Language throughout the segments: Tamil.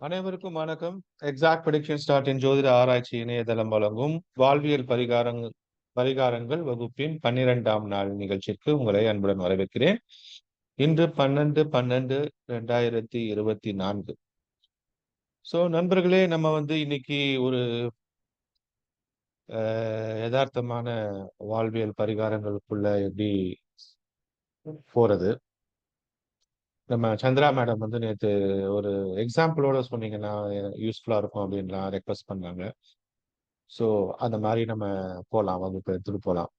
அனைவருக்கும் வணக்கம். எக்ஸாக்ட் ப்ரெடிக்ஷன் ஸ்டார்ட்டின் ஜோதிட ஆராய்ச்சி இணையதளம் வழங்கும் வாழ்வியல் பரிகாரங்கள் வகுப்பின் 12ஆம் நாள் நிகழ்ச்சிக்கு உங்களை அன்புடன் வரவேற்கிறேன். இன்று 12/12/2024. நண்பர்களே, நம்ம இன்னைக்கு ஒரு யதார்த்தமான வாழ்வியல் பரிகாரங்களுக்குள்ள எப்படி போறது. நம்ம சந்திரா மேடம் நேத்து ஒரு எக்ஸாம்பிளோட சொன்னீங்கன்னா யூஸ்ஃபுல்லா இருக்கும் அப்படின்லாம் ரெக்வஸ்ட் பண்ணாங்க. ஸோ அந்த மாதிரி நம்ம போலாம், வகுப்பு எடுத்துட்டு போலாம்.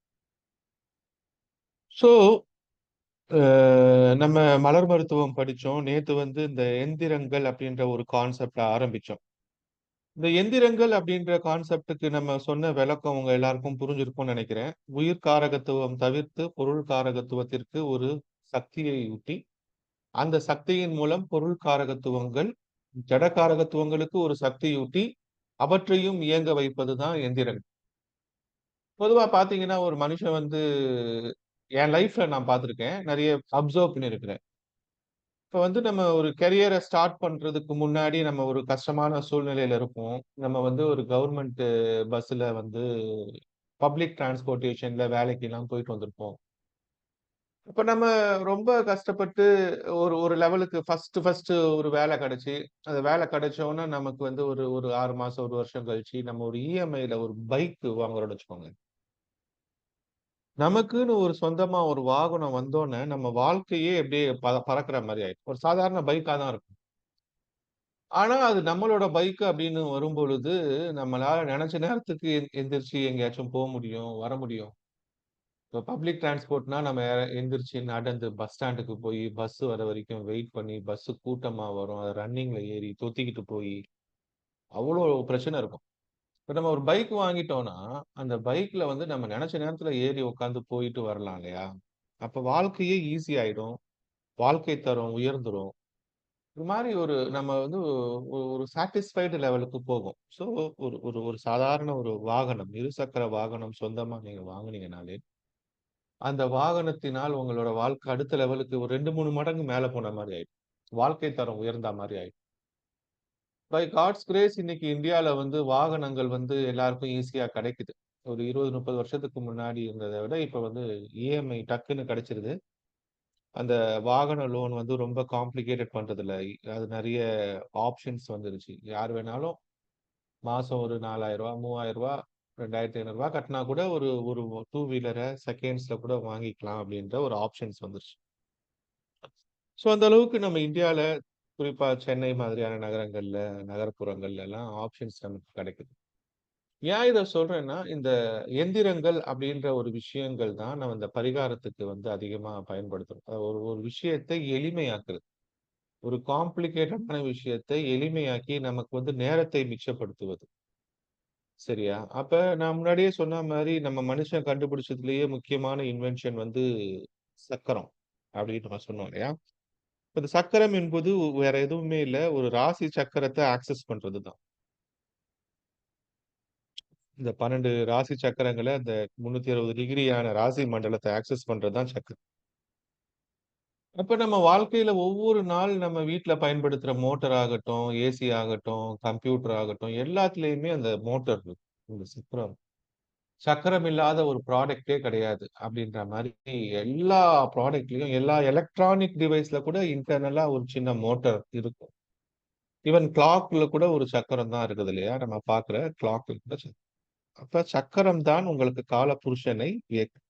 ஸோ நம்ம மலர் மருத்துவம் படிச்சோம். நேத்து இந்த எந்திரங்கள் அப்படின்ற ஒரு கான்செப்ட் ஆரம்பிச்சோம். இந்த எந்திரங்கள் அப்படின்ற கான்செப்ட்டுக்கு நம்ம சொன்ன விளக்கம் உங்க எல்லாருக்கும் புரிஞ்சிருக்கும்னு நினைக்கிறேன். உயிர் காரகத்துவம் தவிர்த்து பொருள் காரகத்துவத்திற்கு ஒரு சக்தியை ஊட்டி, அந்த சக்தியின் மூலம் பொருள் காரகத்துவங்கள், ஜட காரகத்துவங்களுக்கு ஒரு சக்தியூட்டி, அவற்றையும் இயங்க வைப்பது தான் எந்திரங்கள். பொதுவா பார்த்தீங்கன்னா, ஒரு மனுஷன் என் லைஃப்ல நான் பார்த்துருக்கேன். நெறைய அப்சர்வ் பண்ணியிருக்கிறேன். இப்ப நம்ம ஒரு கரியர ஸ்டார்ட் பண்றதுக்கு முன்னாடி நம்ம ஒரு கஷ்டமான சூழ்நிலையில இருப்போம். நம்ம ஒரு கவர்மெண்ட் பஸ்ல பப்ளிக் டிரான்ஸ்போர்டேஷன்ல வேலைக்கெல்லாம் போயிட்டு வந்திருப்போம். அப்ப நம்ம ரொம்ப கஷ்டப்பட்டு ஒரு ஒரு லெவலுக்கு ஃபர்ஸ்ட் ஒரு வேலை கிடைச்சு, அந்த வேலை கிடைச்சோனே நமக்கு ஒரு ஒரு 6 மாசம், 1 வருஷம் கழிச்சு நம்ம ஒரு இஎம்ஐல ஒரு பைக் வாங்குறோம்னு வச்சுக்கோங்க. நமக்குன்னு ஒரு சொந்தமா ஒரு வாகனம் வந்தோனே, நம்ம வாழ்க்கையே அப்படியே பறக்கிற மாரி ஆயிடும். ஒரு சாதாரண பைக்கா தான் இருக்கும். ஆனா, அது நம்மளோட பைக் அப்படின்னு வரும்பொழுது, நம்மளால நெனச்ச நேரத்துக்கு எந்திரிச்சு எங்கேயாச்சும் முடியும், வர முடியும். இப்ப பப்ளிக் டிரான்ஸ்போர்ட்னா நம்ம எந்திரிச்சு நடந்து பஸ் ஸ்டாண்டுக்கு போயி, பஸ் வர வரைக்கும் வெயிட் பண்ணி, பஸ் கூட்டமா வரும். அது ரன்னிங்ல ஏறி தொத்திக்கிட்டு போயி, அவ்வளோ பிரச்சனை இருக்கும். இப்ப நம்ம ஒரு பைக் வாங்கிட்டோம்னா, அந்த பைக்ல நம்ம நெனச்ச நேரத்துல ஏறி உட்கார்ந்து போயிட்டு வரலாம் இல்லையா? அப்ப வாழ்க்கையே ஈஸி ஆயிடும். வாழ்க்கை தரம் உயர்ந்துரும். இது மாரி ஒரு நம்ம ஒரு சாட்டிஸ்ஃபைடு லெவலுக்கு போகும். ஸோ ஒரு ஒரு ஒரு சாதாரண ஒரு வாகனம், இருசக்கர வாகனம் சொந்தமா நீங்க வாங்குனீங்கனாலே, அந்த வாகனத்தினால் உங்களோட வாழ்க்கை அடுத்த லெவலுக்கு ஒரு 2, 3 மடங்கு மேல போன மாரி ஆயிடும். வாழ்க்கை தரம் உயர்ந்தா மாரி ஆயிடும். பை காட்ஸ் கிரேஸ் இன்னைக்கு இந்தியால வாகனங்கள் எல்லாருக்கும் ஈஸியா கிடைக்குது. ஒரு 20, 30 வருஷத்துக்கு முன்னாடி இருந்தத விட இப்ப இஎம்ஐ டக்குன்னு கிடைச்சிருது. அந்த வாகன லோன் ரொம்ப காம்ப்ளிகேட்டட் பண்றதில்ல. அது நெறைய ஆப்ஷன்ஸ் வந்துருச்சு. யார் வேணாலும் மாசம் ஒரு ரூ. 4000 ரூ. 3000 ரூ. 2500 கட்டினா கூட ஒரு ஒரு 2 வீலர செகண்ட்ஸ்ல கூட வாங்கிக்கலாம் அப்படின்ற ஒரு ஆப்ஷன்ஸ் வந்துருச்சு. ஸோ அந்த அளவுக்கு நம்ம இந்தியால குறிப்பா சென்னை மாதிரியான நகரங்கள்ல, நகரப்புறங்கள்ல எல்லாம் ஆப்ஷன்ஸ் நமக்கு கிடைக்குது. ஏன் இத சொல்றேன்னா, இந்த எந்திரங்கள் அப்படின்ற ஒரு விஷயங்கள் தான் நம்ம இந்த பரிகாரத்துக்கு அதிகமா பயன்படுத்துறோம். ஒரு ஒரு விஷயத்தை எளிமையாக்குறது. ஒரு காம்ப்ளிகேட்டடான விஷயத்தை எளிமையாக்கி நமக்கு நேரத்தை மிச்சப்படுத்துவது. சரியா? அப்ப நான் முன்னாடியே சொன்ன மாரி நம்ம மனுஷன் கண்டுபிடிச்சதுலயே முக்கியமான இன்வென்ஷன் சக்கரம் அப்படின்னு நம்ம சொன்னோம் இல்லையா? இப்ப இந்த சக்கரம் என்பது வேற எதுவுமே இல்ல. ஒரு ராசி சக்கரத்த ஆக்சஸ் பண்றது தான். இந்த 12 ராசி சக்கரங்கள அந்த 360 டிகிரியான ராசி மண்டலத்த ஆக்சஸ் பண்றது தான் சக்கரம். அப்ப நம்ம வாழ்க்கையில ஒவ்வொரு நாள் நம்ம வீட்ல பயன்படுத்துற மோட்டார் ஆகட்டும், ஏசி ஆகட்டும், கம்ப்யூட்டர் ஆகட்டும், எல்லாத்துலயுமே அந்த மோட்டார் இருக்கு. இந்த சக்கரம். சக்கரம் இல்லாத ஒரு ப்ராடக்ட்டே கிடையாது. அப்படின்ற மாரி எல்லா ப்ராடக்ட்லயும், எல்லா எலக்ட்ரானிக் டிவைஸ்ல கூட இன்டர்னலா ஒரு சின்ன மோட்டார் இருக்கும். ஈவன் கிளாக்ல கூட ஒரு சக்கரம் தான் இருக்குது இல்லையா? நம்ம பார்க்குற கிளாக்ல கூட அப்ப சக்கரம் தான் உங்களுக்கு காலபுருஷனை இயக்கும்.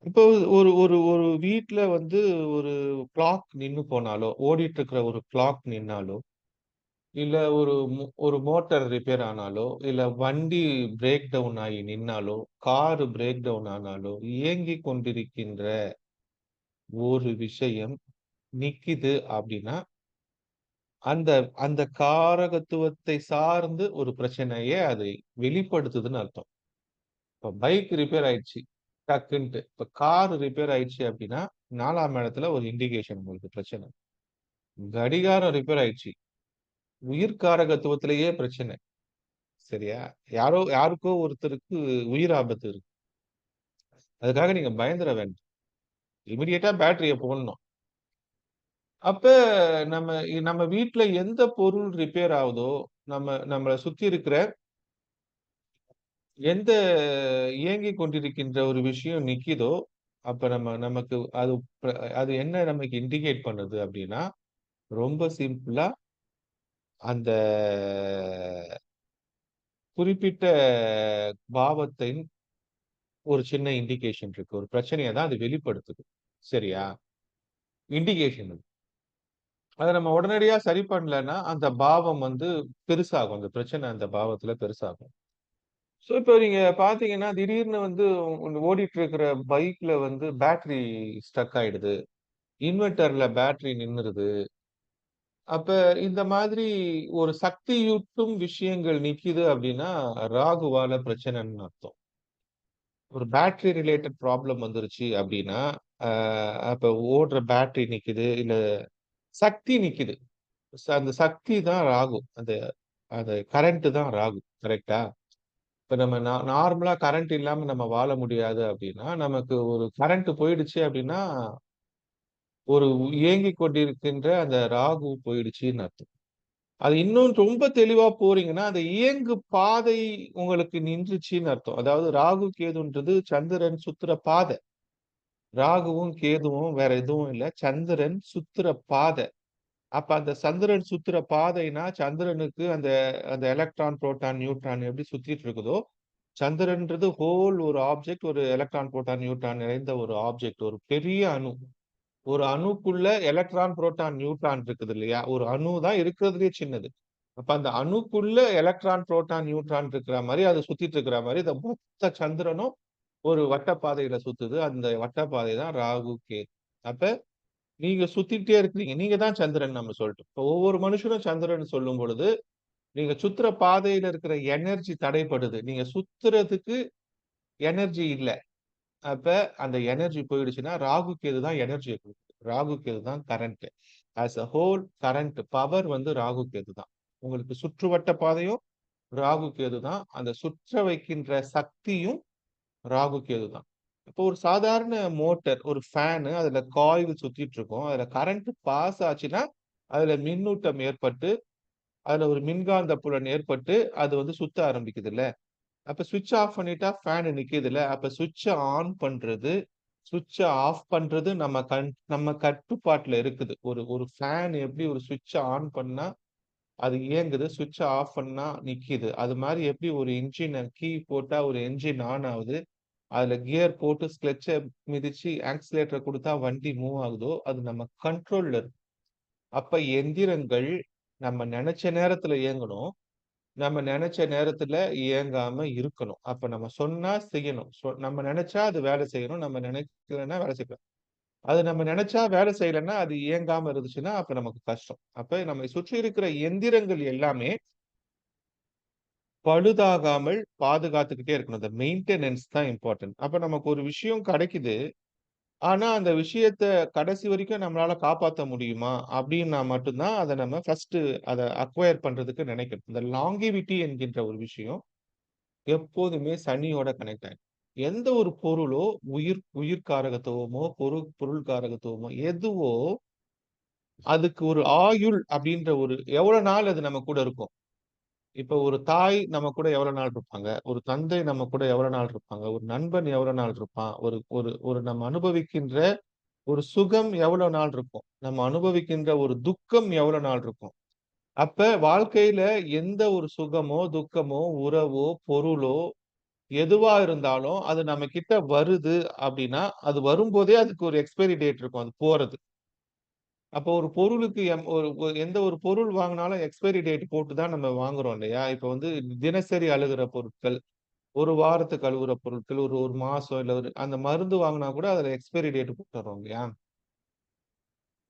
இப்போ ஒரு ஒரு ஒரு வீட்ல ஒரு கிளாக் நின்னு போனாலோ, ஓடிட்டு இருக்கிற ஒரு கிளாக் நின்னாலோ, இல்ல ஒரு மோட்டார் ரிப்பேர் ஆனாலோ, இல்ல வண்டி பிரேக் டவுன் ஆகி நின்னாலோ, கார் பிரேக் டவுன் ஆனாலோ, இயங்கிக் கொண்டிருக்கின்ற ஒரு விஷயம் நிக்கிது அப்படின்னா, அந்த அந்த காரகத்துவத்தை சார்ந்து ஒரு பிரச்சனைய அது வெளிப்படுத்துதுன்னு அர்த்தம். இப்ப பைக் ரிப்பேர் ஆயிடுச்சு. டக்குன்ட்டு. இப்ப கார் ரிப்பேர் ஆயிடுச்சு அப்படின்னா, 4ஆம் இடத்துல ஒரு இண்டிகேஷன் உங்களுக்கு பிரச்சனை. கடிகாரம் ரிப்பேர் ஆயிடுச்சு. உயிர் காரகத்துவத்திலேயே பிரச்சனை. சரியா? யாருக்கோ ஒருத்தருக்கு உயிர் ஆபத்து இருக்கு. அதுக்காக நீங்க பயந்துற வேண்டாம். இமிடியேட்டா பேட்டரிய போடணும். அப்ப நம்ம நம்ம வீட்ல எந்த பொருள் ரிப்பேர் ஆவுதோ, நம்மள சுத்தி இருக்கிற எந்த இயங்கிக் கொண்டிருக்கின்ற ஒரு விஷயம் நிக்கிதோ, அப்ப நமக்கு அது என்ன நமக்கு இண்டிகேட் பண்ணுது அப்டின்னா, ரொம்ப சிம்பிளா அந்த குறிப்பிட்ட பாவத்தின் ஒரு சின்ன இண்டிகேஷன் இருக்கு. ஒரு பிரச்சனைய தான் அது வெளிப்படுத்துது. சரியா? இண்டிகேஷன் அது. அத நம்ம உடனடியா சரி பண்ணலன்னா, அந்த பாவம் வந்து பெருசாகும். அந்த பிரச்சனை அந்த பாவத்துல பெருசாகும். இப்போ நீங்க பார்த்தீங்கன்னா, திடீர்னு வந்து ஓடிட்டு இருக்கிற பைக்ல வந்து பேட்டரி ஸ்டக் ஆயிடுது. இன்வெர்டர்ல பேட்டரி நின்னுருது. அப்ப இந்த மாதிரி ஒரு சக்தியூட்டும் விஷயங்கள் நிக்குது அப்டின்னா, ராகுவால பிரச்சனைன்னு அர்த்தம். ஒரு பேட்டரி ரிலேட்டட் ப்ராப்ளம் வந்துருச்சு அப்டின்னா, அ அப்ப ஓடுற பேட்டரி நிக்குது, இல்ல சக்தி நிக்குது. அந்த சக்தி தான் ராகு. அந்த அந்த கரண்ட் தான் ராகு. கரெக்ட்டா? இப்ப நம்ம நார்மலா கரண்ட் இல்லாம நம்ம வாழ முடியாது அப்டின்னா, நமக்கு ஒரு கரண்ட் போயிடுச்சு அப்டின்னா, ஒரு இயங்கிக் கொண்டிருக்கின்ற அந்த ராகு போயிடுச்சுன்னு அர்த்தம். அது இன்னும் ரொம்ப தெளிவா போறீங்கன்னா, அந்த இயங்கு பாதை உங்களுக்கு நின்றுச்சுன்னு அர்த்தம். அதாவது ராகு, கேதுன்றது சந்திரன் சுத்துற பாத. ராகுவும், கேதுவும் வேற எதுவும் இல்ல. சந்திரன் சுத்துற பாத. அப்ப அந்த சந்திரன் சுத்துற பாதைனா, சந்திரனுக்கு அந்த அந்த எலக்ட்ரான், புரோட்டான், நியூட்ரான் எப்படி சுத்திட்டு இருக்குதோ, சந்திரன்றது ஒரு ஆப்ஜெக்ட், ஒரு எலக்ட்ரான், புரோட்டான், நியூட்ரான் நிறைந்த ஒரு ஆப்ஜெக்ட். ஒரு பெரிய அணு. ஒரு அணுக்குள்ள எலக்ட்ரான், புரோட்டான், நியூட்ரான் இருக்குது இல்லையா? ஒரு அணு தான் இருக்கிறதுலயே சின்னது. அப்ப அந்த அணுக்குள்ள எலக்ட்ரான், புரோட்டான், நியூட்ரான் இருக்கிற மாரி, அது சுத்திட்டு இருக்கிற மாரி, இந்த மொத்த சந்திரனும் ஒரு வட்ட பாதையில சுத்துது. அந்த வட்ட பாதை தான் ராகு, கேது. அப்ப நீங்க சுத்திட்டே இருக்கிறீங்க. நீங்க தான் சந்திரன் நம்ம சொல்ட்டோம். இப்ப ஒவ்வொரு மனுஷனும் சந்திரன் சொல்லும் பொழுது, நீங்க சுத்துற பாதையில இருக்கிற எனர்ஜி தடைப்படுது. நீங்க சுத்துறதுக்கு எனர்ஜி இல்ல. அப்ப அந்த எனர்ஜி போயிடுச்சுன்னா, ராகு, கேது தான் எனர்ஜிய குடுக்குது. ராகு, கேது தான் current. As a whole current power வந்து ராகு, கேது தான். உங்களுக்கு சுற்றுவட்ட பாதையும் ராகு, கேது தான். அந்த சுற்ற வைக்கின்ற சக்தியும் ராகு, கேது தான். இப்போ ஒரு சாதாரண மோட்டார், ஒரு ஃபேனு அதுல காயில் சுத்திட்டு இருக்கும். அதுல கரண்ட் பாஸ் ஆச்சுன்னா, அதுல மின்னூட்டம் ஏற்பட்டு, அதுல ஒரு மின்காந்த புலம் ஏற்பட்டு, அது வந்து சுத்த ஆரம்பிக்குதுல்ல. அப்ப ஸ்விட்ச் ஆஃப் பண்ணிட்டா ஃபேன் நிக்குதுல்ல. அப்ப ஸ்விட்ச ஆன் பண்றது, ஸ்விட்ச ஆஃப் பண்றது நம்ம கட்டுப்பாட்டுல இருக்குது. ஒரு ஒரு ஃபேன் எப்படி ஒரு ஸ்விட்ச ஆன் பண்ணா அது இயங்குது. ஸ்விட்ச ஆஃப் பண்ணா நிக்கிது. அது மாரி எப்படி ஒரு இன்ஜின கீ போட்டா ஒரு என்ஜின் ஆன் ஆவுது. அதுல கியர் போட்டு கிளட்ச மிதிச்சு ஆக்ஸிலேட்டர குடுத்தா வண்டி மூவ் ஆகுதோ, அது நம்ம கண்ட்ரோல்ல இருக்கு. அப்ப எந்திரங்கள் நம்ம நெனச்ச நேரத்துல இயங்கணும். நம்ம நெனச்ச நேரத்துல இயங்காம இருக்கணும். அப்ப நம்ம சொன்னா செய்யணும். நம்ம நெனச்சா அது வேலை செய்யணும். நம்ம நெனைக்கலன்னா வேலை செய்யக்கூடாது. அது நம்ம நெனச்சா வேலை செய்யலன்னா, அது இயங்காம இருந்துச்சுன்னா, அப்ப நமக்கு கஷ்டம். அப்ப நம்மை சுற்றி இருக்கிற எந்திரங்கள் எல்லாமே பழுதாகாமல் பாதுகாத்துக்கிட்டே இருக்கணும். அந்த மெயின்டெனன்ஸ் தான் இம்பார்ட்டன்ட். அப்ப நமக்கு ஒரு விஷயம் கிடைக்குது. ஆனா, அந்த விஷயத்த கடைசி வரைக்கும் நம்மளால காப்பாத்த முடியுமா? அப்டின்னா மட்டும் தான் அத நம்ம ஃபர்ஸ்ட்டு அத அக்வயர் பண்றதுக்கு நெனைக்கணும். இந்த லாங்கிவிட்டி என்கின்ற ஒரு விஷயம் எப்போதுமே சனியோட கனெக்ட் ஆயிடும். எந்த ஒரு பொருளோ, உயிர் காரகத்துவமோ, பொருள் காரகத்துவமோ எதுவோ, அதுக்கு ஒரு ஆயுள் அப்டின்ற ஒரு எவ்வளோ நாள் அது நம்ம கூட இருக்கும்? இப்ப ஒரு தாய் நம்ம கூட எவ்வளோ நாள் இருப்பாங்க? ஒரு தந்தை நம்ம கூட எவ்வளோ நாள் இருப்பாங்க? ஒரு நண்பன் எவ்வளோ நாள் இருப்பான்? ஒரு ஒரு ஒரு நம்ம அனுபவிக்கின்ற ஒரு சுகம் எவ்வளோ நாள் இருக்கும்? நம்ம அனுபவிக்கின்ற ஒரு துக்கம் எவ்வளோ நாள் இருக்கும்? அப்ப வாழ்க்கையில எந்த ஒரு சுகமோ, துக்கமோ, உறவோ, பொருளோ எதுவா இருந்தாலும் அது நம்ம கிட்ட வருது அப்டின்னா, அது வரும்போதே அதுக்கு ஒரு எக்ஸ்பைரி டேட் இருக்கும். அது போறது. அப்போ ஒரு பொருளுக்கு எந்த ஒரு பொருள் வாங்குனாலும் எக்ஸ்பைரி டேட் போட்டு தான் நம்ம வாங்குறோம் இல்லையா? இப்ப வந்து தினசரி அழுகுற பொருட்கள், 1 வாரத்துக்கு அழுகுற பொருட்கள், ஒரு 1 மாசம் இல்ல அந்த மருந்து வாங்குனா கூட அதுல எக்ஸ்பைரி டேட் போட்டுர்றோம் இல்லையா?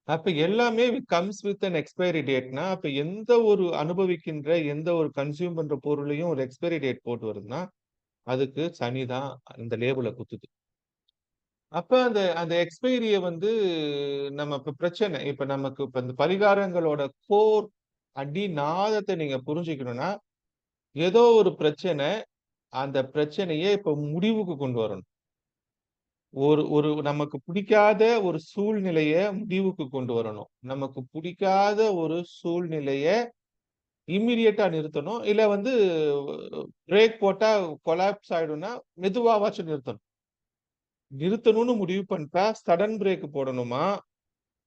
அப்ப எல்லாமே கம்ஸ் வித் அன் எக்ஸ்பைரி டேட்னா, அப்ப எந்த ஒரு அனுபவிக்கின்ற, எந்த ஒரு கன்சியூம் பண்ற பொருளையும் ஒரு எக்ஸ்பைரி டேட் போட்டு வருதுன்னா, அதுக்கு சனி தான் இந்த லேபிள குத்துது. அப்ப அந்த அந்த எக்ஸ்பைரிய வந்து நம்ம இப்ப பிரச்சனை. இப்ப நமக்கு இப்ப இந்த பரிகாரங்களோட கோர் அடிநாதத்த நீங்க புரிஞ்சுக்கணும்னா, ஏதோ ஒரு பிரச்சனை, அந்த பிரச்சனைய இப்ப முடிவுக்கு கொண்டு வரணும். ஒரு ஒரு நமக்கு பிடிக்காத ஒரு சூழ்நிலைய முடிவுக்கு கொண்டு வரணும். நமக்கு பிடிக்காத ஒரு சூழ்நிலைய இம்மீடியட்டா நிறுத்தணும். இல்ல வந்து பிரேக் போட்டா கொலாப்ஸ் ஆயிடும்னா, மெதுவாவாச்சும் நிறுத்தணும். நிறுத்தணும்னு முடிவு பண்ணிட்டா, சடன் பிரேக் போடணுமா?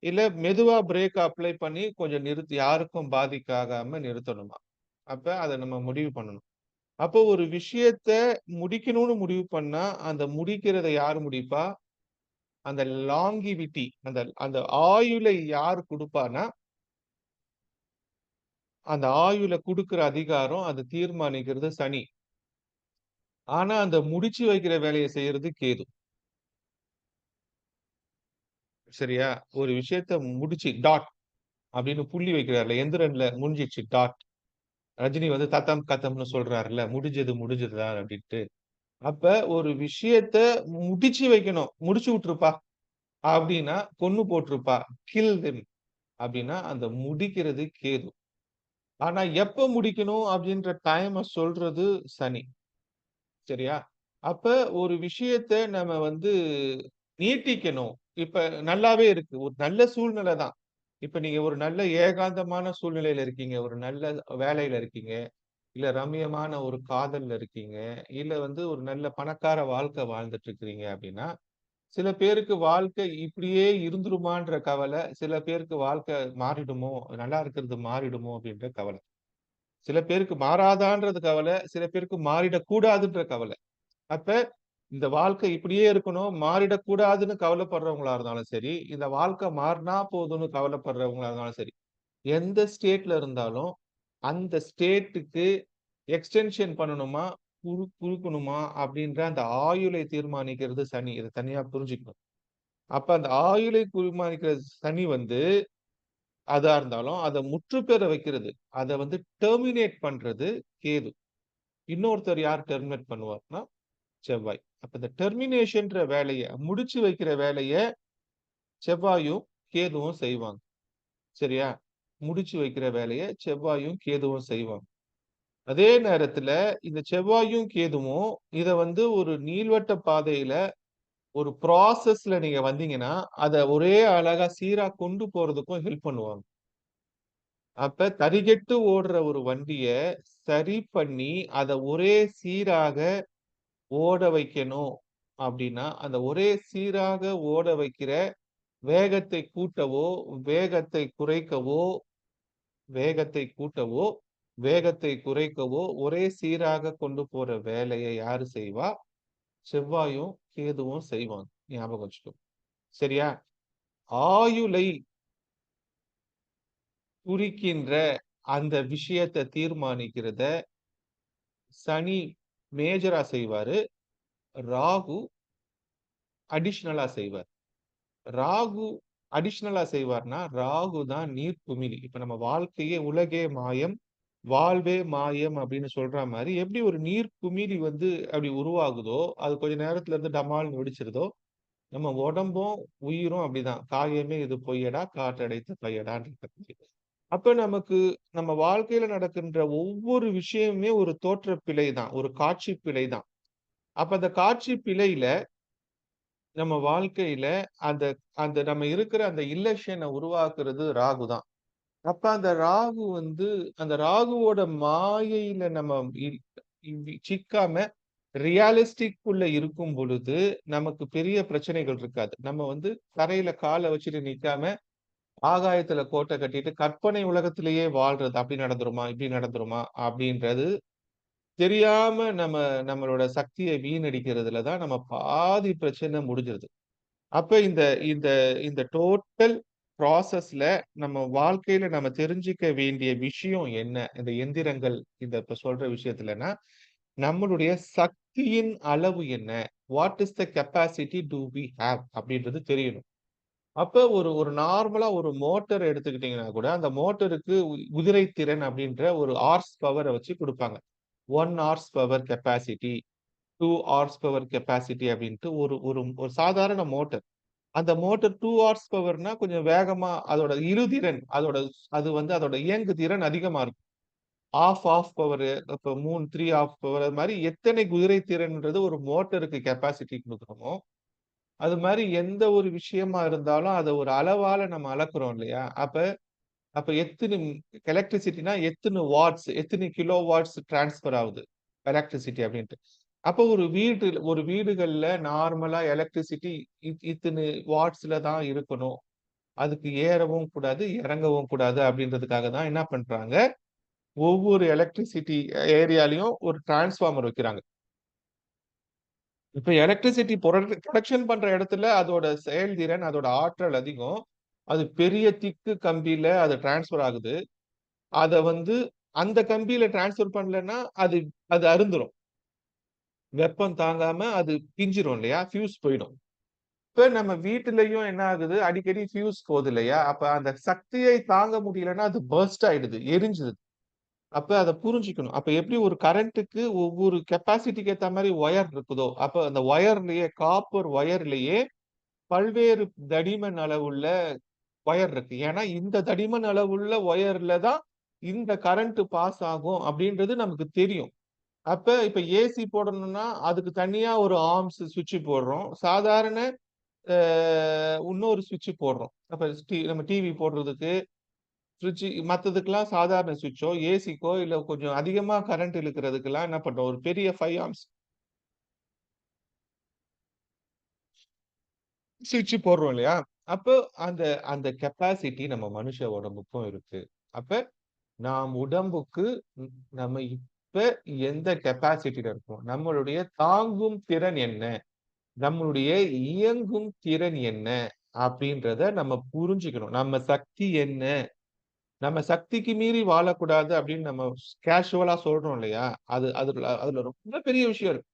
இல்ல மெதுவா பிரேக் அப்ளை பண்ணி கொஞ்சம் நிறுத்தி யாருக்கும் பாதிக்காகாம நிறுத்தணுமா? அப்ப அத நம்ம முடிவு பண்ணணும். அப்போ ஒரு விஷயத்த முடிக்கணும்னு முடிவு பண்ணா, அந்த முடிக்கிறத யார் முடிப்பா? அந்த லாங்கிவிட்டி அந்த அந்த ஆயுளை யார் குடுப்பான்னா, அந்த ஆயுள குடுக்குற அதிகாரம், அத தீர்மானிக்கிறது சனி. ஆனா, அந்த முடிச்சு வைக்கிற வேலைய செய்யறது கேது. சரியா? ஒரு விஷயத்த முடிச்சு அப்படின்னு புள்ளி வைக்கிறார்ல, எந்திரன்ல முடிஞ்சிச்சு ரஜினி வந்து தத்தம் கத்தம்னு சொல்றாருல்ல, முடிஞ்சது முடிஞ்சதுடா அப்படின்ட்டு. அப்ப ஒரு விஷயத்த முடிச்சு வைக்கணும். முடிச்சு விட்டுருப்பா அப்படின்னா, கொன்னு போட்டுருப்பா. கில் தெம் அப்படின்னா, அந்த முடிக்கிறது கேது. ஆனா எப்ப முடிக்கணும் அப்படின்ற டைம சொல்றது சனி. சரியா? அப்ப ஒரு விஷயத்த நம்ம வந்து நீட்டிக்கணும். இப்ப நல்லாவே இருக்கு. ஒரு நல்ல சூழ்நிலை தான். இப்ப நீங்க ஒரு நல்ல ஏகாந்தமான சூழ்நிலையில இருக்கீங்க. ஒரு நல்ல வேலையில இருக்கீங்க. இல்ல ரம்மியமான ஒரு காதல்ல இருக்கீங்க. இல்ல வந்து ஒரு நல்ல பணக்கார வாழ்க்கை வாழ்ந்துட்டு இருக்கிறீங்க அப்படின்னா, சில பேருக்கு வாழ்க்கை இப்படியே இருந்துருமான்ற கவலை. சில பேருக்கு வாழ்க்கை மாறிடுமோ! நல்லா இருக்கிறது மாறிடுமோ! அப்படின்ற கவலை. சில பேருக்கு மாறாதான்றது கவலை. சில பேருக்கு மாறிடக்கூடாதுன்ற கவலை. அப்ப இந்த வாழ்க்கை இப்படியே இருக்கணும், மாறிடக்கூடாதுன்னு கவலைப்படுறவங்களா இருந்தாலும் சரி, இந்த வாழ்க்கை மாறுனா போதும்னு கவலைப்படுறவங்களா இருந்தாலும் சரி, எந்த ஸ்டேட்ல இருந்தாலும், அந்த ஸ்டேட்டுக்கு எக்ஸ்டென்ஷன் பண்ணணுமா, குறுக்கணுமா அப்படின்ற அந்த ஆயுளை தீர்மானிக்கிறது சனி. இத தனியா புரிஞ்சுக்கணும். அப்ப அந்த ஆயுளை தீர்மானிக்கிற சனி வந்து, அதா இருந்தாலும், அத முற்றுப்பெற வைக்கிறது. அத வந்து டெர்மினேட் பண்றது கேது. இன்னொருத்தர் யார் டெர்மினேட் பண்ணுவார்ன்னா, செவ்வாய். அப்ப இந்த டெர்மினேஷன்ற வேலைய, முடிச்சு வைக்கிற வேலைய செவ்வாயும், கேதுவும் செய்வாங்க. சரியா? முடிச்சு வைக்கிற வேலைய செவ்வாயும், கேதுவும் செய்வாங்க. அதே நேரத்துல இந்த செவ்வாயும், கேதுவும் இத வந்து ஒரு நீள்வட்ட பாதையில ஒரு ப்ராசஸ்ல நீங்க வந்தீங்கன்னா, அத ஒரே அழகா சீரா கொண்டு போறதுக்கும் ஹெல்ப் பண்ணுவாங்க. அப்ப தறிகெட்டு ஓடுற ஒரு வண்டிய சரி பண்ணி, அத ஒரே சீராக ஓட வைக்கணும் அப்டின்னா, அந்த ஒரே சீராக ஓட வைக்கிற வேகத்தை கூட்டவோ, வேகத்தை குறைக்கவோ வேகத்தை கூட்டவோ, வேகத்தை குறைக்கவோ, ஒரே சீராக கொண்டு போற வேலைய யாரு செய்வா? செவ்வாயும், கேதுவும் செய்வாங்க. ஞாபகம் வச்சுக்கோ. சரியா? ஆயுளை குறிக்கின்ற அந்த விஷயத்த தீர்மானிக்கிறத சனி மேஜரா செய்வாரு. ராகு அடிஷனலா செய்வார். ராகு அடிஷனலா செய்வார்ன்னா, ராகு தான் நீர்க்குமிழி. இப்ப நம்ம வாழ்க்கையே உலகே மாயம், வாழ்வே மாயம் அப்படின்னு சொல்ற மாரி, எப்படி ஒரு நீர்க்குமிழி வந்து அப்படி உருவாகுதோ, அது கொஞ்ச நேரத்துல இருந்து டமால்னு வெடிச்சிருதோ, நம்ம உடம்பும், உயிரும் அப்படிதான். "காயமே இது பொய்யடா, காற்றடைத்த பையடான்னு" இருக்க. அப்ப நமக்கு நம்ம வாழ்க்கையில நடக்கின்ற ஒவ்வொரு விஷயமுமே ஒரு தோற்றப் பிழை தான். ஒரு காட்சி பிழை தான். அப்ப அந்த காட்சி பிழையில நம்ம வாழ்க்கையில அந்த அந்த நம்ம இருக்கிற அந்த இல்லஷன உருவாக்குறது ராகு தான். அப்ப அந்த ராகு வந்து அந்த ராகுவோட மாயையில நம்ம இ சிக்காம ரியலிஸ்டிக் குள்ள இருக்கும் பொழுது, நமக்கு பெரிய பிரச்சனைகள் இருக்காது. நம்ம வந்து தரையில கால வச்சுட்டு நிக்காம, ஆகாயத்துல கோட்ட கட்டிட்டு கற்பனை உலகத்திலேயே வாழ்றது. அப்படி நடந்துருமா? இப்படி நடந்துருமா? அப்படின்றது தெரியாம நம்மளோட சக்திய வீணடிக்கிறதுல தான் நம்ம பாதி பிரச்சனை முடிஞ்சிருது. அப்ப இந்த இந்த இந்த டோட்டல் ப்ராசஸ்ல நம்ம வாழ்க்கையில நம்ம தெரிஞ்சுக்க வேண்டிய விஷயம் என்ன? இந்த எந்திரங்கள் இந்த இப்ப சொல்ற விஷயத்துலன்னா, நம்மளுடைய சக்தியின் அளவு என்ன? What is the capacity do we have? அப்படின்றது தெரியணும். அப்ப ஒரு ஒரு நார்மலா ஒரு மோட்டார் எடுத்துக்கிட்டீங்கன்னா கூட, அந்த மோட்டாருக்கு குதிரை திறன் அப்படின்ற ஒரு ஹார்ஸ் பவர வச்சு குடுப்பாங்க. 1 horse power capacity, 2 horse power capacity அப்படின்ட்டு ஒரு ஒரு ஒரு சாதாரண மோட்டார். அந்த மோட்டார் 2 ஹார்ஸ் பவர்னா கொஞ்சம் வேகமா அதோட இழுதிறன், அது வந்து அதோட இயங்கு திறன் அதிகமா இருக்கும். ஆஃப் பவரு இப்ப 3 ஹாஃப் பவர் அது மாரி எத்தனை குதிரை திறன்ன்றது ஒரு மோட்டாருக்கு கெப்பாசிட்டி குடுக்குறோமோ, அது மாரி எந்த ஒரு விஷயமா இருந்தாலும் அத ஒரு அளவால நம்ம அளக்குறோம் இல்லையா? அப்ப அப்ப எத்தன எலக்ட்ரிசிட்டினா எத்தன வாட்ஸ், எத்தன கிலோ வாட்ஸ் டிரான்ஸ்ஃபர் ஆகுது எலக்ட்ரிசிட்டி அப்படின்ட்டு. அப்போ ஒரு வீடுகள்ல நார்மலா எலக்ட்ரிசிட்டி இத்தன வாட்ஸ்ல தான் இருக்கணும். அதுக்கு ஏறவும் கூடாது, இறங்கவும் கூடாது அப்படின்றதுக்காக தான் என்ன பண்றாங்க, ஒவ்வொரு எலக்ட்ரிசிட்டி ஏரியாலயும் ஒரு டிரான்ஸ்ஃபார்மர் வைக்கிறாங்க. இப்ப எலக்ட்ரிசிட்டி புரொடக்ஷன் பண்ற இடத்துல அதோட செயல்திறன், அதோட ஆற்றல் அதிகம். அது பெரிய திக்கு கம்பியில அது டிரான்ஸ்ஃபர் ஆகுது. அத வந்து அந்த கம்பியில டிரான்ஸ்ஃபர் பண்ணலன்னா, அது அது அறுந்துரும். வெப்பம் தாங்காம அது பிஞ்சிரும் இல்லையா? ஃபியூஸ் போயிடும். இப்ப நம்ம வீட்டிலயும் என்ன ஆகுது, அடிக்கடி ஃபியூஸ் போகுது இல்லையா? அப்ப அந்த சக்தியை தாங்க முடியலன்னா, அது பர்ஸ்ட் ஆயிடுது, எரிஞ்சுது. அப்ப அத புரிஞ்சுக்கணும். அப்ப எப்படி ஒரு கரண்ட்டுக்கு ஒவ்வொரு கெப்பாசிட்டிக்கு ஏத்த மாரி ஒயர் இருக்குதோ, அப்ப அந்த ஒயர்லயே காப்பர் ஒயர்லயே பல்வேறு தடிமன் அளவுள்ள ஒயர் இருக்கு. ஏன்னா, இந்த தடிமன் அளவுள்ள ஒயர்ல தான் இந்த கரண்ட் பாஸ் ஆகும் அப்படின்றது நமக்கு தெரியும். அப்ப இப்ப ஏசி போடணும்னா, அதுக்கு தனியா ஒரு ஆர்ம்ஸ் ஸ்விட்ச் போடுறோம். சாதாரண அ இன்னொரு ஸ்விட்ச் போடுறோம். அப்ப நம்ம டிவி போடுறதுக்கு, ஃப்ரிட்ஜ் மத்ததுக்கெல்லாம் சாதாரண ஸ்விட்சோ, ஏசிக்கோ இல்ல கொஞ்சம் அதிகமா கரண்ட் இழுக்கிறதுக்கெல்லாம் என்ன பண்றோம், ஒரு பெரிய 5 ஆர்ம்ஸ் ஸ்விட்ச் போடுறோம் இல்லையா? அப்போ அந்த அந்த கெப்பாசிட்டி நம்ம மனுஷ உடம்புக்கும் இருக்கு. அப்ப நாம் உடம்புக்கு ம் நம்ம இப்ப எந்த கெப்பாசிட்டில இருக்கோம்? நம்மளுடைய தாங்கும் திறன் என்ன? நம்மளுடைய இயங்கும் திறன் என்ன? அப்படின்றத நம்ம புரிஞ்சுக்கணும். நம்ம சக்தி என்ன? நம்ம சக்திக்கு மீறி வாழக்கூடாது அப்படின்னு நம்ம கேஷுவலா சொல்றோம் இல்லையா? அதுல அதுல ரொம்ப பெரிய விஷயம் இருக்கு.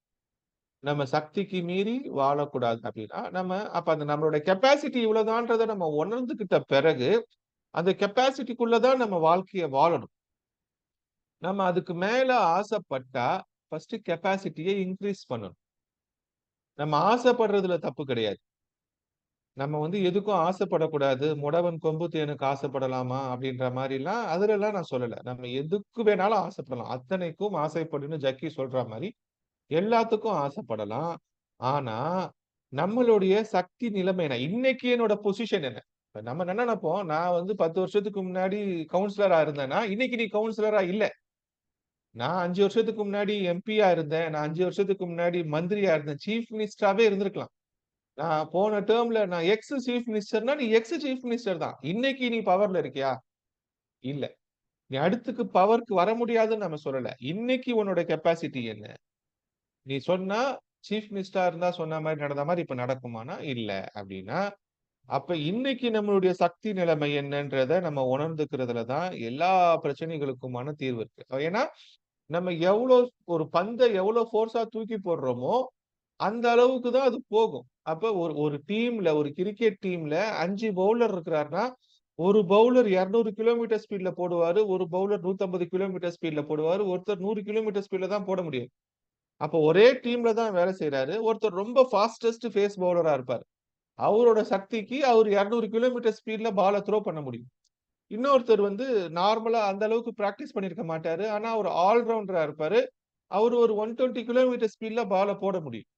நம்ம சக்திக்கு மீறி வாழக்கூடாது அப்படின்னா, அப்ப அந்த நம்மளோட கெப்பாசிட்டி இவ்வளவுதான்றத நம்ம உணர்ந்துகிட்ட பிறகு, அந்த கெப்பாசிட்டிக்குள்ள தான் நம்ம வாழ்க்கைய வாழணும். நம்ம அதுக்கு மேல ஆசைப்பட்டா, ஃபர்ஸ்ட் கெப்பாசிட்டிய இன்கிரீஸ் பண்ணணும். நம்ம ஆசைப்படுறதுல தப்பு கிடையாது. நம்ம வந்து எதுக்கும் ஆசைப்படக்கூடாது. "முடவன் கொம்பு தேனுக்கு ஆசைப்படலாமா?" அப்படின்ற மாரிலாம் அதுலலாம் நான் சொல்லல. நம்ம எதுக்கு வேணாலும் ஆசைப்படலாம். "அத்தனைக்கும் ஆசைப்படுன்னு" ஜக்கி சொல்றா மாரி, எல்லாத்துக்கும் ஆசைப்படலாம். ஆனா, நம்மளுடைய சக்தி நிலைமை என்ன? இன்னைக்கு என்னோட பொசிஷன் என்ன? இப்ப நம்ம என்ன நெனைப்போம், நான் வந்து 10 வருஷத்துக்கு முன்னாடி கவுன்சிலரா இருந்தேன்னா, இன்னைக்கு நீ கவுன்சிலரா இல்ல. நான் 5 வருஷத்துக்கு முன்னாடி எம்பியா இருந்தேன். நான் 5 வருஷத்துக்கு முன்னாடி மந்திரியா இருந்தேன். சீஃப் மினிஸ்டராவே இருந்திருக்கலாம். நான் போன டெர்ம்ல நான் எக்ஸ் சீஃப் மினிஸ்டர்னா, நீ எக்ஸ் சீஃப் மினிஸ்டர் தான். இன்னைக்கு நீ பவர்ல இருக்கியா? இல்ல. நீ அடுத்துக்கு பவர்க்கு வர முடியாதுன்னு நம்ம சொல்லல. இன்னைக்கு உன்னோட கெப்பாசிட்டி என்ன? நீ சொன்னா சீஃப் மினிஸ்டரா இருந்தா சொன்ன மாரி நடந்த மாரி இப்ப நடக்குமான்னா, இல்ல அப்டின்னா, அப்ப இன்னைக்கு நம்மளுடைய சக்தி நிலைமை என்னன்றத நம்ம உணர்ந்துக்கிறதுல தான் எல்லா பிரச்சனைகளுக்குமான தீர்வு இருக்கு. ஏன்னா, நம்ம ஒரு பந்த எவ்வளோ ஃபோர்ஸா தூக்கி போடுறோமோ, அந்த அளவுக்கு தான் அது போகும். அப்ப ஒரு ஒரு டீம்ல ஒரு கிரிக்கெட் டீம்ல 5 பவுலர் இருக்கிறார்ன்னா, ஒரு பவுலர் 200 கிலோமீட்டர் ஸ்பீட்ல போடுவாரு. ஒரு பவுலர் 150 கிலோமீட்டர் ஸ்பீட்ல போடுவாரு. ஒருத்தர் 100 கிலோமீட்டர் ஸ்பீட்ல தான் போட முடியும். அப்ப ஒரே டீம்ல தான் வேலை செய்றாரு. ஒருத்தர் ரொம்ப ஃபாஸ்டஸ்ட் பேஸ் பவுலரா இருப்பாரு. அவரோட சக்திக்கு அவரு 200 கிலோமீட்டர் ஸ்பீட்ல பால த்ரோ பண்ண முடியும். இன்னொருத்தர் வந்து நார்மலா அந்த அளவுக்கு பிராக்டிஸ் பண்ணியிருக்க மாட்டாரு. ஆனா, ஒரு ஆல் ரவுண்டரா இருப்பாரு. அவரு ஒரு 120 கிலோமீட்டர் ஸ்பீட்ல பால போட முடியும்.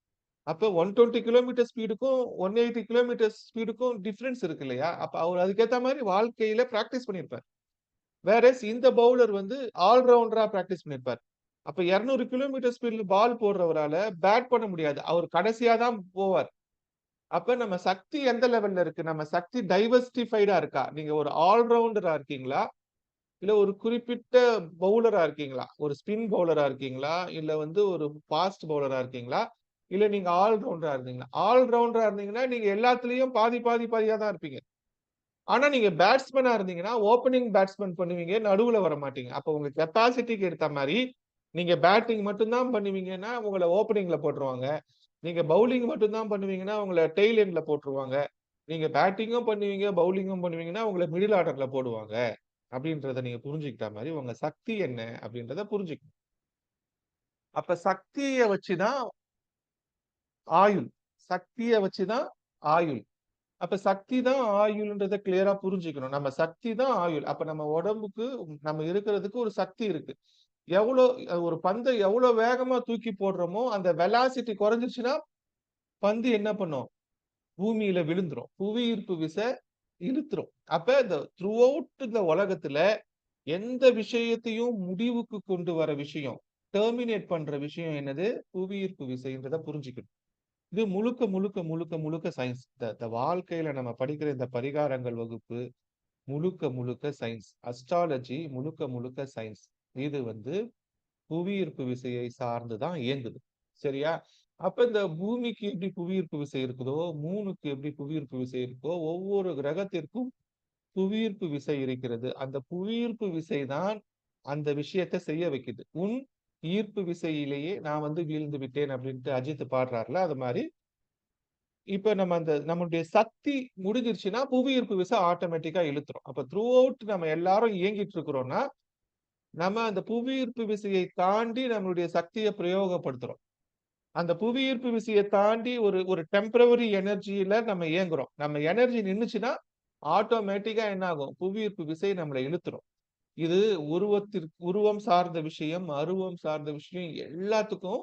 அப்ப 120 கிலோமீட்டர் ஸ்பீடுக்கும், 180 கிலோமீட்டர் ஸ்பீடுக்கும் டிஃபரன்ஸ் இருக்கு இல்லையா? அப்ப அவரு அதுக்கேத்த மாரி வாழ்க்கையில பிராக்டிஸ் பண்ணியிருப்பார். வேறஸ் இந்த பவுலர் வந்து ஆல் ரவுண்டரா பிராக்டிஸ் பண்ணியிருப்பார். அப்ப 200 கிலோமீட்டர் ஸ்பீட்ல பால் போடுறவரால பேட் பண்ண முடியாது. அவரு கடைசியா தான் போவார். அப்ப நம்ம சக்தி எந்த லெவல்ல இருக்கு? நம்ம சக்தி டைவர்சிஃபைடா இருக்கா? நீங்க ஒரு ஆல் ரவுண்டரா இருக்கீங்களா? இல்ல ஒரு குறிப்பிட்ட பவுலரா இருக்கீங்களா? ஒரு ஸ்பின் பவுலரா இருக்கீங்களா? இல்ல வந்து ஒரு ஃபாஸ்ட் பவுலரா இருக்கீங்களா? இல்ல நீங்க ஆல் ரவுண்டரா இருந்தீங்களா? ஆல் ரவுண்டரா இருந்தீங்கன்னா, நீங்க எல்லாத்துலயும் பாதியா தான் இருப்பீங்க. ஆனா நீங்க பேட்ஸ்மேனா இருந்தீங்கன்னா, ஓப்பனிங் பேட்ஸ்மேன் பண்ணுவீங்க. நடுவுல வரமாட்டீங்க. அப்ப உங்க கெப்பாசிட்டிக்கு ஏத்த மாரி, நீங்க பேட்டிங் மட்டும் தான் பண்ணுவீங்கன்னா, உங்கள ஓப்பனிங்ல போட்டுருவாங்க. நீங்க பவுலிங் மட்டும் தான் பண்ணுவீங்கன்னா, உங்கள டெயில் எண்ட்ல போட்டுருவாங்க. நீங்க பேட்டிங்கும் பண்ணுவீங்க, பவுலிங்கும் பண்ணுவீங்கன்னா, உங்கள மிடில் ஆர்டர்ல போடுவாங்க. அப்படின்றத நீங்க புரிஞ்சுக்கிட்டா மாரி, உங்க சக்தி என்ன அப்படின்றத புரிஞ்சுக்கணும். அப்ப சக்திய வச்சு தான் ஆயுள். சக்திய வச்சு தான் ஆயுள். அப்ப சக்தி தான் ஆயுள்ன்றத கிளியரா புரிஞ்சுக்கணும். நம்ம சக்தி தான் ஆயுள். அப்ப நம்ம உடம்புக்கு நம்ம இருக்கிறதுக்கு ஒரு சக்தி இருக்கு. எவ்வளோ ஒரு பந்த எவ்வளோ வேகமா தூக்கி போடுறோமோ, அந்த வெலாசிட்டி குறைஞ்சிருச்சுன்னா, பந்து என்ன பண்ணும்? பூமியில விழுந்துரும். புவியீர்ப்பு விசை இழுத்துரும். அப்ப இந்த த்ரூ அவுட் இந்த உலகத்துல எந்த விஷயத்தையும் முடிவுக்கு கொண்டு வர விஷயம், டெர்மினேட் பண்ற விஷயம் என்னது? புவியீர்ப்பு விசைன்றத புரிஞ்சுக்கணும். இது முழுக்க, முழுக்க, முழுக்க, முழுக்க சயின்ஸ். இந்த வாழ்க்கையில நம்ம படிக்கிற இந்த பரிகாரங்கள் வகுப்பு முழுக்க, முழுக்க சயின்ஸ். அஸ்ட்ராலஜி முழுக்க, முழுக்க சயின்ஸ். இது வந்து புவியீர்ப்பு விசையை சார்ந்து தான் இயங்குது. சரியா? அப்ப இந்த பூமிக்கு எப்படி புவியீர்ப்பு விசை இருக்குதோ, மூனுக்கு எப்படி புவியீர்ப்பு விசை இருக்கோ, ஒவ்வொரு கிரகத்திற்கும் புவியீர்ப்பு விசை இருக்கிறது. அந்த புவியீர்ப்பு விசை தான் அந்த விஷயத்த செய்ய வைக்குது. "உன் ஈர்ப்பு விசையிலேயே நான் வந்து வீழ்ந்து விட்டேன்" அப்படின்ட்டு அஜித் பாடுறார்ல, அது மாரி இப்ப நம்ம நம்மளுடைய சக்தி முடிஞ்சிருச்சுன்னா, புவியீர்ப்பு விசை ஆட்டோமேட்டிக்கா இழுத்துரும். அப்ப த்ரூ அவுட் நம்ம எல்லாரும் இயங்கிட்டு இருக்கிறோம்னா, நம்ம அந்த புவியீர்ப்பு விசையை தாண்டி நம்மளுடைய சக்திய பிரயோகப்படுத்துறோம். அந்த புவியீர்ப்பு விசைய தாண்டி ஒரு ஒரு டெம்பரவரி எனர்ஜில நம்ம இயங்குறோம். நம்ம எனர்ஜி நின்னுச்சுன்னா, ஆட்டோமேட்டிக்கா என்ன ஆகும்? புவியீர்ப்பு விசை நம்மள இழுத்துரும். இது உருவம் சார்ந்த விஷயம், அருவம் சார்ந்த விஷயம் எல்லாத்துக்கும்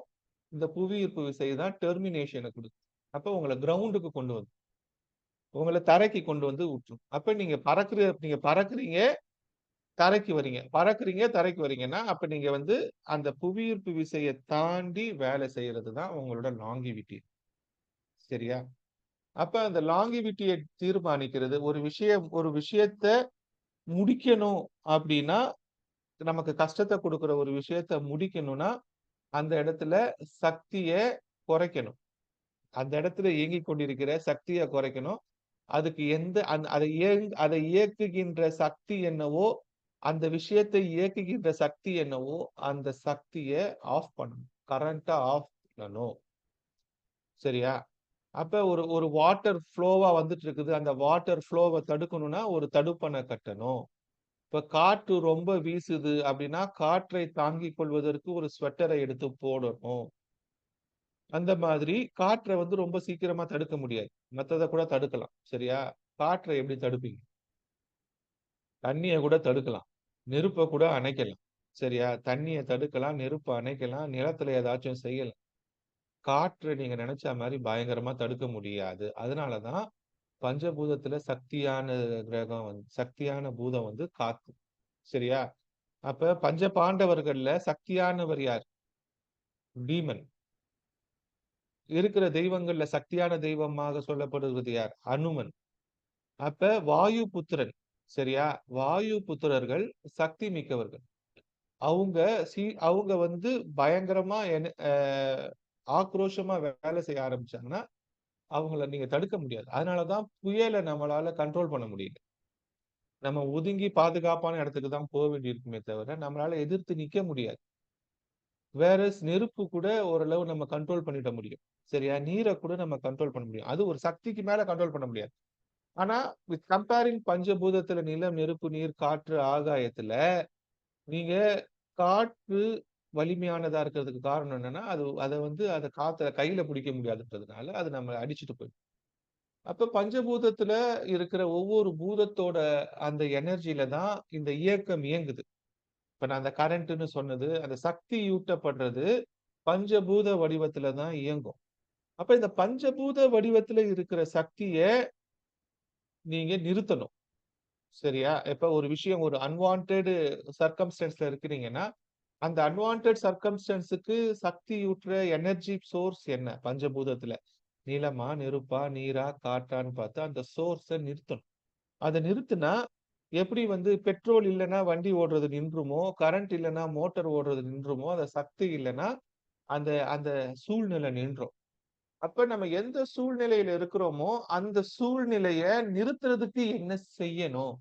இந்த புவியீர்ப்பு விசை தான் டெர்மினேஷன குடுக்கும். அப்ப உங்கள கிரவுண்டுக்கு கொண்டு வந்து உங்கள தரைக்கு கொண்டு வந்து விட்டுரும். அப்ப நீங்க பறக்குறீங்க, தரைக்கு வரீங்க. பறக்குறீங்க, தரைக்கு வரீங்கன்னா, அப்ப நீங்க வந்து அந்த புவியீர்ப்பு விசைய தாண்டி வேலை செய்யறது தான் உங்களோட லாங்கிவிட்டி. சரியா? அப்ப அந்த லாங்கிவிட்டிய தீர்மானிக்கிறது ஒரு விஷயத்த முடிக்கணும் அப்டின்னா, நமக்கு கஷ்டத்த குடுக்குற ஒரு விஷயத்த முடிக்கணும்னா, அந்த இடத்துல சக்திய குறைக்கணும். அந்த இடத்துல இயங்கிக் கொண்டிருக்கிற சக்திய குறைக்கணும். அதுக்கு எந்த அதை இயக்குகின்ற சக்தி என்னவோ, அந்த விஷயத்தை இயக்குகின்ற சக்தி என்னவோ, அந்த சக்திய ஆஃப் பண்ணணும். கரண்ட்ட ஆஃப் பண்ணணும். சரியா? அப்ப ஒரு ஒரு வாட்டர் ஃப்ளோவா வந்துட்டு இருக்குது. அந்த வாட்டர் ஃப்ளோவ தடுக்கணும்னா, ஒரு தடுப்பண கட்டணும். இப்ப காற்று ரொம்ப வீசுது அப்டின்னா, காற்றை தாங்கிக் கொள்வதற்கு ஒரு ஸ்வெட்டரை எடுத்து போடணும். அந்த மாதிரி காற்ற வந்து ரொம்ப சீக்கிரமா தடுக்க முடியாது. மத்தத கூட தடுக்கலாம். சரியா? காற்ற எப்படி தடுப்பீங்க? தண்ணிய கூட தடுக்கலாம். நெருப்ப கூட அணைக்கலாம். சரியா? தண்ணிய தடுக்கலாம், நெருப்ப அணைக்கலாம், நிலத்துல ஏதாச்சும் செய்யலாம். காற்ற நீங்க நெனச்ச மாரி பயங்கரமா தடுக்க முடியாது. அதனால தான் பஞ்சபூதத்துல சக்தியான பூதம் வந்து காத்து. சரியா? அப்ப பஞ்ச பாண்டவர்கள்ல சக்தியானவர் யார்? பீமன். இருக்கிற தெய்வங்கள்ல சக்தியான தெய்வமாக சொல்லப்படுவது யார்? அனுமன். அப்ப வாயு புத்திரன். சரியா? வாயு புத்திரர்கள் சக்தி மிக்கவர்கள். அவங்க அவங்க வந்து பயங்கரமா ஆக்ரோஷமா வேலை செய்ய ஆரம்பிச்சாங்கன்னா, அவங்கள நீங்க தடுக்க முடியாது. அதனால தான் புயல நம்மளால கண்ட்ரோல் பண்ண முடியல. நம்ம ஒதுங்கி பாதுகாப்பான இடத்துக்கு தான் போ வேண்டியிருக்குமே தவிர, நம்மளால எதிர்த்து நிக்க முடியாது. நெருப்பு கூட ஓரளவு நம்ம கண்ட்ரோல் பண்ணிட முடியும். சரியா? நீர கூட நம்ம கண்ட்ரோல் பண்ண முடியும். அது ஒரு சக்திக்கு மேல கண்ட்ரோல் பண்ண முடியாது. ஆனா, கம்பேரிங் பஞ்சபூதத்துல நிலம், நெருப்பு, நீர், காற்று, ஆகாயத்துல நீங்க காற்று வலிமையானதா இருக்கிறதுக்கு காரணம் என்னன்னா, அத காத்த கையில பிடிக்க முடியாதுன்றதுனால, அது நம்மள அடிச்சுட்டு போயிடும். அப்ப பஞ்சபூதத்துல இருக்கிற ஒவ்வொரு பூதத்தோட அந்த எனர்ஜில தான் இந்த இயக்கம் இயங்குது. இப்ப நான் அந்த கரண்ட்ன்னு சொன்னது, அந்த சக்தி ஊட்டப்படுறது பஞ்சபூத வடிவத்துல தான் இயங்கும். அப்ப இந்த பஞ்சபூத வடிவத்துல இருக்கிற சக்திய நீங்க நிறுத்தணும். சரியா? இப்ப ஒரு விஷயம் ஒரு அன்வான்டட் சர்க்கம்ஸ்டன்ஸ்ல இருக்கிறீங்கன்னா, அந்த அன்வான்டட் சர்க்கம்ஸ்டன்ஸ்க்கு சக்தியூட்டுற எனர்ஜி சோர்ஸ் என்ன? பஞ்சபூதத்துல. நிலமா, நெருப்பா, நீரா, காற்றான்னு பார்த்து அந்த சோர்ஸ நிறுத்தணும். அத நிறுத்துனா, எப்படி வந்து பெட்ரோல் இல்லன்னா வண்டி ஓடுறது நின்றுமோ, கரண்ட் இல்லன்னா மோட்டார் ஓடுறது நின்றுமோ, அந்த சக்தி இல்லன்னா, அந்த அந்த சூழ்நிலை நின்றும். அப்ப நம்ம எந்த சூழ்நிலையில இருக்கிறோமோ, அந்த சூழ்நிலைய நிறுத்துறதுக்கு என்ன செய்யணும்?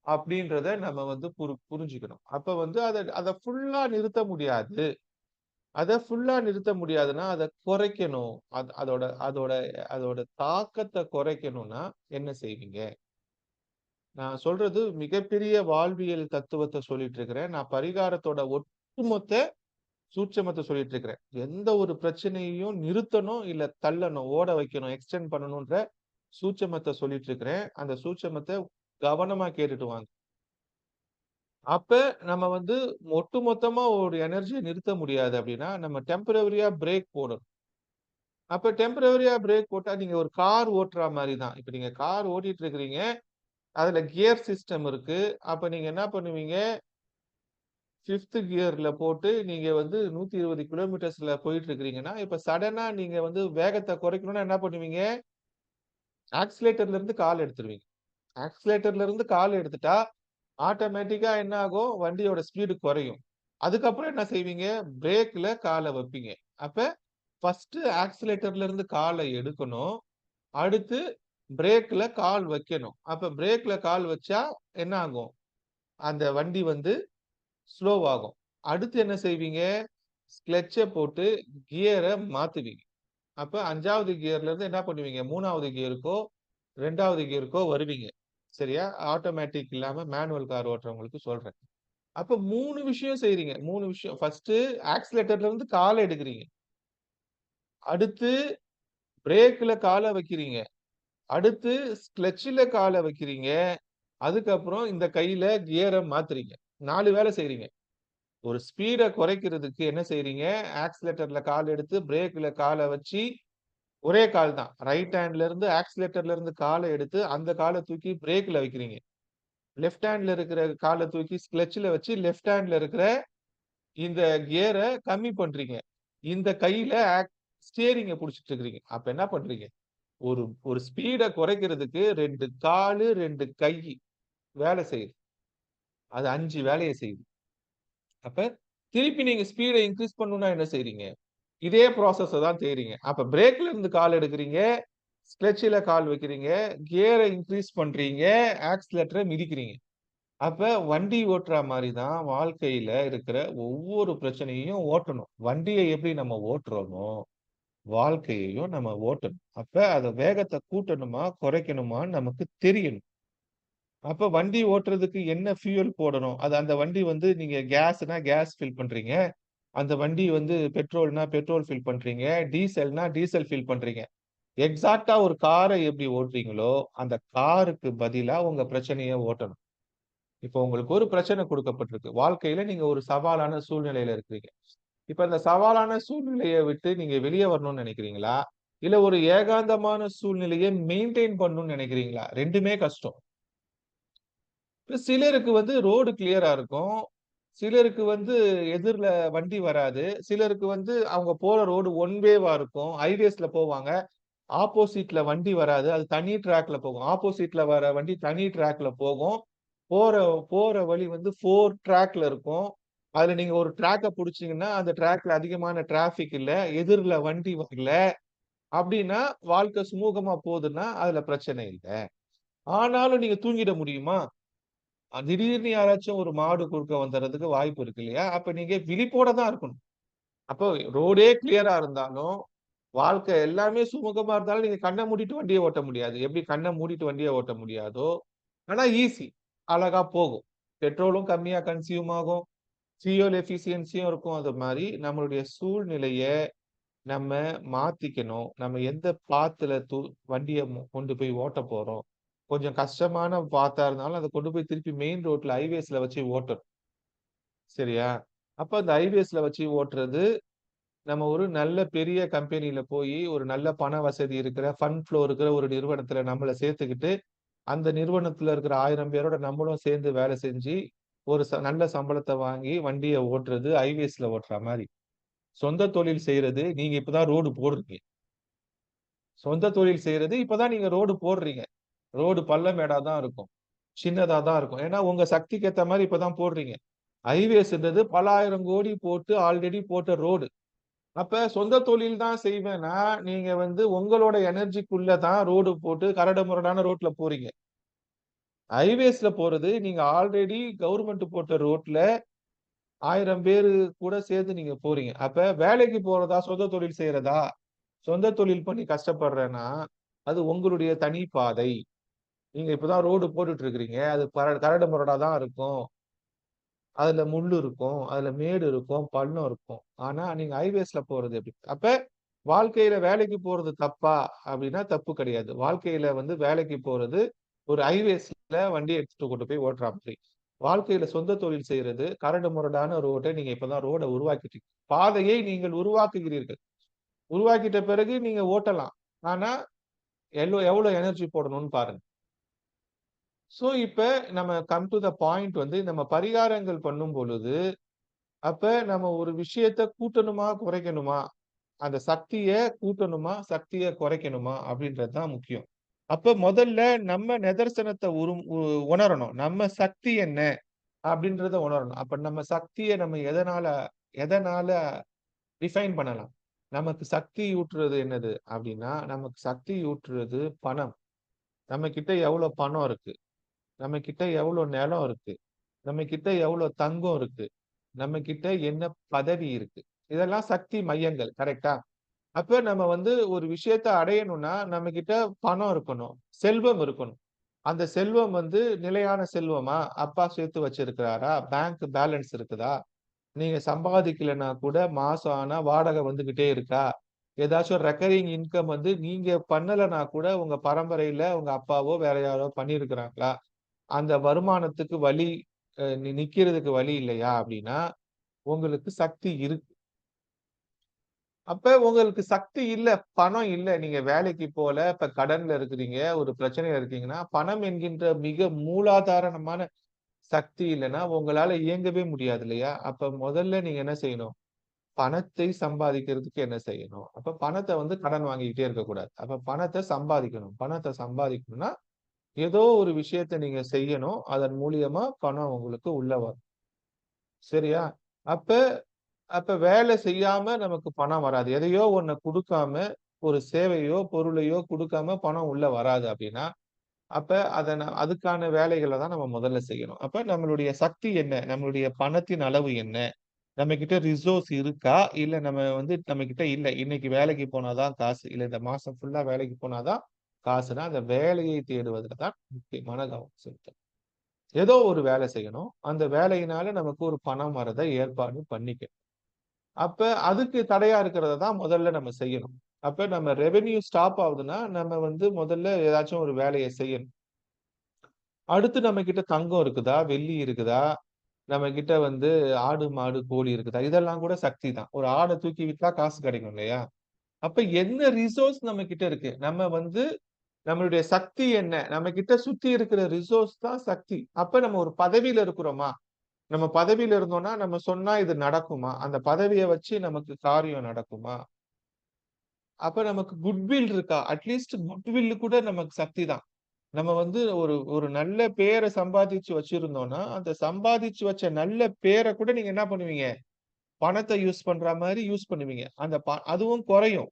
அப்படின்றத நம்ம வந்து புரிஞ்சுக்கணும். அப்ப வந்து அத அத ஃபுல்லா நிறுத்த முடியாது. அத ஃபுல்லா நிறுத்த முடியாதுன்னா, அத குறைக்கணும். அதோட அதோட அதோட தாக்கத்த குறைக்கணும்னா என்ன செய்வீங்க? நான் சொல்றது மிகப்பெரிய வாழ்வியல் தத்துவத்த சொல்லிட்டு இருக்கிறேன். நான் பரிகாரத்தோட ஒட்டுமொத்த சூட்சுமத்த சொல்லிட்டு இருக்கிறேன். எந்த ஒரு பிரச்சனையையும் நிறுத்தணும், இல்ல தள்ளணும், ஓட வைக்கணும், எக்ஸ்டெண்ட் பண்ணணும்ன்ற சூட்சுமத்த சொல்லிட்டு இருக்கிறேன். அந்த சூட்சுமத்த கவனமா கேட்டுட்டு வாங்க. அப்ப நம்ம வந்து ஒட்டுமொத்தமா ஒரு எனர்ஜிய நிறுத்த முடியாது அப்படின்னா, நம்ம டெம்பரவரியா பிரேக் போடணும். அப்ப டெம்பரவரியா பிரேக் போட்டா நீங்க ஒரு கார் ஓட்டுற மாரி தான். இப்ப நீங்க கார் ஓட்டிட்டு இருக்கிறீங்க. அதுல கியர் சிஸ்டம் இருக்கு. அப்ப நீங்க என்ன பண்ணுவீங்க, 5த் கியர்ல போட்டு நீங்க வந்து 120 கிலோமீட்டர்ஸ்ல போயிட்டு இருக்கிறீங்கன்னா, இப்ப சடனா நீங்க வந்து வேகத்த குறைக்கணும்னா என்ன பண்ணுவீங்க? ஆக்ஸிலேட்டர்ல இருந்து கால் எடுத்துருவீங்க. ஆக்ஸிலேட்டர்ல இருந்து கால் எடுத்துட்டா, ஆட்டோமேட்டிக்கா என்ன ஆகும்? வண்டியோட ஸ்பீடு குறையும். அதுக்கப்புறம் என்ன செய்வீங்க? பிரேக்ல கால வைப்பீங்க. அப்ப ஃபர்ஸ்ட்டு ஆக்ஸிலேட்டர்ல இருந்து கால எடுக்கணும். அடுத்து பிரேக்ல கால் வைக்கணும். அப்ப பிரேக்ல கால் வச்சா என்ன ஆகும்? அந்த வண்டி வந்து ஸ்லோவாகும். அடுத்து என்ன செய்வீங்க? கிளட்ச போட்டு கியர மாத்துவீங்க. அப்ப 5வது கியர்ல இருந்து என்ன பண்ணுவீங்க? 3வது கியருக்கோ, 2வது கியருக்கோ வருவீங்க. சரியா? ஆட்டோமேட்டிக் இல்லாம மேனுவல் கார் ஓட்டுறவங்களுக்கு சொல்றேன். அப்ப 3 விஷயம் செய்றீங்க. 3 விஷயம். ஃபர்ஸ்ட்டு ஆக்ஸிலேட்டர்ல இருந்து கால எடுக்குறீங்க. அடுத்து பிரேக்ல கால வைக்கிறீங்க. அடுத்து கிளட்ச்ல கால வைக்கிறீங்க. அதுக்கப்புறம் இந்த கையில கியர மாத்துறீங்க. 4 வேலை செய்றீங்க. ஒரு ஸ்பீட குறைக்கிறதுக்கு என்ன செய்றீங்க? ஆக்ஸிலேட்டர்ல கால் எடுத்து, பிரேக்ல கால வச்சு, ஒரே கால் தான். ரைட் ஹேண்ட்ல இருந்து ஆக்ஸிலேட்டர்ல இருந்து கால எடுத்து, அந்த கால தூக்கி பிரேக்ல வைக்கிறீங்க. லெஃப்ட் ஹேண்ட்ல இருக்கிற கால தூக்கி கிளட்ச்ல வச்சு, லெஃப்ட் ஹேண்ட்ல இருக்கிற இந்த கியர கம்மி பண்றீங்க. இந்த கையில ஸ்டீயரிங்க புடிச்சிட்டு இருக்கிறீங்க. அப்ப என்ன பண்றீங்க? ஒரு ஒரு ஸ்பீட குறைக்கிறதுக்கு 2 காலு, 2 கை வேலை செய்யுது. அது 5 வேலைய செய்யுது. அப்ப திருப்பி நீங்க ஸ்பீட இன்கிரீஸ் பண்ணணும்னா என்ன செய்றீங்க? இதே ப்ராசஸ தான் செய்றீங்க. அப்ப பிரேக்ல இருந்து கால் எடுக்குறீங்க, கிளட்ச்ல கால் வைக்கிறீங்க, கியர இன்கிரீஸ் பண்றீங்க, ஆக்ஸிலேட்டர மிதிக்கிறீங்க. அப்ப வண்டி ஓட்டுறா மாரி தான் வாழ்க்கையில இருக்கிற ஒவ்வொரு பிரச்சனையையும் ஓட்டணும். வண்டிய எப்படி நம்ம ஓட்டுறோமோ, வாழ்க்கையையும் நம்ம ஓட்டணும். அப்ப அத வேகத்த கூட்டணுமா, குறைக்கணுமான்னு நமக்கு தெரியணும். அப்ப வண்டி ஓட்டுறதுக்கு என்ன ஃபியூயல் போடணும்? அது அந்த வண்டி வந்து நீங்க கேஸ்னா கேஸ் ஃபில் பண்றீங்க. அந்த வண்டி வந்து பெட்ரோல்னா பெட்ரோல் ஃபில் பண்றீங்க. டீசல்னா டீசல் ஃபில் பண்றீங்க. எக்ஸாக்ட்டா ஒரு கார எப்படி ஓட்டுறீங்களோ, அந்த காருக்கு பதிலா உங்க பிரச்சனைய ஓட்டணும். இப்போ உங்களுக்கு ஒரு பிரச்சனை குடுக்கப்பட்டிருக்கு. வாழ்க்கையில நீங்க ஒரு சவாலான சூழ்நிலையில இருக்கிறீங்க. இப்ப இந்த சவாலான சூழ்நிலைய விட்டு நீங்க வெளிய வரணும்னு நெனைக்கிறீங்களா? இல்ல ஒரு ஏகாந்தமான சூழ்நிலைய மெயின்டெயின் பண்ணணும்னு நெனைக்கிறீங்களா? 2மே கஷ்டம். இப்ப சிலருக்கு வந்து ரோடு கிளியரா இருக்கும். சிலருக்கு வந்து எதிர்ல வண்டி வராது. சிலருக்கு வந்து அவங்க போற ரோடு ஒன் வேவா இருக்கும். ஹைவேஸ்ல போவாங்க. ஆப்போசிட்ல வண்டி வராது. அது தனி ட்ராக்ல போகும். ஆப்போசிட்ல வர வண்டி தனி ட்ராக்ல போகும். போற போற வழி வந்து 4 ட்ராக்ல இருக்கும். அதுல நீங்க ஒரு ட்ராக்க புடிச்சீங்கன்னா, அந்த ட்ராக்ல அதிகமான டிராபிக் இல்ல. எதிர்ல வண்டி வரல. அப்டின்னா, வாழ்க்கை சுமூகமா போதுன்னா, அதுல பிரச்சனை இல்ல. ஆனாலும் நீங்க தூங்கிட முடியுமா? திடீர்னு யாராச்சும் ஒரு மாடு குறுக்க வந்துர்றதுக்கு வாய்ப்பு இருக்கு இல்லையா? அப்ப நீங்க விழிப்போட தான் இருக்கணும். அப்போ ரோடே கிளியரா இருந்தாலும், வாழ்க்கை எல்லாமே சுமூகமா இருந்தாலும், நீங்க கண்ண மூடிட்டு வண்டிய ஓட்ட முடியாது. எப்படி கண்ண மூடிட்டு வண்டிய ஓட்ட முடியாதோ, ஆனா ஈஸி. அழகா போகும். பெட்ரோலும் கம்மியா கன்சியூம் ஆகும். ஃபியூயல் எஃபிஷியன்சியும் இருக்கும். அது மாரி நம்மளுடைய சூழ்நிலைய நம்ம மாத்திக்கணும். நம்ம எந்த பாத்துல வண்டிய கொண்டு போய் ஓட்டப் போறோம். கொஞ்சம் கஷ்டமான பாத்தா இருந்தாலும், அத கொண்டு போய் திருப்பி மெயின் ரோட்ல ஹைவேஸ்ல வச்சு ஓட்டணும். சரியா? அப்ப அந்த ஹைவேஸ்ல வச்சு ஓட்டுறது, நம்ம ஒரு நல்ல பெரிய கம்பெனில போயி, ஒரு நல்ல பண வசதி இருக்கிற, ஃபண்ட் ஃப்ளோ இருக்கிற ஒரு நிறுவனத்துல நம்மள சேர்த்துக்கிட்டு, அந்த நிறுவனத்துல இருக்கிற 1000 பேரோட நம்மளும் சேர்ந்து வேலை செஞ்சு, ஒரு நல்ல சம்பளத்த வாங்கி வண்டிய ஓட்டுறது, ஹைவேஸ்ல ஓட்டுறா மாரி. சொந்த தொழில் செய்றது, நீங்க இப்ப தான் ரோடு போடுறீங்க. சொந்த தொழில் செய்றது, இப்ப தான் நீங்க ரோடு போடுறீங்க. ரோடு பள்ளம் மேடா தான் இருக்கும். சின்னதா தான் இருக்கும். ஏன்னா, உங்க சக்திக்கு ஏத்த மாரி இப்ப தான் போடுறீங்க. ஹைவேஸ்ன்றது பல 1000 கோடி போட்டு ஆல்ரெடி போட்ட ரோடு. அப்ப சொந்த தொழில் தான் செய்வேன்னா, நீங்க வந்து உங்களோட எனர்ஜிக்குள்ள தான் ரோடு போட்டு கரடுமுரடான ரோட்ல போறீங்க. ஹைவேஸ்ல போறது, நீங்க ஆல்ரெடி கவர்மெண்ட் போட்ட ரோட்ல 1000 பேரு கூட சேர்ந்து நீங்க போறீங்க. அப்ப வேலைக்கு போறதா, சொந்த தொழில் செய்றதா? சொந்த தொழில் பண்ணி கஷ்டப்படுறேன்னா, அது உங்களுடைய தனி பாதை. நீங்க இப்ப தான் ரோடு போட்டுட்டு இருக்கிறீங்க. அது கரடு முரடா தான் இருக்கும். அதுல முள்ளு இருக்கும். அதுல மேடு இருக்கும். பள்ளம் இருக்கும். ஆனா, நீங்க ஹைவேஸ்ல போறது எப்படி? அப்ப வாழ்க்கையில வேலைக்கு போறது தப்பா? அப்படின்னா தப்பு கிடையாது. வாழ்க்கையில வந்து வேலைக்கு போறது ஒரு ஹைவேஸ்ல வண்டிய எடுத்துட்டு கொண்டு போய் ஓட்டுறா மாரி. வாழ்க்கையில சொந்த தொழில் செய்றது, கரடு முரடான ரோட்ட நீங்க இப்ப தான் ரோட உருவாக்கிட்டீங்க. பாதையை நீங்கள் உருவாக்குகிறீர்கள். உருவாக்கிட்ட பிறகு நீங்க ஓட்டலாம். ஆனா, எவ்வளவு எனர்ஜி போடணும்னு பாருங்க. சோ, இப்ப நம்ம கம் டூ த பாயிண்ட் வந்து நம்ம பரிகாரங்கள் பண்ணும் பொழுது, அப்ப நம்ம ஒரு விஷயத்த கூட்டணுமா, குறைக்கணுமா? அந்த சக்திய கூட்டணுமா, சக்திய குறைக்கணுமா? அப்படின்றது தான் முக்கியம். அப்ப முதல்ல நம்ம நிதர்சனத்த உணரணும். நம்ம சக்தி என்ன? அப்படின்றத உணரணும். அப்ப நம்ம சக்திய நம்ம எதனால டிஃபைன் பண்ணலாம். நமக்கு சக்தி ஊட்டுறது என்னது அப்படின்னா, நமக்கு சக்தி ஊட்டுறது பணம். நம்மகிட்ட எவ்வளோ பணம் இருக்கு? நம்மகிட்ட எவ்வளோ நிலம் இருக்கு? நம்மகிட்ட எவ்வளோ தங்கம் இருக்கு? நம்மகிட்ட என்ன பதவி இருக்கு? இதெல்லாம் சக்தி மையங்கள். கரெக்ட்டா? அப்ப நம்ம வந்து ஒரு விஷயத்த அடையணும்னா, நம்மகிட்ட பணம் இருக்கணும். செல்வம் இருக்கணும். அந்த செல்வம் வந்து நிலையான செல்வமா? அப்பா சேர்த்து வச்சிருக்கிறாரா? பேங்க் பேலன்ஸ் இருக்குதா? நீங்க சம்பாதிக்கலன்னா கூட மாசம் ஆனா வாடகை வந்துகிட்டே இருக்கா? ஏதாச்சும் ரெக்கரிங் இன்கம் வந்து நீங்க பண்ணலன்னா கூட உங்க பரம்பரையில உங்க அப்பாவோ, வேற யாரோ பண்ணியிருக்கிறாங்களா? அந்த வருமானத்துக்கு வழி நிக்கிறதுக்கு வழி இல்லையா? அப்படின்னா, உங்களுக்கு சக்தி இருக்கு. அப்ப உங்களுக்கு சக்தி இல்ல, பணம் இல்ல. நீங்க வேலைக்கு போல, இப்ப கடன்ல இருக்கிறீங்க, ஒரு பிரச்சனையில இருக்கீங்கன்னா, பணம் என்கின்ற மிக மூலாதாரணமான சக்தி இல்லன்னா, உங்களால இயங்கவே முடியாது இல்லையா? அப்ப முதல்ல நீங்க என்ன செய்யணும்? பணத்தை சம்பாதிக்கிறதுக்கு என்ன செய்யணும்? அப்ப பணத்த வந்து கடன் வாங்கிக்கிட்டே இருக்கக்கூடாது. அப்ப பணத்த சம்பாதிக்கணும். பணத்த சம்பாதிக்கணும்னா, ஏதோ ஒரு விஷயத்த நீங்க செய்யணும். அதன் மூலியமா பணம் உங்களுக்கு உள்ள வரும். சரியா? அப்ப அப்ப வேலை செய்யாம நமக்கு பணம் வராது. எதையோ ஒண்ண குடுக்காம, ஒரு சேவையோ, பொருளையோ குடுக்காம பணம் உள்ள வராது அப்டின்னா, அப்ப அதுக்கான வேலைகள தான் நம்ம முதல்ல செய்யணும். அப்ப நம்மளுடைய சக்தி என்ன? நம்மளுடைய பணத்தின் அளவு என்ன? நம்மகிட்ட ரிசோர்ஸ் இருக்கா? இல்ல நம்ம வந்து நம்மகிட்ட இல்ல. இன்னைக்கு வேலைக்கு போனா தான் காசு. இல்ல இந்த மாசம் ஃபுல்லா வேலைக்கு போனா தான் காசுன்னா, அந்த வேலையை தேடுவதில தான் முக்கியமான கவனம் செலுத்தணும். ஏதோ ஒரு வேலை செய்யணும். அந்த வேலையினால நமக்கு ஒரு பணம் வரத ஏற்பாடு பண்ணிக்கணும். அப்ப அதுக்கு தடையா இருக்கிறத தான் முதல்ல நம்ம செய்யணும். அப்ப நம்ம ரெவென்யூ ஸ்டாப் ஆகுதுன்னா, நம்ம வந்து முதல்ல ஏதாச்சும் ஒரு வேலைய செய்யணும். அடுத்து நம்மகிட்ட தங்கம் இருக்குதா? வெள்ளி இருக்குதா? நம்மகிட்ட வந்து ஆடு, மாடு, கோழி இருக்குதா? இதெல்லாம் கூட சக்தி தான். ஒரு ஆட தூக்கி வித்தா காசு கிடைக்கும் இல்லையா? அப்ப என்ன ரிசோர்ஸ் நம்மகிட்ட இருக்கு? நம்ம வந்து நம்மளுடைய சக்தி என்ன? நம்மகிட்ட சுத்தி இருக்கிற ரிசோர்ஸ் தான் சக்தி. அப்ப நம்ம ஒரு பதவியில இருக்கிறோமா? நம்ம பதவியில இருந்தோம்னா, நம்ம சொன்னா இது நடக்குமா? அந்த பதவிய வச்சு நமக்கு காரியம் நடக்குமா? அப்ப நமக்கு குட்வில் இருக்கா? அட்லீஸ்ட் குட்வில் கூட நமக்கு சக்தி தான். நம்ம வந்து ஒரு ஒரு நல்ல பேர சம்பாதிச்சு வச்சிருந்தோம்னா, அந்த சம்பாதிச்சு வச்ச நல்ல பேர கூட நீங்க என்ன பண்ணுவீங்க? பணத்த யூஸ் பண்ற மாரி யூஸ் பண்ணுவீங்க. அதுவும் குறையும்.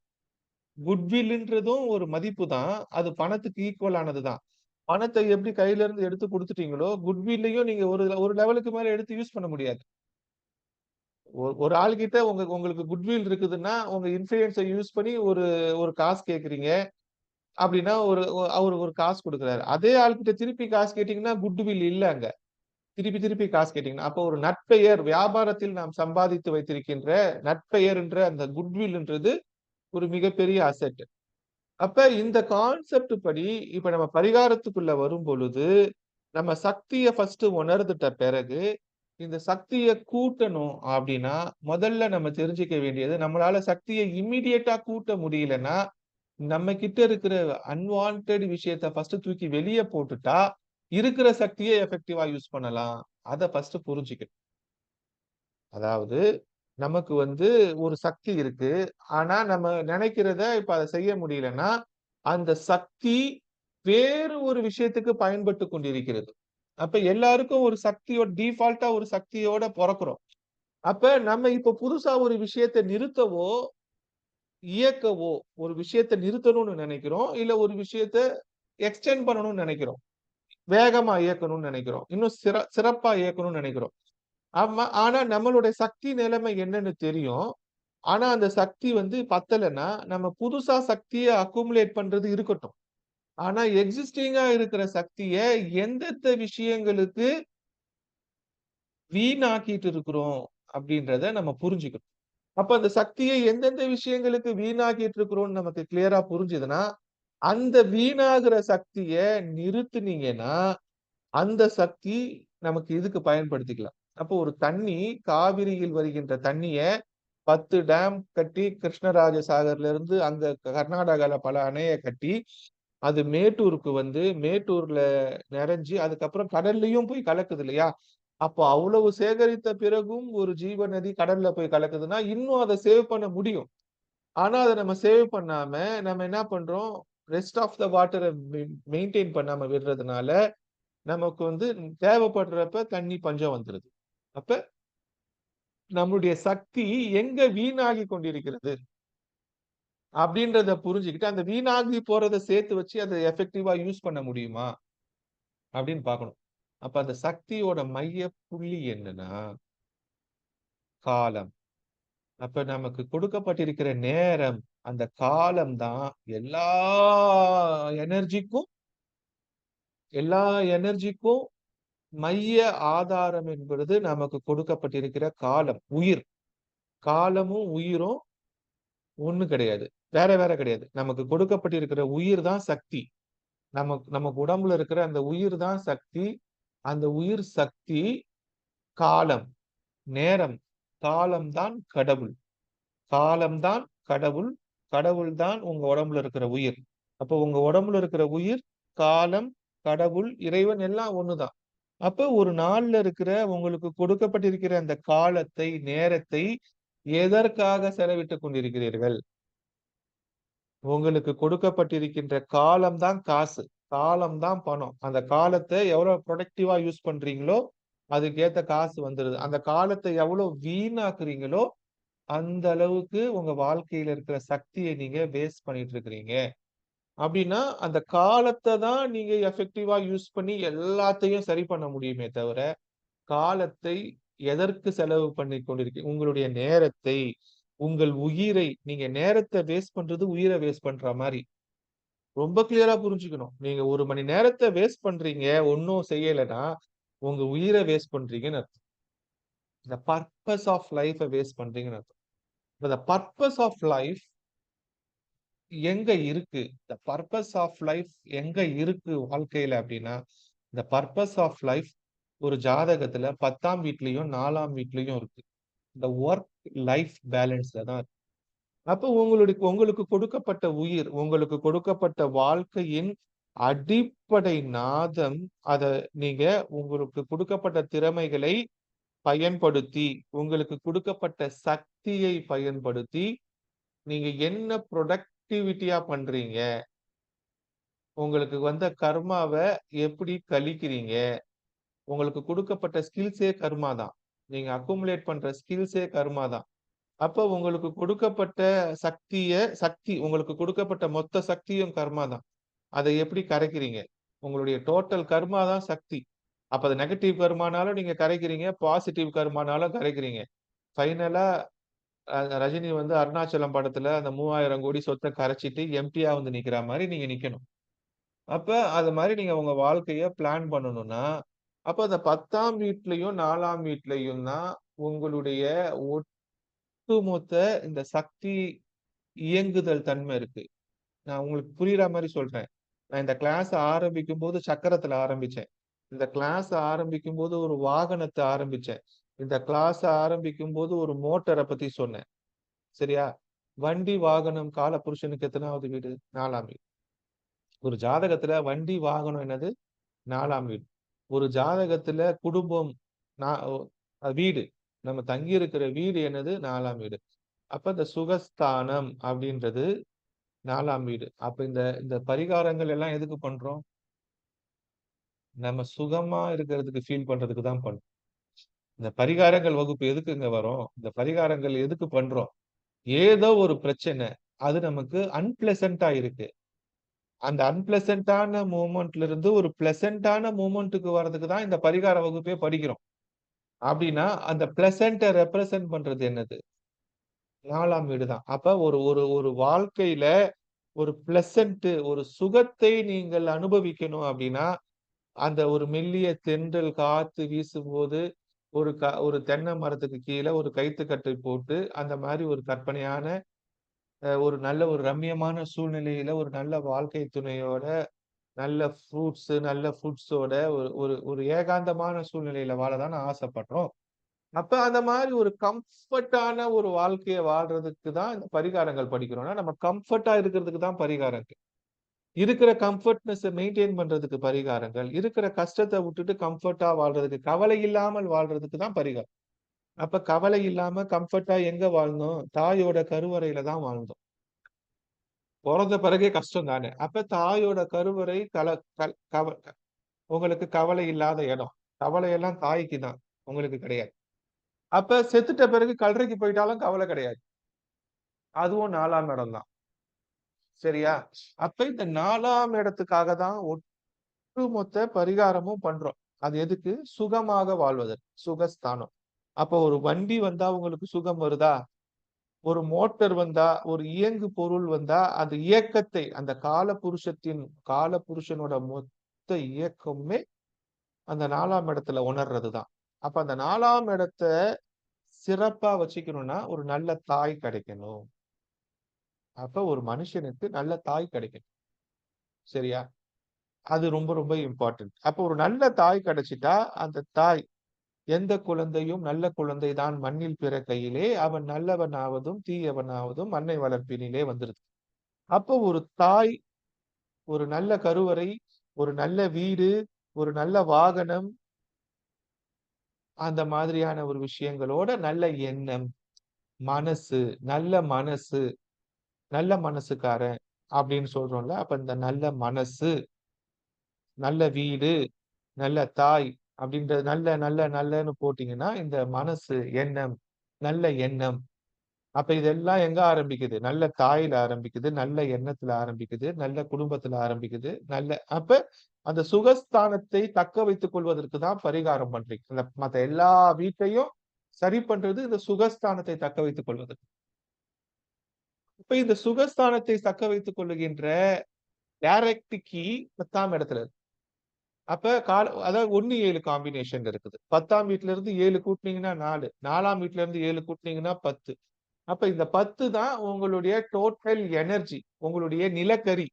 குட்வில்ன்றதும் ஒரு மதிப்பு தான். அது பணத்துக்கு ஈக்குவல் ஆனது தான். பணத்த எப்படி கையில இருந்து எடுத்து குடுத்துட்டீங்களோ, குட்வில்லையும் நீங்க ஒரு ஒரு லெவலுக்கு மேல எடுத்து யூஸ் பண்ண முடியாது. ஒரு ஆள்கிட்ட உங்களுக்கு குட்வில் இருக்குதுன்னா, உங்க இன்ஃப்ளூயன்ஸ யூஸ் பண்ணி ஒரு ஒரு காசு கேட்கிறீங்க. அப்படின்னா அவரு ஒரு காசு குடுக்குறாரு. அதே ஆள்கிட்ட திருப்பி காசு கேட்டீங்கன்னா, குட்வில் இல்ல அங்க. திருப்பி திருப்பி காசு கேட்டீங்கன்னா, அப்போ ஒரு நற்பெயர் வியாபாரத்தில் நாம் சம்பாதித்து வைத்திருக்கின்ற நற்பெயர் என்ற அந்த குட்வில்ன்றது ஒரு மிகப்பெரிய அசெட். அப்ப இந்த கான்செப்ட் படி இப்ப நம்ம பரிகாரத்துக்குள்ள வரும்பொழுது, நம்ம சக்திய ஃபர்ஸ்ட் உணர்ந்துட்ட பிறகு, இந்த சக்திய கூட்டணும் அப்டின்னா, முதல்ல நம்ம தெரிஞ்சுக்க வேண்டியது, நம்மளால சக்திய இம்மீடியட்டா கூட்ட முடியலன்னா, நம்ம கிட்ட இருக்கிற அன்வான்டட் விஷயத்த ஃபர்ஸ்ட் தூக்கி வெளிய போட்டுட்டா, இருக்கிற சக்திய எஃபெக்டிவா யூஸ் பண்ணலாம். அத ஃபர்ஸ்ட் புரிஞ்சுக்கணும். அதாவது நமக்கு வந்து ஒரு சக்தி இருக்கு. ஆனா, நம்ம நெனைக்கிறத இப்ப அத செய்ய முடியலன்னா, அந்த சக்தி வேறு ஒரு விஷயத்துக்கு பயன்பட்டுக் கொண்டிருக்கிறது. அப்ப எல்லாருக்கும் ஒரு சக்தியோட டிஃபால்ட்டா ஒரு சக்தியோட பொறக்குறோம். அப்ப நம்ம இப்ப புதுசா ஒரு விஷயத்த நிறுத்தவோ, இயக்கவோ, ஒரு விஷயத்த நிறுத்தணும்னு நெனைக்கிறோம். இல்ல ஒரு விஷயத்த எக்ஸ்டெண்ட் பண்ணணும்னு நெனைக்கிறோம். வேகமா இயக்கணும்னு நெனைக்கிறோம். இன்னும் சிறப்பா இயக்கணும்னு நெனைக்கிறோம். ஆமா. ஆனா நம்மளுடைய சக்தி நிலைமை என்னன்னு தெரியும். ஆனா அந்த சக்தி வந்து பத்தலன்னா, நம்ம புதுசா சக்திய அக்குமுலேட் பண்றது இருக்கட்டும். ஆனா எக்ஸிஸ்டிங்கா இருக்கிற சக்திய எந்தெந்த விஷயங்களுக்கு வீணாக்கிட்டு இருக்கிறோம் அப்படின்றத நம்ம புரிஞ்சுக்கணும். அப்ப அந்த சக்திய எந்தெந்த விஷயங்களுக்கு வீணாக்கிட்டு இருக்கிறோம்னு நமக்கு கிளியரா புரிஞ்சுதுன்னா, அந்த வீணாகுற சக்திய நிறுத்துனீங்கன்னா, அந்த சக்தி நமக்கு இதுக்கு பயன்படுத்திக்கலாம். அப்போ ஒரு தண்ணி காவிரியில் வருகின்ற தண்ணிய 10 டேம் கட்டி கிருஷ்ணராஜ சாகர்ல இருந்து அங்க கர்நாடகால பல அணைய கட்டி, அது மேட்டூருக்கு வந்து மேட்டூர்ல நிறைஞ்சு அதுக்கப்புறம் கடல்லயும் போய் கலக்குது இல்லையா? அப்போ அவ்வளவு சேகரித்த பிறகும் ஒரு ஜீவ நதி கடல்ல போய் கலக்குதுன்னா, இன்னும் அத சேவ் பண்ண முடியும். ஆனா அத நம்ம சேவ் பண்ணாம, நம்ம என்ன பண்றோம்? ரெஸ்ட் ஆஃப் த வாட்டர மெயின்டெயின் பண்ணாம விடுறதுனால, நமக்கு வந்து தேவைப்படுறப்ப தண்ணி பஞ்சம் வந்துருது. அப்ப நம்முடைய சக்தி எங்க வீணாகி கொண்டிருக்கிறது? அப்படின்றத புரிஞ்சுகிட்டு, அந்த வீணாகி போறத சேர்த்து வச்சு அத எஃபெக்டிவா யூஸ் பண்ண முடியுமா? அப்படின்னு பார்க்கணும். அப்ப அந்த சக்தியோட மைய புள்ளி என்னன்னா, காலம். அப்ப நமக்கு கொடுக்கப்பட்டிருக்கிற நேரம், அந்த காலம் தான் எனர்ஜிக்கும் எல்லா எனர்ஜிக்கும் மைய ஆதாரம் என்பது நமக்கு கொடுக்கப்பட்டிருக்கிற காலம், உயிர். காலமும், உயிரும் ஒண்ணு கிடையாது. வேற வேற கிடையாது. நமக்கு கொடுக்கப்பட்டிருக்கிற உயிர் தான் சக்தி. நமக்கு உடம்புல இருக்கிற அந்த உயிர் தான் சக்தி. அந்த உயிர் சக்தி காலம், நேரம். காலம் தான் கடவுள். காலம் தான் கடவுள். கடவுள் தான் உங்க உடம்புல இருக்கிற உயிர். அப்போ உங்க உடம்புல இருக்கிற உயிர், காலம், கடவுள், இறைவன் எல்லாம் ஒண்ணுதான். அப்ப ஒரு நாள்ல இருக்கிற உங்களுக்கு கொடுக்கப்பட்டிருக்கிற அந்த காலத்தை, நேரத்தை எதற்காக செலவிட்டுக் கொண்டிருக்கிறீர்கள்? உங்களுக்கு கொடுக்கப்பட்டிருக்கின்ற காலம் தான் காசு. காலம் தான் பணம். அந்த காலத்த எவ்வளவு புரொடக்டிவா யூஸ் பண்றீங்களோ, அதுக்கேத்த காசு வந்துருது. அந்த காலத்த எவ்வளவு வீணாக்குறீங்களோ, அந்த அளவுக்கு உங்க வாழ்க்கையில இருக்கிற சக்திய நீங்க வேஸ்ட் பண்ணிட்டு இருக்கிறீங்க. அப்படின்னா, அந்த காலத்த தான் நீங்க எஃபெக்டிவா யூஸ் பண்ணி எல்லாத்தையும் சரி பண்ண முடியுமே தவிர, காலத்தை எதற்கு செலவு பண்ணிக் உங்களுடைய நேரத்தை, உங்கள் உயிரை நீங்க நேரத்த வேஸ்ட் பண்றது உயிர வேஸ்ட் பண்ற மாரி. ரொம்ப கிளியரா புரிஞ்சுக்கணும். நீங்க 1 மணி நேரத்த வேஸ்ட் பண்றீங்க, ஒண்ணும் செய்யலன்னா, உங்க உயிர வேஸ்ட் பண்றீங்கன்னு அர்த்தம். the பர்ப்பஸ் ஆஃப் லைஃப்ப வேஸ்ட் பண்றீங்கன்னு அர்த்தம். the பர்ப்பஸ் ஆஃப் லைஃப் எங்க இருக்கு? பர்ப்பஸ் ஆஃப் லைஃப் எங்க இருக்கு வாழ்க்கையில அப்டின்னா, பர்ப்பஸ் ஆஃப் லைஃப் ஒரு ஜாதகத்துல 10ஆம் வீட்லயும், 4ஆம் வீட்லயும் இருக்கு. இந்த வொர்க் லைஃப் பேலன்ஸ்ல தான் இருக்கு. அப்ப உங்களுக்கு கொடுக்கப்பட்ட உயிர், உங்களுக்கு கொடுக்கப்பட்ட வாழ்க்கையின் அடிப்படை நாதம், அத நீங்க உங்களுக்கு கொடுக்கப்பட்ட திறமைகளை பயன்படுத்தி, உங்களுக்கு கொடுக்கப்பட்ட சக்தியை பயன்படுத்தி, நீங்க என்ன புரொடக்டிவிட்டியா பண்றீங்க? உங்களுக்கு வந்த கர்மாவ எப்படி கழிக்கிறீங்க? உங்களுக்கு குடுக்கப்பட்ட ஸ்கில்ஸே கர்மா தான். நீங்க அக்குமுலேட் பண்ற ஸ்கில்ஸே கர்மா தான். அப்ப உங்களுக்கு கொடுக்கப்பட்ட உங்களுக்கு கொடுக்கப்பட்ட மொத்த சக்தியும் கர்மா தான். அத எப்படி கரைக்கிறீங்க? உங்களுடைய டோட்டல் கர்மா தான் சக்தி. அப்ப அது நெகட்டிவ் கர்மானாலும் நீங்க கரைக்கிறீங்க. பாசிட்டிவ் கர்மானாலும் கரைக்கிறீங்க. ஃபைனலா ரஜினி வந்து அருணாச்சலம் படத்துல அந்த 3000 கோடி சொத்த கரைச்சிட்டு எம்ப்டியா வந்து நிக்கிற மாரி நீங்க நிக்கணும். அப்ப அது மாரி நீங்க உங்க வாழ்க்கைய பிளான் பண்ணணும்னா, அப்ப அந்த 10ஆம் வீட்லயும், 4ஆம் வீட்லயும் தான் உங்களுடைய ஒட்டுமொத்த இந்த சக்தி இயங்குதல் தன்மை இருக்கு. நான் உங்களுக்கு புரியிற மாரி சொல்றேன். நான் இந்த கிளாஸ் ஆரம்பிக்கும்போது சக்கரத்துல ஆரம்பிச்சேன். இந்த கிளாஸ் ஆரம்பிக்கும்போது ஒரு வாகனத்த ஆரம்பிச்சேன். இந்த கிளாஸ் ஆரம்பிக்கும்போது ஒரு மோட்டார பத்தி சொன்னேன். சரியா? வண்டி, வாகனம், காலபுருஷனுக்கு எத்தனாவது வீடு? 4ஆம் வீடு. ஒரு ஜாதகத்துல வண்டி, வாகனம் என்னது? 4ஆம் வீடு. ஒரு ஜாதகத்துல குடும்பம், நா ஒ வீடு. நம்ம தங்கி இருக்கிற வீடு என்னது? 4ஆம் வீடு. அப்ப இந்த சுகஸ்தானம் அப்படின்றது 4ஆம் வீடு. அப்ப இந்த இந்த பரிகாரங்கள் எல்லாம் எதுக்கு பண்றோம்? நம்ம சுகமா இருக்கிறதுக்கு ஃபீல் பண்றதுக்கு தான் பண்றோம். இந்த பரிகாரங்கள் வகுப்பு எதுக்குங்க வரும்? இந்த பரிகாரங்கள் எதுக்கு பண்றோம்? ஏதோ ஒரு பிரச்சனை. அது நமக்கு அன்பிளசன்ட்டா இருக்கு. அந்த அன்பிளசன்ட்டான மொமெண்ட்ல இருந்து ஒரு பிளசன்ட்டான மொமெண்ட்க்கு வரதுக்கு தான் இந்த பரிகார வகுப்பே படிக்கிறோம். அப்டின்னா, அந்த பிளசன்ட்ட ரெப்ரசன்ட் பண்றது என்னது? 4ஆம் வீடு தான். அப்ப ஒரு ஒரு ஒரு வாழ்க்கையில ஒரு பிளசன்ட் ஒரு சுகத்தை நீங்கள் அனுபவிக்கணும் அப்டின்னா, அந்த ஒரு மெல்லிய தென்றல் காத்து வீசும்போது, ஒரு தென்னை மரத்துக்கு கீழ ஒரு கயித்துக்கட்டை போட்டு, அந்த மாரி ஒரு கற்பனையான ஒரு நல்ல ஒரு ரம்மியமான சூழ்நிலையில ஒரு நல்ல வாழ்க்கை துணையோட, நல்ல நல்ல ஃபுட்ஸோட ஒரு ஒரு ஒரு ஏகாந்தமான சூழ்நிலையில வாழ தான ஆசைப்படுறோம். அப்ப அந்த மாதிரி ஒரு கம்ஃபர்ட்டான ஒரு வாழ்க்கைய வாழ்றதுக்கு தான் இந்த பரிகாரங்கள் படிக்கிறோம்னா, நம்ம கம்ஃபர்ட்டா இருக்கிறதுக்கு தான் பரிகாரங்கள். இருக்கிற கம்ஃபர்ட்னஸ மெயின்டெயின் பண்றதுக்கு பரிகாரங்கள். இருக்கிற கஷ்டத்த விட்டுட்டு கம்ஃபர்ட்டா வாழ்றதுக்கு, கவலை இல்லாமல் வாழ்றதுக்கு தான் பரிகாரம். அப்ப கவலை இல்லாம கம்ஃபர்ட்டா எங்க வாழ்ந்தோம்? தாயோட கருவறையில தான் வாழ்ந்தோம். பொறந்த பிறகே கஷ்டம் தானே! அப்ப தாயோட கருவறை கல கல் கவ உங்களுக்கு கவலை இல்லாத இடம். கவலையெல்லாம் தாய்க்கு தான். உங்களுக்கு கிடையாது. அப்ப செத்துட்ட பிறகு கல்லறைக்கு போயிட்டாலும் கவலை கிடையாது. அதுவும் 4ஆம் இடம் தான். சரியா? அப்ப இந்த 4ஆம் இடத்துக்காக தான் ஒட்டுமொத்த பரிகாரமும் பண்றோம். அது எதுக்கு? சுகமாக வாழ்வதற்கு. சுகஸ்தானம். அப்போ ஒரு வண்டி வந்தா உங்களுக்கு சுகம் வருதா? ஒரு மோட்டார் வந்தா, ஒரு இயங்கு பொருள் வந்தா, அந்த இயக்கத்தை அந்த காலபுருஷனோட மொத்த இயக்கமுமே அந்த 4ஆம் இடத்துல உணர்றது தான். அப்ப அந்த 4ஆம் இடத்த சிறப்பா வச்சுக்கணும்னா, ஒரு நல்ல தாய் கிடைக்கணும். அப்ப ஒரு மனுஷனுக்கு நல்ல தாய் கிடைக்கணும். சரியா? அது ரொம்ப ரொம்ப இம்பார்ட்டன்ட். அப்போ ஒரு நல்ல தாய் கிடைச்சிட்டா, அந்த தாய் எந்த குழந்தையும் நல்ல குழந்தை தான் மண்ணில் பிறக்கையிலே, அவன் நல்லவனாவதும், தீயவனாவதும் அன்னை வளர்ப்பினிலே வந்துருது. அப்போ ஒரு தாய், ஒரு நல்ல கருவறை, ஒரு நல்ல வீடு, ஒரு நல்ல வாகனம், அந்த மாதிரியான ஒரு விஷயங்களோட நல்ல எண்ணம், மனசு, நல்ல மனசு, நல்ல மனசுக்காரன் அப்படின்னு சொல்றோம்ல. அப்ப இந்த நல்ல மனசு, நல்ல வீடு, நல்ல தாய் அப்படின்ற நல்ல நல்ல நல்லன்னு போட்டீங்கன்னா, இந்த மனசு, எண்ணம், நல்ல எண்ணம். அப்ப இதெல்லாம் எங்க ஆரம்பிக்குது? நல்ல தாயில ஆரம்பிக்குது, நல்ல எண்ணத்துல ஆரம்பிக்குது, நல்ல குடும்பத்துல ஆரம்பிக்குது. அப்ப அந்த சுகஸ்தானத்தை தக்க வைத்துக் கொள்வதற்கு தான் பரிகாரம் பண்றீங்க. இந்த மத்த எல்லா வீட்டையும் சரி பண்றது இந்த சுகஸ்தானத்தை தக்க வைத்துக் கொள்வதற்கு. இப்ப இந்த சுகஸ்தானத்தை தக்க வைத்துக் கொள்ளுகின்ற டைரக்ட் கீ 10ஆம் இடத்துல இருக்கு. அப்ப அதாவது 1, 7 காம்பினேஷன் இருக்குது. 10ஆம் வீட்ல இருந்து 7 கூட்டுனீங்கன்னா 4. 4ஆம் வீட்ல இருந்து 7 கூட்டுனீங்கன்னா 10. அப்ப இந்த 10 தான் உங்களுடைய டோட்டல் எனர்ஜி. உங்களுடைய நிலக்கரி.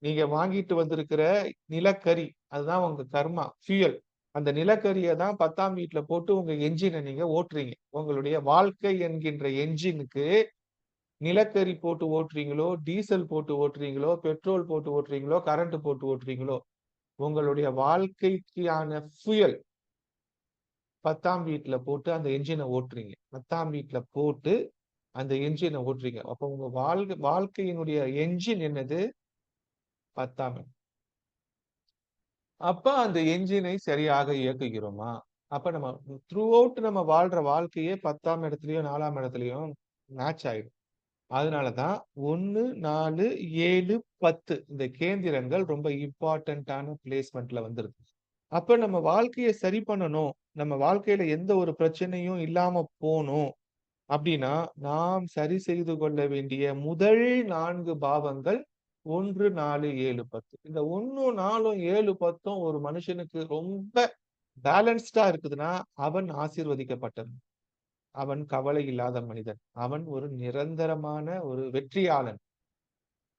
நீங்க வாங்கிட்டு வந்திருக்கிற நிலக்கரி. அதுதான் உங்க கர்மா, ஃபியூயல். அந்த நிலக்கரிய தான் 10ஆம் வீட்ல போட்டு உங்க என்ஜின நீங்க ஓட்டுறீங்க. உங்களுடைய வாழ்க்கை என்கின்ற என்ஜினுக்கு நிலக்கரி போட்டு ஓட்டுறீங்களோ, டீசல் போட்டு ஓட்டுறீங்களோ, பெட்ரோல் போட்டு ஓட்டுறீங்களோ, கரண்ட் போட்டு ஓட்டுறீங்களோ, உங்களுடைய வாழ்க்கைக்கான ஃபியூயல் 10ஆம் வீட்ல போட்டு அந்த என்ஜின ஓட்டுறீங்க. 10ஆம் வீட்ல போட்டு அந்த என்ஜின ஓட்டுறீங்க. அப்ப உங்க வாழ்க்கையினுடைய என்ஜின் என்னது? 10ஆம் இடம். அப்ப அந்த என்ஜினை சரியாக இயக்குகிறோமா? அப்ப நம்ம த்ரூ அவுட் நம்ம வாழ்ற வாழ்க்கையே 10ஆம் இடத்துலயும், 4ஆம் இடத்துலயும் மேட்ச் ஆயிடும். அதனால தான் 1, 4, 7, 10 இந்த கேந்திரங்கள் ரொம்ப இம்பார்ட்டன்ட்டான பிளேஸ்மென்ட்ல வந்துருது. அப்ப நம்ம வாழ்க்கைய சரி பண்ணணும். நம்ம வாழ்க்கையில எந்த ஒரு பிரச்சனையும் இல்லாம போணும். அப்டின்னா, நாம் சரி செய்து கொள்ள வேண்டிய முதல் 4 பாவங்கள் 1, 4, 7, 10. இந்த 1, 4, 7, 10 ஒரு மனுஷனுக்கு ரொம்ப பேலன்ஸ்டா இருக்குதுன்னா, அவன் ஆசீர்வதிக்கப்பட்டவன். அவன் கவலை இல்லாத மனிதன். அவன் ஒரு நிரந்தரமான ஒரு வெற்றியாளன்.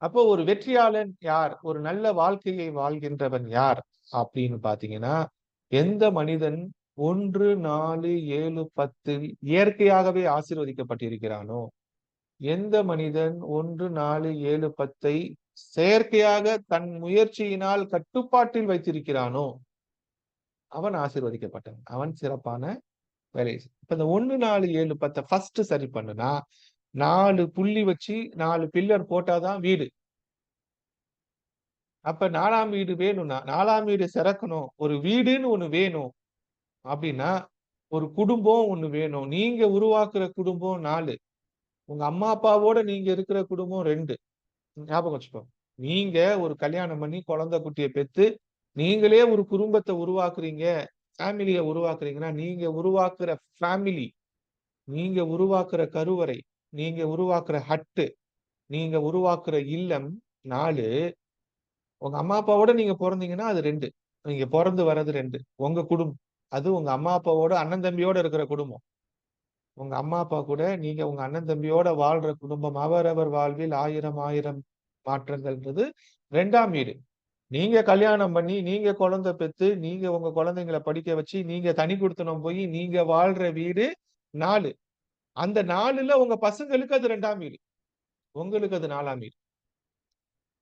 அப்போ ஒரு வெற்றியாளன் யார்? ஒரு நல்ல வாழ்க்கையை வாழ்கின்றவன் யார்? அப்படின்னு பார்த்தீங்கன்னா, எந்த மனிதன் 1, 4, 7, 10 இயற்கையாகவே ஆசீர்வதிக்கப்பட்டிருக்கிறானோ, எந்த மனிதன் 1, 4, 7, 10 செயற்கையாக தன் முயற்சியினால் கட்டுப்பாட்டில் வைத்திருக்கிறானோ, அவன் ஆசீர்வதிக்கப்பட்டவன். அவன் சிறப்பான வேலையை இப்ப இந்த 1, 4, 7, 10 ஃபர்ஸ்ட் சரி பண்ணுனா, 4 புள்ளி வச்சு 4 பில்லர் போட்டா தான் வீடு. அப்ப 4ஆம் வீடு வேணும்னா, 4ஆம் வீடு சிறக்கணும். ஒரு வீடுன்னு ஒண்ணு வேணும் அப்டின்னா, ஒரு குடும்பம் ஒண்ணு வேணும். நீங்க உருவாக்குற குடும்பம் 4. உங்க அம்மா, அப்பாவோட நீங்க இருக்கிற குடும்பம் 2. ஞாபகம் வச்சுக்கோங்க. நீங்க ஒரு கல்யாணம் பண்ணி குழந்தை குட்டிய பெத்து, நீங்களே ஒரு குடும்பத்த உருவாக்குறீங்க, ஃபேமிலிய உருவாக்குறீங்கன்னா, நீங்க உருவாக்குற ஃபேமிலி, நீங்க உருவாக்குற கருவறை, நீங்க உருவாக்குற ஹட்டு, நீங்க உருவாக்குற இல்லம் 4. உங்க அம்மா, அப்பாவோட நீங்க பொறந்தீங்கன்னா, அது 2. நீங்க பொறந்து வர்றது 2. உங்க குடும்பம். அது உங்க அம்மா, அப்பாவோட அண்ணன், தம்பியோட இருக்கிற குடும்பம். உங்க அம்மா, அப்பா கூட நீங்க உங்க அண்ணன், தம்பியோட வாழ்ற குடும்பம். அவரவர் வாழ்வில் ஆயிரம் ஆயிரம் மாற்றங்கள்ன்றது 2ஆம் வீடு. நீங்க கல்யாணம் பண்ணி, நீங்க குழந்தை பெத்து, நீங்க உங்க குழந்தைங்கள படிக்க வச்சு, நீங்க தனி குடித்தனம் போய், நீங்க வாழ்ற வீடு 4. அந்த 4ல உங்க பசங்களுக்கு அது 2ஆம் வீடு. உங்களுக்கு அது 4ஆம் வீடு.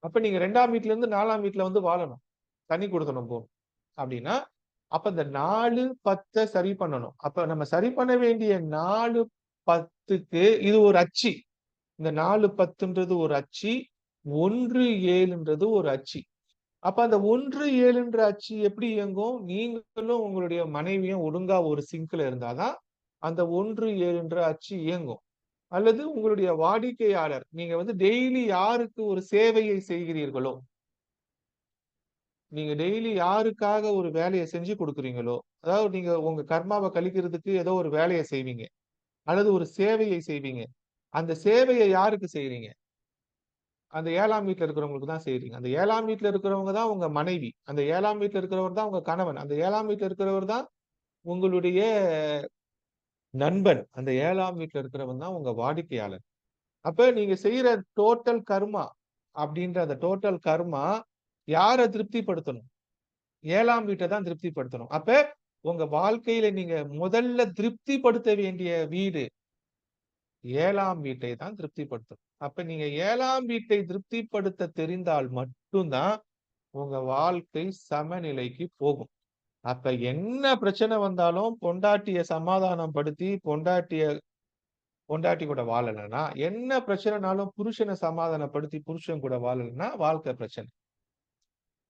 அப்ப நீங்க 2ஆம் வீட்ல இருந்து 4ஆம் வீட்ல வந்து வாழணும். தனி குடித்தனம் போணும். அப்டின்னா, அப்ப இந்த 4, 10 சரி பண்ணணும். அப்ப நம்ம சரி பண்ண வேண்டிய 4, 10க்கு இது ஒரு அச்சு. இந்த 4, 10ன்றது ஒரு அச்சு. 1, 7ன்றது ஒரு அச்சு. அப்ப அந்த 1, 7ன்ற அச்சு எப்படி இயங்கும்? நீங்களும் உங்களுடைய மனைவியும் ஒழுங்கா ஒரு சிங்க்ல இருந்தா தான், அந்த 1, 7ன்ற அச்சு இயங்கும். அல்லது உங்களுடைய வாடிக்கையாளர், நீங்க வந்து டெய்லி யாருக்கு ஒரு சேவையை செய்கிறீர்களோ, நீங்க டெய்லி யாருக்காக ஒரு வேலைய செஞ்சு குடுக்குறீங்களோ, அதாவது நீங்க உங்க கர்மாவ கழிக்கிறதுக்கு ஏதோ ஒரு வேலைய செய்வீங்க. அல்லது ஒரு சேவையை செய்வீங்க. அந்த சேவைய யாருக்கு செய்றீங்க? அந்த 7ஆம் வீட்ல இருக்கிறவங்களுக்கு தான் செய்றீங்க. அந்த 7ஆம் வீட்ல இருக்கிறவங்க தான் உங்க மனைவி. அந்த 7ஆம் வீட்ல இருக்கிறவர் தான் உங்க கணவன். அந்த 7ஆம் வீட்ல இருக்கிறவர் தான் உங்களுடைய நண்பன். அந்த 7ஆம் வீட்ல இருக்கிறவன் தான் உங்க வாடிக்கையாளர். அப்ப நீங்க செய்யற டோட்டல் கர்மா அப்படின்ற அந்த டோட்டல் கர்மா யார திருப்திப்படுத்தணும்? 7ஆம் வீட்ட தான் திருப்திப்படுத்தணும். அப்ப உங்க வாழ்க்கையில நீங்க முதல்ல திருப்திப்படுத்த வேண்டிய வீடு 7ஆம் வீட்டை தான் திருப்திப்படுத்தணும். அப்ப நீங்க 7ஆம் வீட்டை திருப்திப்படுத்த தெரிந்தால் மட்டும் தான் உங்க வாழ்க்கை சமநிலைக்கு போகும். அப்ப என்ன பிரச்சனை வந்தாலும் பொண்டாட்டிய சமாதானப்படுத்தி பொண்டாட்டி கூட வாழலன்னா, என்ன பிரச்சனைனாலும் புருஷன சமாதானப்படுத்தி புருஷன் கூட வாழலன்னா வாழ்க்கை பிரச்சனை.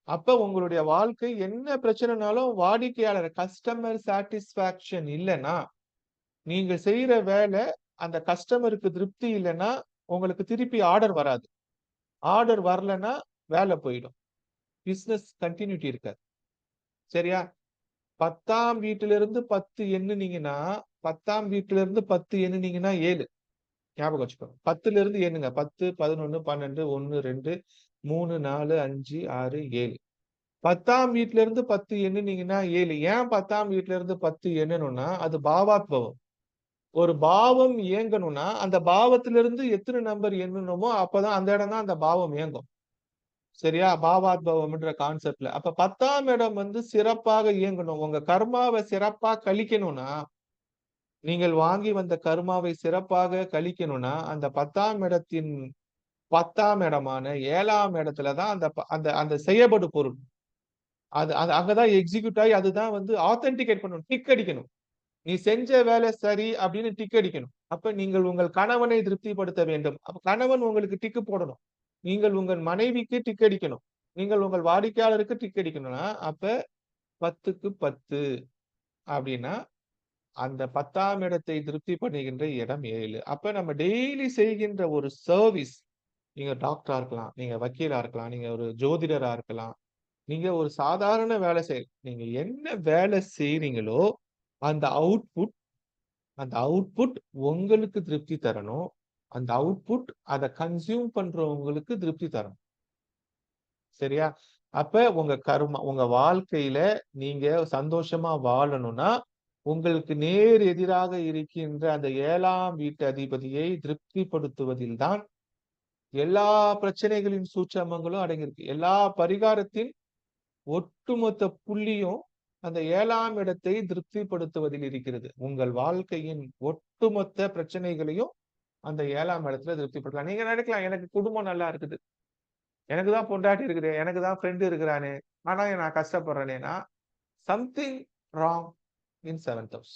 அப்ப உங்களுடைய வாழ்க்கை என்ன பிரச்சனைனாலும் வாடிக்கையாளர் கஸ்டமர் சாட்டிஸ்பாக்ஷன் இல்லன்னா, நீங்க செய்யற வேலை அந்த கஸ்டமருக்கு திருப்தி இல்லன்னா, உங்களுக்கு திருப்பி ஆர்டர் வராது. ஆர்டர் வரலன்னா வேலை போயிடும். பிசினஸ் கன்டினியூட்டி இருக்காது. சரியா? 10ஆம் வீட்டிலிருந்து 10 எண்ணுனீங்கன்னா, 10ஆம் வீட்டிலிருந்து 10 எண்ணுனீங்கன்னா 7. ஞாபகம் வச்சுக்கோங்க. 10லிருந்து எண்ணுங்க. 10, 11, 12, 1, 2, 3, 4, 5, 6, 7. 10ஆம் வீட்ல இருந்து 10 எண்ணுனீங்கன்னா 7. ஏன் 10ஆம் வீட்ல இருந்து 10 எண்ணணும்னா, அது பாவாத்பவம். ஒரு பாவம் இயங்கணும்னா, அந்த பாவத்திலிருந்து எத்தன நம்பர் எண்ணணுமோ, அப்பதான் அந்த இடம் தான் அந்த பாவம் இயங்கும். சரியா? பாவாத்பவம்ன்ற கான்செப்ட்ல. அப்ப 10ஆம் இடம் வந்து சிறப்பாக இயங்கணும். உங்க கர்மாவ சிறப்பா கழிக்கணும்னா, நீங்கள் வாங்கி வந்த கர்மாவை சிறப்பாக கழிக்கணும்னா, அந்த 10ஆம் இடத்தின் 10ஆம் இடமான 7ஆம் இடத்துல தான் அந்த அந்த அந்த செய்யப்படு பொருள். அது அது அங்க தான் எக்ஸிக்யூட் ஆயி அதுதான் வந்து ஆத்தென்டிகேட் பண்ணணும். டிக் அடிக்கணும். நீ செஞ்ச வேலை சரி அப்படின்னு டிக் அடிக்கணும். அப்ப நீங்கள் உங்கள் கணவனை திருப்திப்படுத்த வேண்டும். அப்ப கணவன் உங்களுக்கு டிக் போடணும். நீங்கள் உங்கள் மனைவிக்கு டிக் அடிக்கணும். நீங்கள் உங்கள் வாடிக்கையாளருக்கு டிக் அடிக்கணும்னா, அப்ப 10க்கு 10 அப்படின்னா, அந்த 10ஆம் இடத்தை திருப்தி பண்ணுகின்ற இடம் 7. அப்ப நம்ம டெய்லி செய்கின்ற ஒரு சர்விஸ், நீங்க டாக்டரா இருக்கலாம், நீங்க வக்கீலா இருக்கலாம், நீங்க ஒரு ஜோதிடரா இருக்கலாம், நீங்க ஒரு சாதாரண வேலை நீங்க என்ன வேலை செய்றீங்களோ, அந்த அவுட்புட் அந்த அவுட்புட் உங்களுக்கு திருப்தி தரணும். அந்த அவுட்புட் அத கன்சியூம் பண்றவங்களுக்கு திருப்தி தரணும். சரியா? அப்ப உங்க கர்மா உங்க வாழ்க்கையில நீங்க சந்தோஷமா வாழணும்னா, உங்களுக்கு நேர் எதிராக இருக்கின்ற அந்த 7ஆம் வீட்டு அதிபதியை திருப்திப்படுத்துவதில் தான் எல்லா பிரச்சனைகளின் சூட்சமங்களும் அடங்கியிருக்கு. எல்லா பரிகாரத்தின் ஒட்டுமொத்த புள்ளியும் அந்த 7ஆம் இடத்தை திருப்திப்படுத்துவதில் இருக்கிறது. உங்கள் வாழ்க்கையின் ஒட்டுமொத்த பிரச்சனைகளையும் அந்த 7ஆம் இடத்துல திருப்திப்படுத்தலாம். நீங்க நினைக்கலாம், எனக்கு குடும்பம் நல்லா இருக்குது. எனக்கு தான் பொண்டாட்டி இருக்குது. எனக்கு தான் ஃப்ரெண்ட் இருக்கிறானே. ஆனா நான் கஷ்டப்படுறேனேன்னா, சம்திங் ராங் இன் 7த் ஹவுஸ்.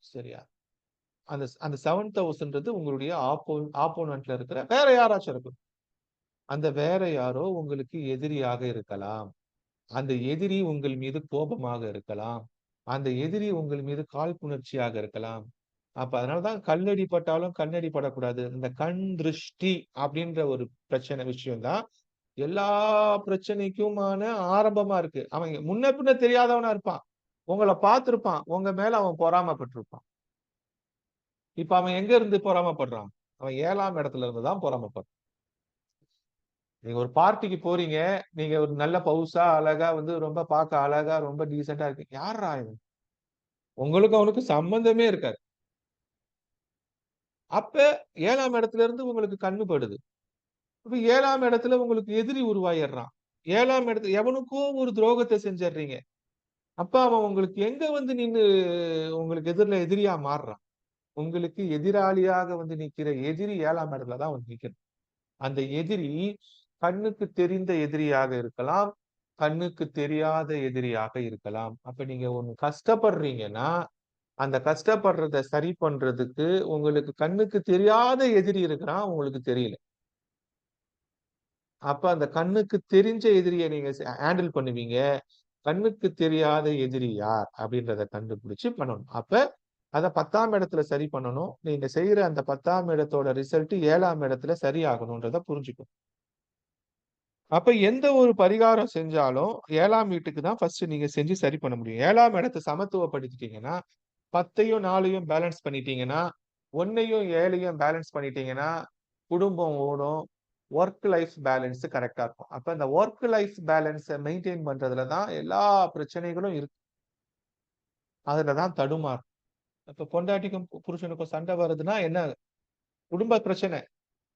சரியா? அந்த அந்த 7த் ஹவுஸ்ன்றது உங்களுடைய ஆப்போனன்ட்ல இருக்கிற வேற யாராச்சும் இருக்கும். அந்த வேற யாரோ உங்களுக்கு எதிரியாக இருக்கலாம். அந்த எதிரி உங்கள் மீது கோபமாக இருக்கலாம். அந்த எதிரி உங்கள் மீது காழ்ப்புணர்ச்சியாக இருக்கலாம். அப்ப அதனால தான் கல்லடி பட்டாலும் கண்ணடி படக்கூடாது. இந்த கண் திருஷ்டி அப்படின்ற ஒரு பிரச்சனை விஷயம் தான் எல்லா பிரச்சனைக்குமான ஆரம்பமா இருக்கு. அவன் முன்ன பின்ன தெரியாதவனா இருப்பான். உங்கள பார்த்திருப்பான். உங்க மேல அவன் பொறாமைப்பட்டிருப்பான். இப்ப அவன் எங்க இருந்து பொறாமைப்படுறான்? அவன் 7ஆம் இடத்துல இருந்து தான் பொறாமைப்படுறான். நீங்க ஒரு பார்ட்டிக்கு போறீங்க. நீங்க ஒரு நல்ல பவுசா, அழகா வந்து ரொம்ப பார்க்க அழகா, ரொம்ப டீசென்ட்டா இருக்கீங்க. யார்றா இவன்? உங்களுக்கும் அவனுக்கும் சம்பந்தமே இருக்காது. அப்ப 7ஆம் இடத்துல இருந்து உங்களுக்கு கண்ணு படுது. அப்ப 7ஆம் இடத்துல உங்களுக்கு எதிரி உருவாயிடுறான். 7ஆம் இடத்துல எவனுக்கோ ஒரு துரோகத்த செஞ்சர்றீங்க. அப்ப அவன் உங்களுக்கு எங்க வந்து நின்னு உங்களுக்கு எதிரியா மாறுறான்? உங்களுக்கு எதிராளியாக வந்து நிக்கிற எதிரி 7ஆம் இடத்துல தான் வந்து நிக்கிறான். அந்த எதிரி கண்ணுக்கு தெரிந்த எதிரியாக இருக்கலாம். கண்ணுக்கு தெரியாத எதிரியாக இருக்கலாம். அப்ப நீங்க ஒண்ணு கஷ்டப்படுறீங்கன்னா, அந்த கஷ்டப்படுறத சரி பண்றதுக்கு உங்களுக்கு கண்ணுக்கு தெரியாத எதிரி இருக்கிறான், உங்களுக்கு தெரியல. அப்ப அந்த கண்ணுக்கு தெரிஞ்ச எதிரிய நீங்க ஹேண்டில் பண்ணுவீங்க. கண்ணுக்கு தெரியாத எதிரி யார்? அப்படின்றத கண்டுபிடிச்சு பண்ணணும். அப்ப அத 10ஆம் இடத்துல சரி பண்ணணும். நீங்க செய்யற அந்த 10ஆம் இடத்தோட ரிசல்ட் 7ஆம் இடத்துல சரியாகணும்ன்றத புரிஞ்சுக்கணும். அப்ப எந்த ஒரு பரிகாரம் செஞ்சாலும் 7ஆம் வீட்டுக்கு தான் ஃபர்ஸ்ட் நீங்க செஞ்சு சரி பண்ண முடியும். 7ஆம் இடத்த சமத்துவப்படுத்திட்டீங்கன்னா, 10யும் 4யும் பேலன்ஸ் பண்ணிட்டீங்கன்னா, 1யும் 7யும் பேலன்ஸ் பண்ணிட்டீங்கன்னா, குடும்பம் ஓடும். வொர்க் லைஃப் பேலன்ஸ் கரெக்ட்டா இருக்கும். அப்ப இந்த வொர்க் லைஃப் பேலன்ஸ மெயின்டெயின் பண்றதுல தான் எல்லா பிரச்சனைகளும் இருக்கு. அதுல தான் தடுமாறும். இப்ப பொண்டாட்டிக்கும் புருஷனுக்கும் சண்டை வருதுன்னா என்ன? குடும்ப பிரச்சனை.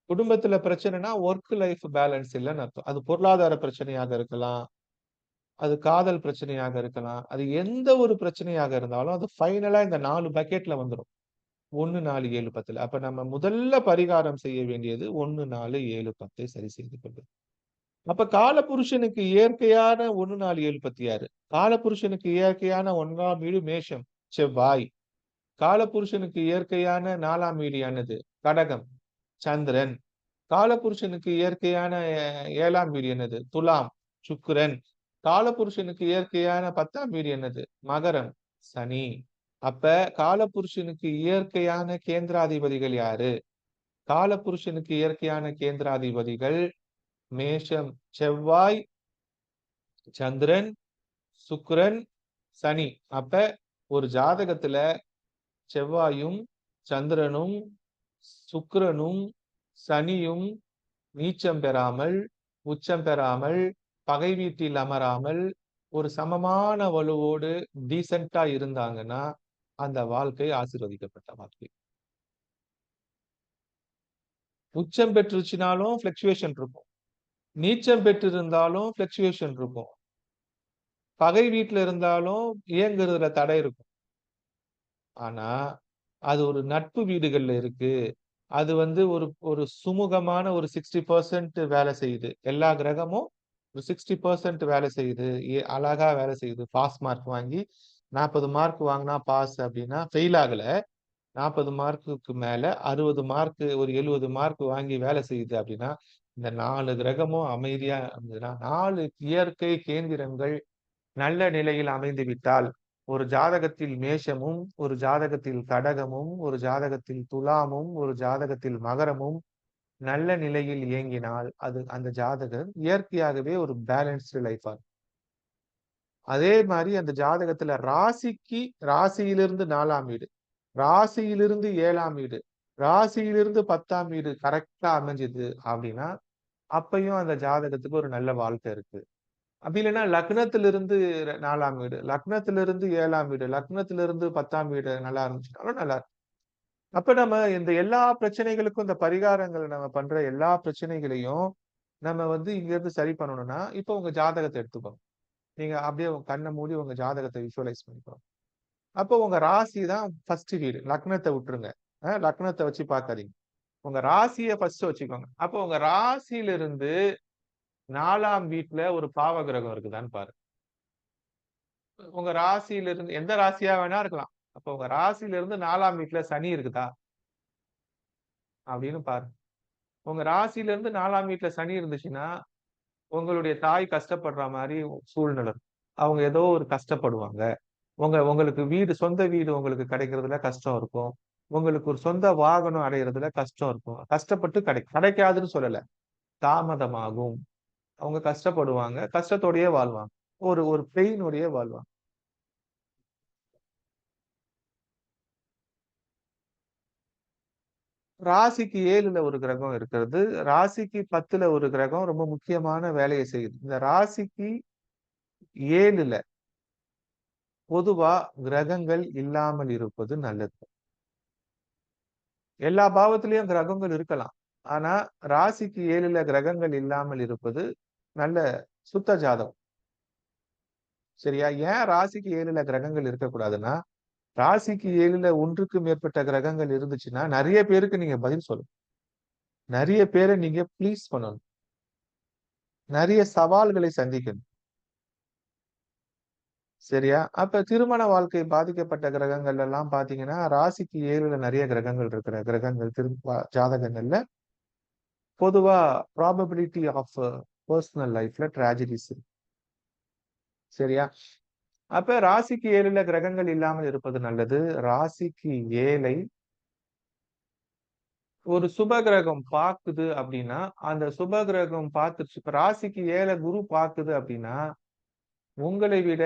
குடும்பத்துல பிரச்சனைன்னா வொர்க் லைஃப் பேலன்ஸ் இல்லன்னு அர்த்தம். அது பொருளாதார பிரச்சனையாக இருக்கலாம். அது காதல் பிரச்சனையாக இருக்கலாம். அது எந்த ஒரு பிரச்சனையாக இருந்தாலும், அது ஃபைனலா இந்த 4 பக்கெட்ல வந்துரும். 1, 4, 7, 10ல. அப்ப நம்ம முதல்ல பரிகாரம் செய்ய வேண்டியது 1, 4, 7, 10 சரி செய்து கொள்வது. அப்ப காலபுருஷனுக்கு இயற்கையான 1, 4, 7, 10 யாரு? காலபுருஷனுக்கு இயற்கையான 1ஆம் வீடு மேஷம், செவ்வாய். காலபுருஷனுக்கு இயற்கையான 4ஆம் வீடு என்னது? கடகம், சந்திரன். காலபுருஷனுக்கு இயற்கையான 7ஆம் வீடு என்னது? துலாம், சுக்கிரன். காலபுருஷனுக்கு இயற்கையான 10ஆம் வீடு என்னது? மகரம், சனி. அப்ப காலபுருஷனுக்கு இயற்கையான கேந்திராதிபதிகள் யாரு? காலபுருஷனுக்கு இயற்கையான கேந்திராதிபதிகள் மேஷம், செவ்வாய், சந்திரன், சுக்கிரன், சனி. அப்ப ஒரு ஜாதகத்துல செவ்வாயும், சந்திரனும், சுக்கிரனும், சனியும் நீச்சம் பெறாமல், உச்சம் பெறாமல், பகை வீட்டில் அமராமல், ஒரு சமமான வலுவோடு டீசென்ட்டா இருந்தாங்கன்னா, அந்த வாழ்க்கை ஆசீர்வதிக்கப்பட்ட வாழ்க்கை. உச்சம் பெற்றுச்சுனாலும் ஃப்ளக்சுவேஷன் இருக்கும். நீச்சம் பெற்றிருந்தாலும் ஃப்ளக்சுவேஷன் இருக்கும். பகை வீட்ல இருந்தாலும் இயங்குறதுல தடை இருக்கும். ஆனா, அது ஒரு நட்பு வீடுகள்ல இருக்கு. அது வந்து ஒரு ஒரு சுமூகமான ஒரு 60% வேலை செய்யுது. எல்லா கிரகமும் ஒரு 60% வேலை செய்யுது. அழகா வேலை செய்யுது. பாஸ் மார்க் வாங்கி 40 மார்க் வாங்குனா பாஸ் அப்டின்னா, ஃபெயில் ஆகல. 40 மார்க்குக்கு மேல 60 மார்க் ஒரு 70 மார்க் வாங்கி வேலை செய்யுது அப்டின்னா, இந்த 4 கிரகமும் அமைதியா இருந்ததுன்னா, 4 இயற்கை கேந்திரங்கள் நல்ல நிலையில் அமைந்து விட்டால், ஒரு ஜாதகத்தில் மேஷமும், ஒரு ஜாதகத்தில் கடகமும், ஒரு ஜாதகத்தில் துலாமும், ஒரு ஜாதகத்தில் மகரமும் நல்ல நிலையில் இயங்கினால், அது அந்த ஜாதகர் இயற்கையாகவே ஒரு பேலன்ஸ்டு லைஃபா இருக்கும். அதே மாரி அந்த ஜாதகத்துல ராசியிலிருந்து 4ஆம் வீடு, ராசியிலிருந்து 7ஆம் வீடு, ராசியிலிருந்து 10ஆம் வீடு கரெக்ட்டா அமைஞ்சது அப்டின்னா, அப்பயும் அந்த ஜாதகத்துக்கு ஒரு நல்ல வாழ்க்கை இருக்கு. அப்படி இல்லன்னா லக்னத்திலிருந்து 4ஆம் வீடு, லக்னத்திலிருந்து 7ஆம் வீடு, லக்னத்திலிருந்து 10ஆம் வீடு நல்லா இருந்துச்சுனாலும் நல்லா இருக்கும். அப்ப நம்ம இந்த எல்லா பிரச்சனைகளுக்கும் இந்த பரிகாரங்கள் நம்ம பண்ற எல்லா பிரச்சனைகளையும் நம்ம வந்து இங்கிருந்து சரி பண்ணணும்னா, இப்ப உங்க ஜாதகத்த எடுத்துக்கோங்க. நீங்க அப்படியே உங்க கண்ண மூடி உங்க ஜாதகத்த விஷுவலைஸ் பண்ணிக்கோங்க. அப்போ உங்க ராசி தான் ஃபர்ஸ்ட் வீடு. லக்னத்த விட்டுருங்க. லக்னத்த வச்சு பார்க்காதீங்க. உங்க ராசிய ஃபர்ஸ்ட் வச்சுக்கோங்க. அப்போ உங்க ராசியிலிருந்து 4ஆம் வீட்ல ஒரு பாவ கிரகம் இருக்குதான்னு பாருங்க. உங்க ராசியிலிருந்து எந்த ராசியா வேணா இருக்கலாம். அப்ப உங்க ராசியிலிருந்து 4ஆம் வீட்ல சனி இருக்குதா? அப்படின்னு பாருங்க. உங்க ராசியிலிருந்து 4ஆம் வீட்ல சனி இருந்துச்சுன்னா, உங்களுடைய தாய் கஷ்டப்படுற மாரி சூழ்நிலை இருக்கும். அவங்க ஏதோ ஒரு கஷ்டப்படுவாங்க. உங்களுக்கு சொந்த வீடு உங்களுக்கு கிடைக்கிறதுல கஷ்டம் இருக்கும். உங்களுக்கு ஒரு சொந்த வாகனம் அடையறதுல கஷ்டம் இருக்கும். கஷ்டப்பட்டு கிடைக்காதுன்னு சொல்லல. தாமதமாகும். அவங்க கஷ்டப்படுவாங்க. கஷ்டத்தோடயே வாழ்வாங்க. ஒரு ஒரு பெயினோடயே வாழ்வாங்க. ராசிக்கு 7ல ஒரு கிரகம் இருக்கிறது. ராசிக்கு 10ல ஒரு கிரகம் ரொம்ப முக்கியமான வேலைய செய்யுது. இந்த ராசிக்கு 7ல பொதுவா கிரகங்கள் இல்லாமல் இருப்பது நல்லது. எல்லா பாவத்திலயும் கிரகங்கள் இருக்கலாம். ஆனா ராசிக்கு 7ல கிரகங்கள் இல்லாமல் இருப்பது நல்ல சுத்த ஜாதகம். சரியா? ஏன் ராசிக்கு 7ல கிரகங்கள் இருக்கக்கூடாதுன்னா, ராசிக்கு 7ல ஒன்றுக்கு மேற்பட்ட கிரகங்கள் இருந்துச்சுன்னா, நெறைய பேருக்கு நீங்க பதில் சொல்லணும். நெறைய பேர நீங்க ப்ளீஸ் பண்ணணும். நெறைய சவால்களை சந்திக்கணும். சரியா? அப்ப திருமண வாழ்க்கை பாதிக்கப்பட்ட கிரகங்கள் எல்லாம் பார்த்தீங்கன்னா, ராசிக்கு 7ல நெறைய கிரகங்கள் இருக்கிற கிரகங்கள் ஜாதகங்கள்ல பொதுவா ப்ராபபிலிட்டி ஆஃப் பெர்சனல் லைஃப்ல ட்ராஜடிஸ் இருக்கு. சரியா? அப்ப ராசிக்கு 7ல கிரகங்கள் இல்லாமல் இருப்பது நல்லது. ராசிக்கு 7ஐ ஒரு சுப கிரகம் பாக்குது அப்படின்னா, அந்த சுப கிரகம் பார்த்துருச்சு. இப்ப ராசிக்கு 7 குரு பாக்குது அப்படின்னா, உங்களை விட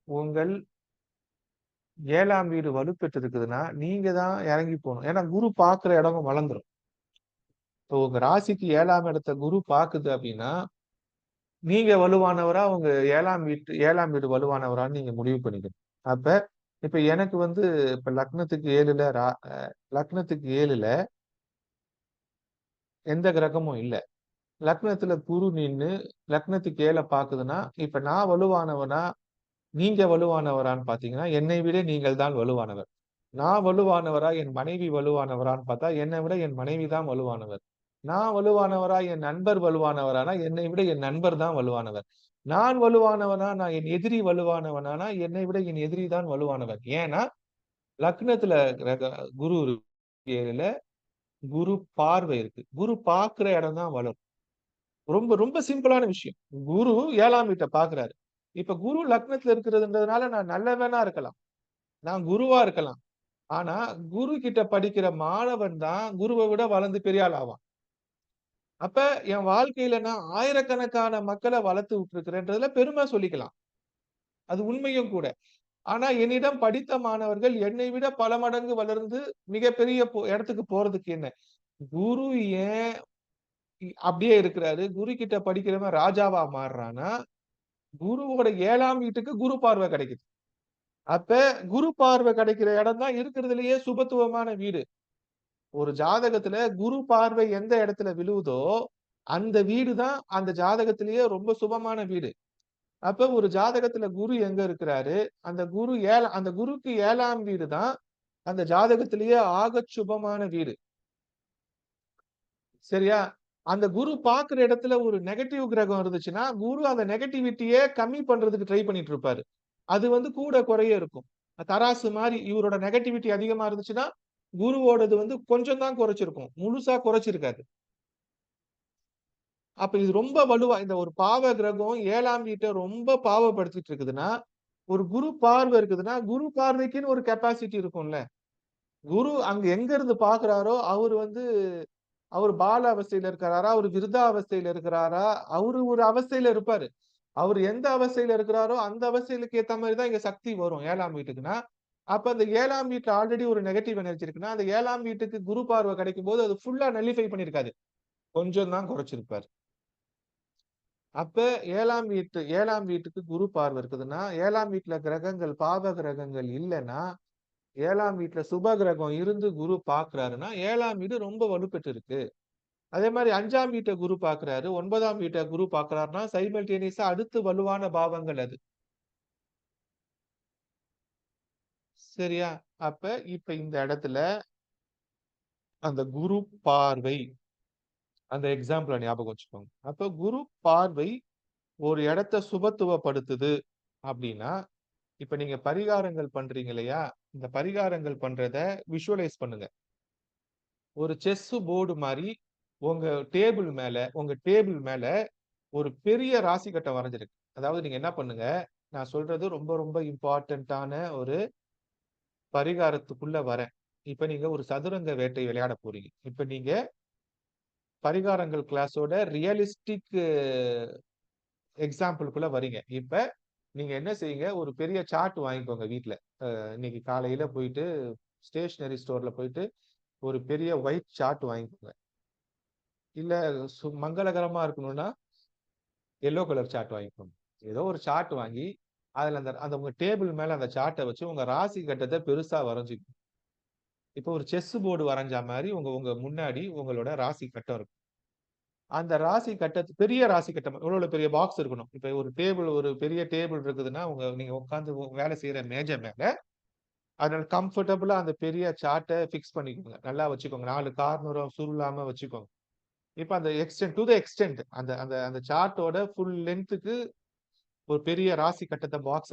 உங்கள் 7ஆம் வீடு வலுப்பெற்று இருக்குதுன்னா, நீங்க தான் இறங்கி போணும். ஏன்னா குரு பாக்குற இடமும் வளர்ந்துரும். இப்போ உங்க ராசிக்கு 7ஆம் இடத்த குரு பாக்குது அப்படின்னா, நீங்க வலுவானவரா, உங்க 7ஆம் வீடு வலுவானவரான்னு நீங்க முடிவு பண்ணிக்கணும். அப்ப இப்ப எனக்கு வந்து இப்ப லக்னத்துக்கு 7ல லக்னத்துக்கு 7ல எந்த கிரகமும் இல்ல. லக்னத்துல குரு நின்னு லக்னத்துக்கு 7 பாக்குதுன்னா, இப்ப நான் வலுவானவனா, நீங்க வலுவானவரான்னு பாத்தீங்கன்னா, என்னை விட நீங்கள் தான் வலுவானவர். நான் வலுவானவரா, என் மனைவி வலுவானவரான்னு பார்த்தா, என்னை விட என் மனைவி தான் வலுவானவர். நான் வலுவானவரா, என் நண்பர் வலுவானவரானா, என்னை விட என் நண்பர் தான் வலுவானவர். நான் வலுவானவனா, நான் என் எதிரி வலுவானவனானா, என்னை விட என் எதிரி தான் வலுவானவர். ஏன்னா, லக்னத்துல கிரக குரு இருக்கு 7ல குரு பார்வை இருக்கு. குரு பார்க்கிற இடம் தான் வளரும். ரொம்ப ரொம்ப சிம்பிளான விஷயம். குரு 7ஆம் வீட்ட பார்க்கிறாரு. இப்ப குரு லக்னத்துல இருக்கிறதுன்றதுனால நான் நல்லவனா இருக்கலாம். நான் குருவா இருக்கலாம். ஆனா, குரு கிட்ட படிக்கிற மாணவன் தான் குருவ விட வளர்ந்து பெரிய ஆள் ஆவான். அப்ப என் வாழ்க்கையில நான் ஆயிரக்கணக்கான மக்கள வளர்த்து விட்டுருக்கிறேன்றதுல பெருமை சொல்லிக்கலாம். அது உண்மையும் கூட. ஆனா, என்னிடம் படித்த மாணவர்கள் என்னை விட பல மடங்கு வளர்ந்து மிகப்பெரிய இடத்துக்கு போறதுக்கு என்ன? குரு ஏன் அப்படியே இருக்கிறாரு? குரு கிட்ட படிக்கிறவன் ராஜாவா மாறுறான்னா, குருவோட 7ஆம் வீட்டுக்கு குரு பார்வை கிடைக்குது. அப்ப குரு பார்வை கிடைக்கிற இடம் தான் இருக்கிறதுலயே சுபத்துவமான வீடு. ஒரு ஜாதகத்துல குரு பார்வை எந்த இடத்துல விழுவுதோ, அந்த வீடு தான் அந்த ஜாதகத்திலேயே ரொம்ப சுபமான வீடு. அப்ப ஒரு ஜாதகத்துல குரு எங்க இருக்கிறாரு? அந்த குருக்கு 7ஆம் வீடு தான் அந்த ஜாதகத்திலேயே ஆகச் சுபமான வீடு. சரியா? அந்த குரு பார்க்கிற இடத்துல ஒரு நெகட்டிவ் கிரகம் இருந்துச்சுன்னா, குரு அந்த நெகட்டிவிட்டிய கம்மி பண்றதுக்கு ட்ரை பண்ணிட்டு இருப்பாரு. அது வந்து கூட குறைய இருக்கும். தராசு மாரி இவரோட நெகட்டிவிட்டி அதிகமா இருந்துச்சுன்னா, குருவோடது வந்து கொஞ்சம் தான் குறைச்சிருக்கும். முழுசா குறைச்சிருக்காது. அப்ப இது ரொம்ப வலுவா இந்த ஒரு பாவ கிரகம் 7ஆம் வீட்ட ரொம்ப பாவப்படுத்திட்டு இருக்குதுன்னா, ஒரு குரு பார்வை இருக்குதுன்னா, குரு பார்வைக்குன்னு ஒரு கெப்பாசிட்டி இருக்கும்ல. குரு அங்க எங்க இருந்து பார்க்கிறாரோ, அவரு பால அவஸ்தையில இருக்கிறாரா? அவரு விருதா அவஸ்தையில இருக்கிறாரா? அவரு ஒரு அவஸ்தையில இருப்பாரு. அவரு எந்த அவஸ்தையில இருக்கிறாரோ, அந்த அவஸ்தைகளுக்கு ஏத்த மாரி தான் இங்க சக்தி வரும் 7ஆம் வீட்டுக்குன்னா. அப்ப அந்த 7ஆம் வீட்ல ஆல்ரெடி ஒரு நெகட்டிவ் எனர்ஜி இருக்குன்னா, அந்த 7ஆம் வீட்டுக்கு குரு பார்வை கிடைக்கும்போது, அது ஃபுல்லா நல்லிஃபை பண்ணியிருக்காது. கொஞ்சம் தான் குறைச்சிருப்பாரு. அப்ப 7ஆம் வீட்டுக்கு குரு பார்வை இருக்குதுன்னா, 7ஆம் வீட்ல கிரகங்கள், பாவ கிரகங்கள் இல்லன்னா, 7ஆம் வீட்ல சுப கிரகம் இருந்து குரு பார்க்கிறாருன்னா, 7ஆம் வீடு ரொம்ப வலுப்பெற்று இருக்கு. அதே மாரி 5ஆம் வீட்ட குரு பார்க்கிறாரு, 9ஆம் வீட்ட குரு பார்க்கிறாருன்னா, சைமல்டேனியஸா அடுத்து வலுவான பாவங்கள் அது. சரியா? அப்ப இப்ப இந்த இடத்துல அந்த குரு பார்வை அந்த எக்ஸாம்பிள ஞாபகம் வச்சுக்கோங்க. அப்ப குரு பார்வை ஒரு இடத்த சுபத்துவப்படுத்துது அப்டின்னா, இப்ப நீங்க பரிகாரங்கள் பண்றீங்க இல்லையா? இந்த பரிகாரங்கள் பண்றத விஷுவலைஸ் பண்ணுங்க. ஒரு செஸ் போர்டு மாரி உங்க டேபிள் மேல ஒரு பெரிய ராசி கட்டம் வரைஞ்சிருக்கு. அதாவது நீங்க என்ன பண்ணுங்க, நான் சொல்றது ரொம்ப ரொம்ப இம்பார்ட்டன்ட்டான ஒரு பரிகாரத்துக்குள்ள வரேன். இப்ப நீங்க ஒரு சதுரங்க வேட்டை விளையாட போறீங்க. இப்ப நீங்க பரிகாரங்கள் கிளாஸோட ரியலிஸ்டிக் எக்ஸாம்பிள்க்குள்ள வரீங்க. இப்ப நீங்க என்ன செய்யுங்க, ஒரு பெரிய சார்ட் வாங்கிக்கோங்க வீட்ல. இன்னைக்கு காலையில போயிட்டு ஸ்டேஷனரி ஸ்டோர்ல போயிட்டு ஒரு பெரிய ஒயிட் சார்ட் வாங்கிக்கோங்க. இல்ல மங்களகரமா இருக்கணும்னா எல்லோ கலர் சார்ட் வாங்கிக்கோங்க. ஏதோ ஒரு சார்ட் வாங்கி, அதுல அந்த அந்த உங்க டேபிள் மேல அந்த சார்ட்ட வச்சு உங்க ராசி கட்டத்த பெருசா வரைஞ்சுக்கணும். இப்போ ஒரு செஸ் போர்டு வரைஞ்சா மாரி உங்க உங்க முன்னாடி உங்களோட ராசி கட்டம் இருக்கும். அந்த ராசி பெரிய ராசி கட்டம் எவ்வளவு பெரிய பாக்ஸ் இருக்கணும். இப்ப ஒரு பெரிய டேபிள் இருக்குதுன்னா நீங்க உட்கார்ந்து வேலை செய்யற மேஜை மேல அதனால கம்ஃபர்டபுளா அந்த பெரிய சார்ட்டை பிக்ஸ் பண்ணிக்கோங்க. நல்லா வச்சுக்கோங்க. 4 கார்னரும் சுருளாம வச்சுக்கோங்க. இப்ப அந்த எக்ஸ்டெண்ட் டு த எக்ஸ்டெண்ட் அந்த அந்த அந்த சார்ட்டோட ஃபுல் லென்த்துக்கு ஒரு பெரிய ராசி கட்டத்த பாக்ஸ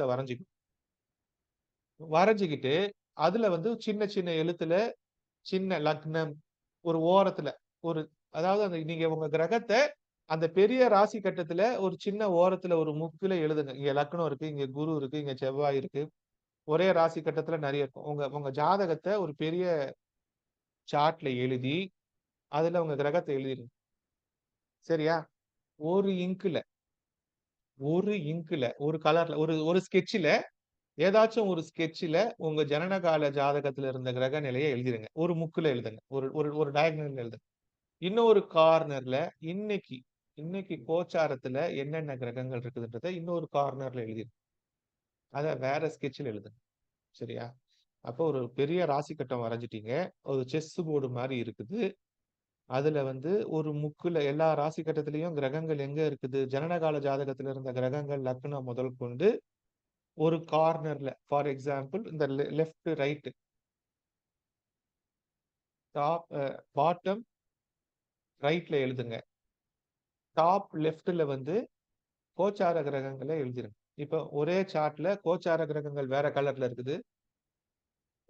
வரைஞ்சுக்கிட்டு அதுல வந்து சின்ன சின்ன எழுத்துல சின்ன லக்னம் ஒரு ஓரத்துல ஒரு அதாவது அந்த நீங்க உங்க கிரகத்தை அந்த பெரிய ராசி கட்டத்துல ஒரு சின்ன ஓரத்துல ஒரு முக்குல எழுதுங்க. இங்க லக்னம் இருக்கு, இங்க குரு இருக்கு, இங்க செவ்வாய் இருக்கு. ஒரே ராசி கட்டத்துல நிறைய இருக்கும். உங்க உங்க ஜாதகத்தை ஒரு பெரிய சார்ட்ல எழுதி அதுல உங்க கிரகத்தை எழுதிருங்க. சரியா? ஒரு இங்க்ல ஒரு கலர்ல ஒரு ஒரு ஸ்கெட்ச்ல ஏதாச்சும் ஒரு ஸ்கெட்ச்ல உங்க ஜனனகால ஜாதகத்துல இருந்த கிரக நிலையை எழுதிருங்க. ஒரு முக்குல எழுதுங்க. ஒரு ஒரு ஒரு டயகனல் எழுதுங்க. இன்னொரு கார்னர்ல இன்னைக்கு இன்னைக்கு கோச்சாரத்துல என்னென்ன கிரகங்கள் இருக்குதுன்றத இன்னொரு கார்னர்ல எழுதிருங்க. அத வேற ஸ்கெட்ச்ல எழுதுங்க. சரியா? அப்போ ஒரு பெரிய ராசி கட்டம் வரைஞ்சிட்டீங்க. ஒரு செஸ் போர்டு மாதிரி இருக்குது. அதுல வந்து ஒரு முக்குல எல்லா ராசி கட்டத்திலயும் கிரகங்கள் எங்க இருக்குது? ஜனனகால ஜாதகத்துல இருந்த கிரகங்கள் லக்னம் முதல் கொண்டு ஒரு கார்னர்ல ஃபார் எக்ஸாம்பிள் இந்த லெஃப்ட் ரைட் டாப் பாட்டம் ரைட்ல எழுதுங்க. டாப் லெஃப்ட்ல வந்து கோச்சார கிரகங்களை எழுதிருங்க. இப்ப ஒரே சார்ட்ல கோச்சார கிரகங்கள் வேற கலர்ல இருக்குது.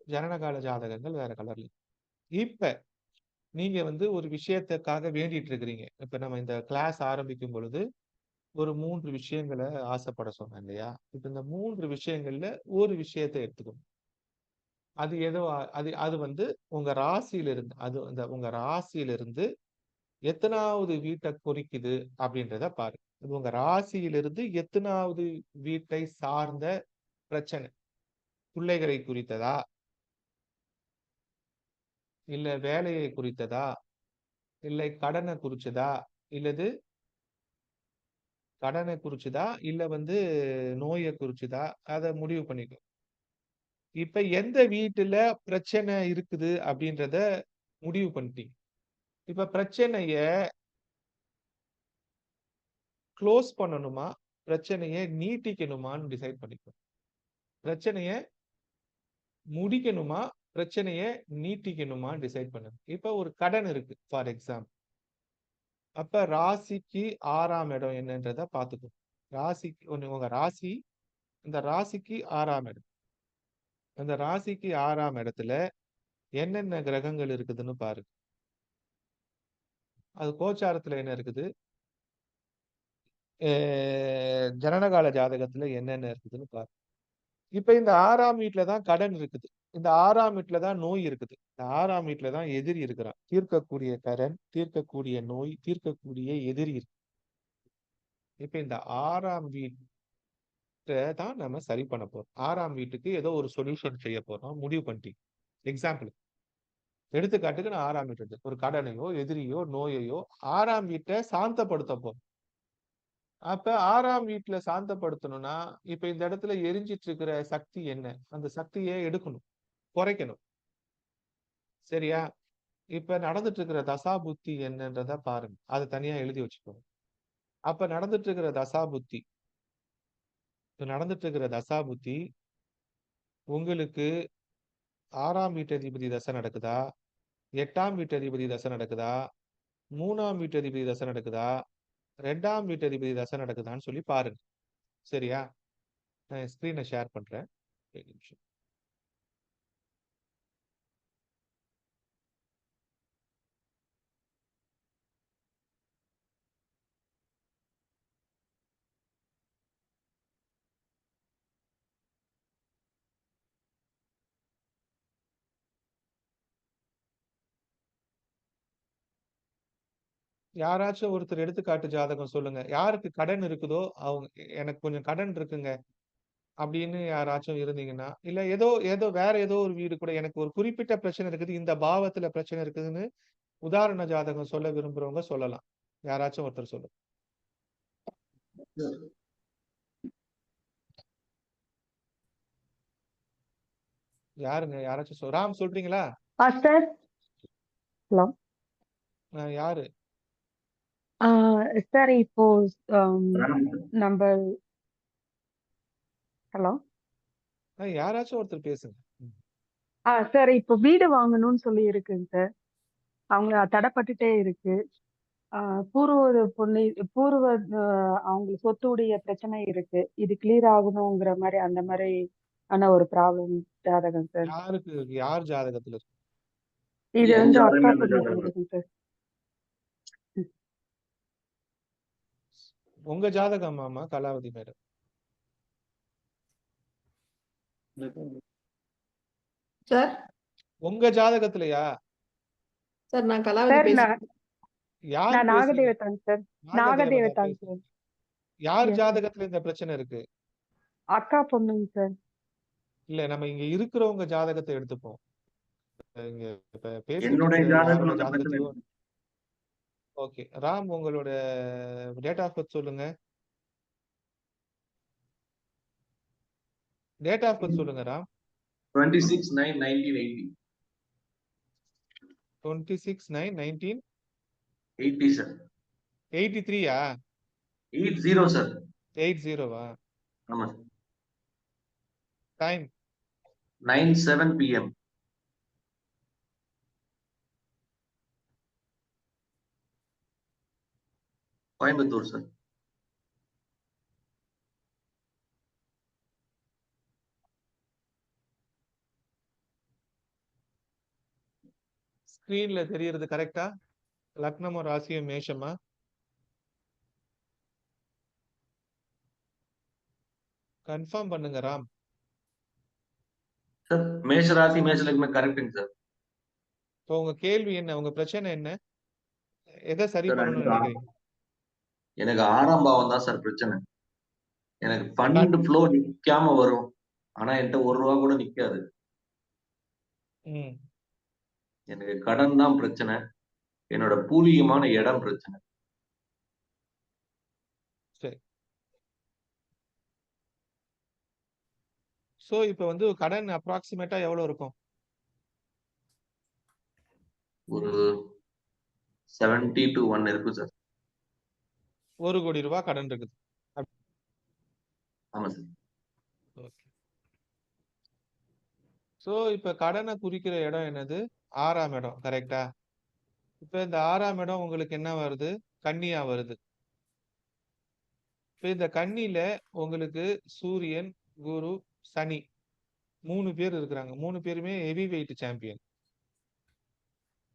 ஜனனகால ஜாதகங்கள் வேற கலர்ல. இப்ப நீங்க வந்து ஒரு விஷயத்துக்காக வேண்டிட்டு இருக்கிறீங்க. இப்ப நம்ம இந்த கிளாஸ் ஆரம்பிக்கும் பொழுது ஒரு 3 விஷயங்கள ஆசைப்பட சொன்னேன் இல்லையா? இப்ப இந்த 3 விஷயங்கள்ல ஒரு விஷயத்த எடுத்துக்கணும். அது ஏதோ அது அது வந்து உங்க ராசியிலிருந்து உங்க ராசியிலிருந்து எத்தனாவது வீட்டை குறிக்குது அப்படின்றத பாருங்க. இது உங்க ராசியிலிருந்து எத்தனாவது வீட்டை சார்ந்த பிரச்சனை? பிள்ளைகளை குறித்ததா? இல்ல வேலையை குறித்ததா? இல்லை கடனை குறிச்சதா? இல்லது கடனை குறிச்சுதா? இல்ல வந்து நோய குறிச்சுதா? அத முடிவு பண்ணிக்கோ. இப்ப எந்த வீட்டுல பிரச்சனை இருக்குது அப்படின்றத முடிவு பண்ணிட்டீங்க. இப்ப பிரச்சனைய க்ளோஸ் பண்ணணுமா? பிரச்சனைய நீட்டிக்கணுமான்னு டிசைட் பண்ணிக்கோ. பிரச்சனைய முடிக்கணுமா? பிரச்சனைய நீட்டிக்கணுமான்னு டிசைட் பண்ணுங்க. இப்ப ஒரு கடன் இருக்கு ஃபார் எக்ஸாம்பிள். அப்ப ராசிக்கு 6ஆம் இடம் என்னன்றத பார்த்துக்கோ. உங்க ராசி இந்த ராசிக்கு 6ஆம் இடம். அந்த ராசிக்கு 6ஆம் இடத்துல என்னென்ன கிரகங்கள் இருக்குதுன்னு பாருங்க. அது கோச்சாரத்துல என்ன இருக்குது? ஜனனகால ஜாதகத்துல என்னென்ன இருக்குதுன்னு பாருங்க. இப்ப இந்த 6ஆம் வீட்ல தான் கடன் இருக்குது. இந்த 6ஆம் வீட்ல தான் நோய் இருக்குது. இந்த 6ஆம் வீட்ல தான் எதிரி இருக்கிறான். தீர்க்கக்கூடிய கடன், தீர்க்கக்கூடிய நோய், தீர்க்கக்கூடிய எதிரி இருக்கு. இப்ப இந்த 6ஆம் வீட்ட தான் நம்ம சரி பண்ண போறோம். 6ஆம் வீட்டுக்கு ஏதோ ஒரு சொல்யூஷன் செய்ய போறோம். முடிவு பண்ணிட்டீங்க. எக்ஸாம்பிள் எடுத்துக்காட்டுக்கு நான் 6ஆம் வீட்டு ஒரு கடனையோ, எதிரியோ, நோயையோ 6ஆம் வீட்டை சாந்தப்படுத்த போறோம். அப்ப 6ஆம் வீட்ல சாந்தப்படுத்தணும்னா, இப்ப இந்த இடத்துல எரிஞ்சிட்டு இருக்கிற சக்தி என்ன? அந்த சக்தியை எடுக்கணும். குறைக்கணும். சரியா? இப்ப நடந்துட்டு இருக்கிற தசா புத்தி என்னன்றத பாருங்க. அத தனியா எழுதி வச்சுக்கோங்க. அப்ப நடந்துட்டு இருக்கிற தசா புத்தி நடந்துட்டு இருக்கிற தசா புத்தி உங்களுக்கு 6ஆம் வீட்டதிபதி தசை நடக்குதா? 8ஆம் வீட்டதிபதி தசை நடக்குதா? 3ஆம் வீட்டதிபதி தசை நடக்குதா? 2ஆம் வீட்டதிபதி தசை நடக்குதான்னு சொல்லி பாருங்க. சரியா? நான் ஸ்கிரீன ஷேர் பண்றேன். ஒரு நிமிஷம். யாராச்சும் ஒருத்தர் எடுத்துக்காட்டு ஜாதகம் சொல்லுங்க. யாருக்கு கடன் இருக்குதோ, அவங்க எனக்கு கொஞ்சம் கடன் இருக்குங்க. அப்படின்னு யாராச்சும் இருந்தீங்கன்னா, இல்ல ஏதோ ஏதோ வேற ஏதோ ஒரு வீடு கூட எனக்கு ஒரு குறிப்பிட்ட பிரச்சனை இருக்குது. இந்த பாவத்துல பிரச்சனை இருக்குதுன்னு உதாரண ஜாதகம் சொல்ல விரும்புறவங்க சொல்லலாம். யாராச்சும் ஒருத்தர் சொல்லுங்க. யாருங்க? யாராச்சும் ராம் சொல்றீங்களா? சார். ஹலோ. யாரு? சார் இப்போ நம்ம ஹலோ யாராச்சும் ஒருத்தர் பேசுங்க. சார் இப்போ வீடு வாங்கணும்னு சொல்லி இருக்குங்க சார். அவங்க தடைப்பட்டுட்டே இருக்கு. பூர்வ பொண்ணு பூர்வ அவங்களுக்கு சொத்துடைய பிரச்சனை இருக்கு. இது கிளியர் ஆகணுங்கிற மாதிரி அந்த மாதிரி ஆன ஒரு ப்ராப்ளம் ஜாதகம் சார். யாருக்கு, யார் ஜாதகத்துல இருக்கு? இது என் வந்து அக்கா ஜாதகமே அந்த பொண்ணுக்கு ஜாதகம். இருக்குங்க சார். உங்க ஜாதகமாமா கலாவதி மேடம்? சார் உங்க ஜாதகத்திலயா? சார் நான் கலாவதி சார் பேசுறேன். யார் நான் பேசுறீங்க? நாகதேவதாங்க சார். நாகதேவதாங்க சார். யார் Yes, sir. ஜாதகத்துல இந்த பிரச்சனை இருக்கு? அக்கா பொண்ணுங்க சார். இல்ல, நம்ம இங்க இருக்கிறவங்க ஜாதகத்தை எடுத்துப்போம். இங்க இப்ப பேசிட்டு என்னுடைய இருக்கிற யாரோட ஜாதகத்துல அந்த பிரச்சனை ஜாதகத்தையோ. இருக்கு. ஓகே ராம், உங்களோட டேட் ஆஃப் பர்த் சொல்லுங்க. டேட் ஆஃப் பர்த் சொல்லுங்க ராம். 26/9/1980. 26/9/1983. சார். 83யா? 80 சார். 80வா? ஆமா sir. Time 9:07 PM. Coimbatore sir. ஸ்கிரீன்ல தெரியறது கரெக்டா? லக்னமும் ராசியும் மேஷமா? கன்ஃபார்ம் பண்ணுங்க ராம். சார் மேஷ ராசி மேஷ லக்னம் கரெக்டுங்க சார். இப்போ உங்க கேள்வி என்ன? உங்க பிரச்சனை என்ன? எதை சரி சார், பண்ணணும்னு நினைக்கிறீங்க? எனக்கு 6ஆம் பாவம் தான் சார் பிரச்சனை. எனக்கு ஃபண்ட் ஃப்ளோ நிக்காம வரும். ஆனா என்கிட்ட ₹1 கூட நிக்காது. ம். எனக்கு கடன் தான் பிரச்சனை. என்னோட பூர்வீகமான இடம் பிரச்சனை. சரி. சோ இப்ப வந்து கடன் அப்ராக்சிமேட்டா எவ்வளவு இருக்கும்? ஒரு 70 to 1 இருக்கும் சார். 1 கோடி ரூபாய் கடன் இருக்குது. ஆமா சார். ஓகே. சோ இப்ப கடனை குறிக்கிற இடம் என்னது? 6ஆம் இடம், கரெக்டா? இப்ப இந்த 6ஆம் இடம் உங்களுக்கு என்ன வருது? கன்னியா வருது. இப்ப இந்த கன்னியில உங்களுக்கு சூரியன், குரு, சனி 3 பேர் இருக்கிறாங்க. 3 பேருமே ஹெவி வெயிட் சாம்பியன்,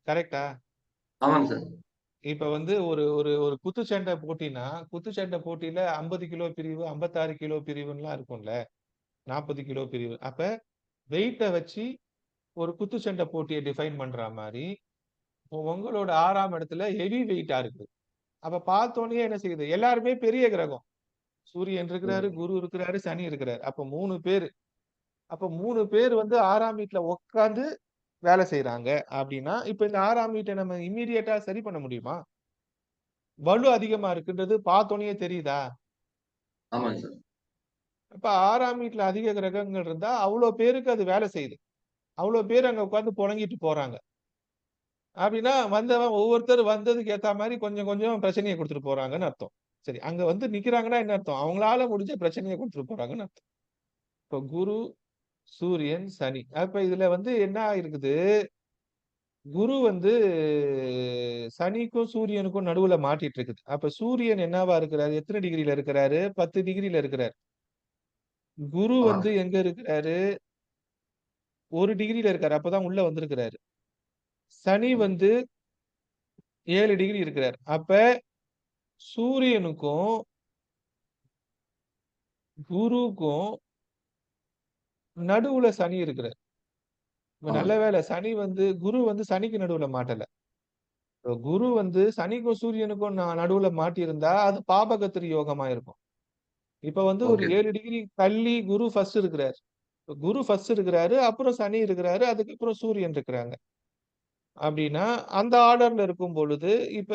கரெக்டா? ஆமாங்க சார். இப்ப வந்து ஒரு ஒரு ஒரு குத்துச்சண்டை போட்டினா, குத்துச்சண்டை போட்டியில 50 கிலோ பிரிவு, 56 கிலோ பிரிவுலாம் இருக்கும்ல, 40 கிலோ பிரிவு. அப்ப வெயிட்ட வச்சு ஒரு குத்துச்சண்டை போட்டியை டிஃபைன் பண்ற மாதிரி உங்களோட 6ஆம் இடத்துல ஹெவி வெயிட்டா இருக்கு. அப்ப பார்த்தோன்னே என்ன செய்யுது? எல்லாருமே பெரிய கிரகம். சூரியன் இருக்கிறாரு, குரு இருக்கிறாரு, சனி இருக்கிறாரு. அப்ப 3 பேரு. அப்ப 3 பேர் வந்து 6ஆம் வீட்டுல உட்கார்ந்து வேலை செய்யறாங்க அப்படின்னா, இப்ப இந்த 6ஆம் வீட்டை நம்ம இம்மீடியட்டா சரி பண்ண முடியுமா? வலு அதிகமா இருக்குன்றது பார்த்தோன்னே தெரியுதா? ஆமாங்க சார். இப்ப 6ஆம் வீட்டுல அதிக கிரகங்கள் இருந்தா அவ்வளவு பேருக்கு அது வேலை செய்யுது. அவ்வளவு பேர் அங்க உட்கார்ந்து புழங்கிட்டு போறாங்க. அப்படின்னா வந்தவன் ஒவ்வொருத்தர் வந்ததுக்கு ஏத்த மாதிரி கொஞ்சம் கொஞ்சம் பிரச்சனையை கொடுத்துட்டு போறாங்கன்னு அர்த்தம். சரி, அங்க வந்து நிக்கிறாங்கன்னா என்ன அர்த்தம்? அவங்களால முடிஞ்ச பிரச்சனையை கொடுத்துட்டு போறாங்கன்னு அர்த்தம். இப்போ குரு, சூரியன், சனி. அப்ப இதுல வந்து என்ன இருக்குது? குரு வந்து சனிக்கும் சூரியனுக்கும் நடுவுல மாட்டிட்டு இருக்குது. அப்ப சூரியன் என்னவா இருக்கிறாரு? எத்தனை டிகிரில இருக்கிறாரு? 10 டிகிரில இருக்கிறாரு. குரு வந்து எங்க இருக்கிறாரு? 1 டிகிரில இருக்காரு. அப்பதான் உள்ள வந்திருக்கிறாரு. சனி வந்து 7 டிகிரி இருக்கிறார். அப்ப சூரியனுக்கும் குருக்கும் நடுவுல சனி இருக்கிறார். நல்ல வேளை சனி வந்து குரு வந்து சனிக்கு நடுவுல மாட்டல. குரு வந்து சனிக்கும் சூரியனுக்கும் நடுவுல மாட்டி இருந்தா அது பாபகத்திரி யோகமா இருக்கும். இப்ப வந்து ஒரு 7 டிகிரி தள்ளி குரு ஃபர்ஸ்ட் இருக்கிறார். குரு ஃபர்ஸ்ட் இருக்கிறாரு, அப்புறம் சனி இருக்கிறாரு, அதுக்கப்புறம் சூரியன் இருக்கிறாங்க. அப்படின்னா அந்த ஆர்டர்ல இருக்கும் பொழுது இப்ப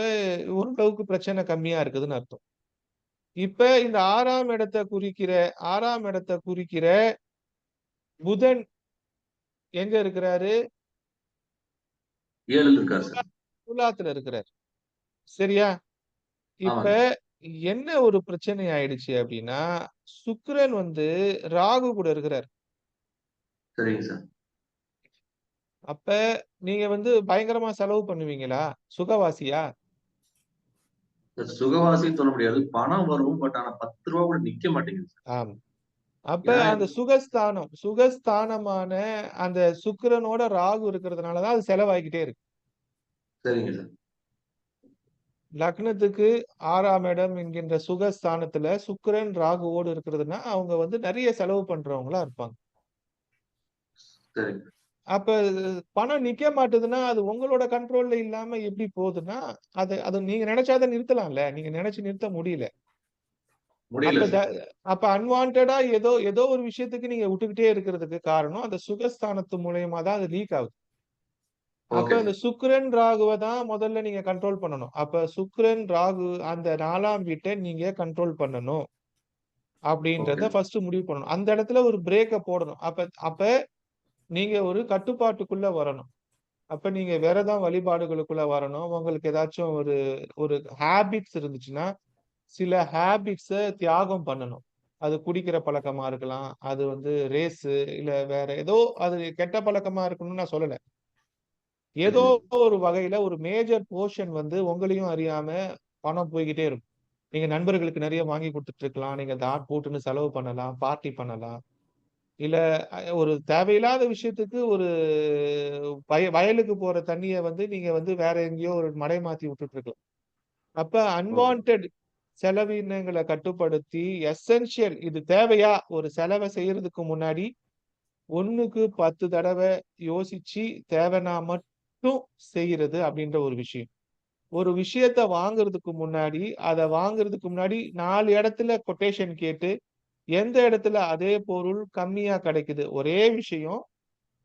ஓரளவுக்கு பிரச்சனை கம்மியா இருக்குதுன்னு அர்த்தம். இப்ப இந்த 6ஆம் இடத்தை குறிக்கிற புதன் எங்க இருக்கிறாரு? 7 இருக்காரு சார். துலாத்துல இருக்கிறார். சரியா? இப்ப ஆமாங்க. என்ன ஒரு பிரச்சனை ஆயிடுச்சு அப்படின்னா, சுக்கிரன் வந்து ராகு கூட இருக்கிறார். சரிங்க சார். அப்ப நீங்க வந்து பயங்கரமா செலவு பண்ணுவீங்களா? சுகவாசியா? சுகவாசின்னு சொல்ல முடியாது. பணம் வரும். பட் ஆனா ரூ. 10 கூட நிக்க மாட்டேங்குது சார். ஆமா. அப்ப ஏன்னா அந்த சுகஸ்தானமான அந்த சுக்கிரனோட ராகு இருக்கிறதுனால தான் அது செலவாகிக்கிட்டே இருக்கு. சரிங்க சார். லக்னத்துக்கு 6ஆம் இடம் என்கின்ற சுகஸ்தானத்துல சுக்கிரன் ராகுவோடு இருக்கிறதுனா, அவங்க வந்து நெறைய செலவு பண்றவங்களா இருப்பாங்க. சரிங்க. அப்ப பணம் நிக்க மாட்டுதுன்னா, அது உங்களோட கண்ட்ரோல்ல இல்லாம எப்படி போகுதுன்னா, அது அது நீங்க நெனச்சா தான் நிறுத்தலாம்ல. நீங்க நெனச்சு நிறுத்த முடியல. முடியல அப்ப த சார். அப்ப அன்வான்டடா ஏதோ ஏதோ ஒரு விஷயத்துக்கு நீங்க விட்டுக்கிட்டே இருக்கிறதுக்கு காரணம், அந்த சுகஸ்தானத்து மூலியமா தான் அது லீக் ஆகுது. அப்ப ஓகே அந்த சார். சுக்கிரன், ராகுவ தான் முதல்ல நீங்க கண்ட்ரோல் பண்ணணும். அப்ப சுக்கிரன், ராகு அந்த 4ஆம் வீட்ட நீங்க கண்ட்ரோல் பண்ணணும். ஓகே. அப்படின்றத ஃபர்ஸ்ட் முடிவு பண்ணணும். அந்த இடத்துல ஒரு பிரேக்க போடணும். அப்ப அப்ப நீங்க ஒரு கட்டுப்பாட்டுக்குள்ள வரணும். அப்ப நீங்க விரதம் வழிபாடுகளுக்குள்ள வரணும். உங்களுக்கு ஏதாச்சும் ஒரு ஒரு ஹேபிட்ஸ் இருந்துச்சுன்னா, சில ஹேபிட்ஸ தியாகம் பண்ணணும். அது குடிக்கிற பழக்கமா இருக்கலாம். அது வந்து ரேஸு இல்ல வேற ஏதோ அது கெட்ட பழக்கமா இருக்கணும்னு நான் சொல்லல. ஏதோ சரிங்க சார். ஒரு வகையில ஒரு மேஜர் போர்ஷன் வந்து உங்களையும் அறியாம பணம் போய்க்கிட்டே இருக்கும். நீங்க நண்பர்களுக்கு நெறைய வாங்கி குடுத்துட்டு இருக்கலாம். நீங்க தாட் போட்டுன்னு செலவு பண்ணலாம். பார்ட்டி பண்ணலாம். இல்ல ஒரு தேவையில்லாத விஷயத்துக்கு ஒரு வயலுக்கு போற தண்ணீய வந்து நீங்க வந்து வேற எங்கேயோ ஒரு மடைமாத்தி விட்டுட்டு இருக்கலாம். அப்ப ஓகே. அன்வான்டட் செலவினங்கள கட்டுப்படுத்தி எசென்ஷியல் இது தேவையா? ஒரு செலவ செய்யறதுக்கு முன்னாடி 1க்கு 10 தடவ யோசிச்சு தேவைனா மட்டும் செய்றது அப்படின்ற ஒரு விஷயம். ஒரு விஷயத்த வாங்குறதுக்கு முன்னாடி, அத வாங்குறதுக்கு முன்னாடி 4 இடத்துல கொட்டேஷன் கேட்டு, எந்த இடத்துல அதே பொருள் கம்மியா கிடைக்குது. ஒரே விஷயம் ரூ.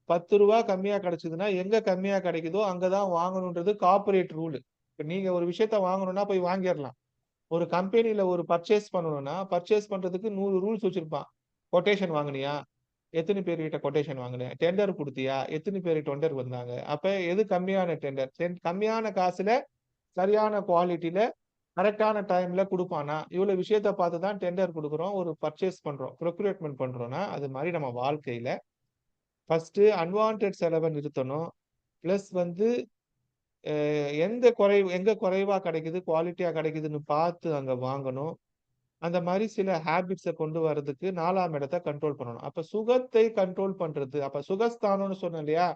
10 கம்மியா கிடைச்சதுன்னா, எங்க கம்மியா கிடைக்குதோ அங்க தான் வாங்கணும்ன்றது கார்ப்பரேட் ரூல். இப்ப நீங்க ஒரு விஷயத்த வாங்கணும்னா போய் வாங்கிரலாம். ஒரு கம்பெனில ஒரு பர்ச்சேஸ் பண்ணணும்னா, பர்ச்சேஸ் பண்றதுக்கு 100 ரூல்ஸ் வச்சிருப்பான். கொட்டேஷன் வாங்குனியா? எத்தன பேர்கிட்ட கொட்டேஷன் வாங்குன? டெண்டர் குடுத்தியா? எத்தன பேர் டெண்டர் வந்தாங்க? அப்ப எது கம்மியான டெண்டர்? கம்மியான காசுல சரியான குவாலிட்டில கரெக்ட்டான டைம்ல குடுப்பானா? இவ்வளவு விஷயத்த பார்த்து தான் டெண்டர் குடுக்குறோம். ஒரு பர்ச்சேஸ் பண்றோம். ப்ரொக்யூர்மென்ட் பண்றோம்னா, அது மாரி நம்ம வாழ்க்கையில ஃபர்ஸ்ட்டு அன்வான்டட் செலவ நிறுத்தணும். பிளஸ் வந்து எங்க குறைவா கிடைக்குது, குவாலிட்டியா கிடைக்குதுன்னு பார்த்து அங்க வாங்கணும். அந்த மாரி சில ஹேபிட்ஸ கொண்டு வரதுக்கு 4ஆம் இடத்த கண்ட்ரோல் பண்ணணும். அப்ப சுகத்தை கண்ட்ரோல் பண்றது. அப்ப சுகஸ்தானம்னு சொன்னேன் இல்லையா?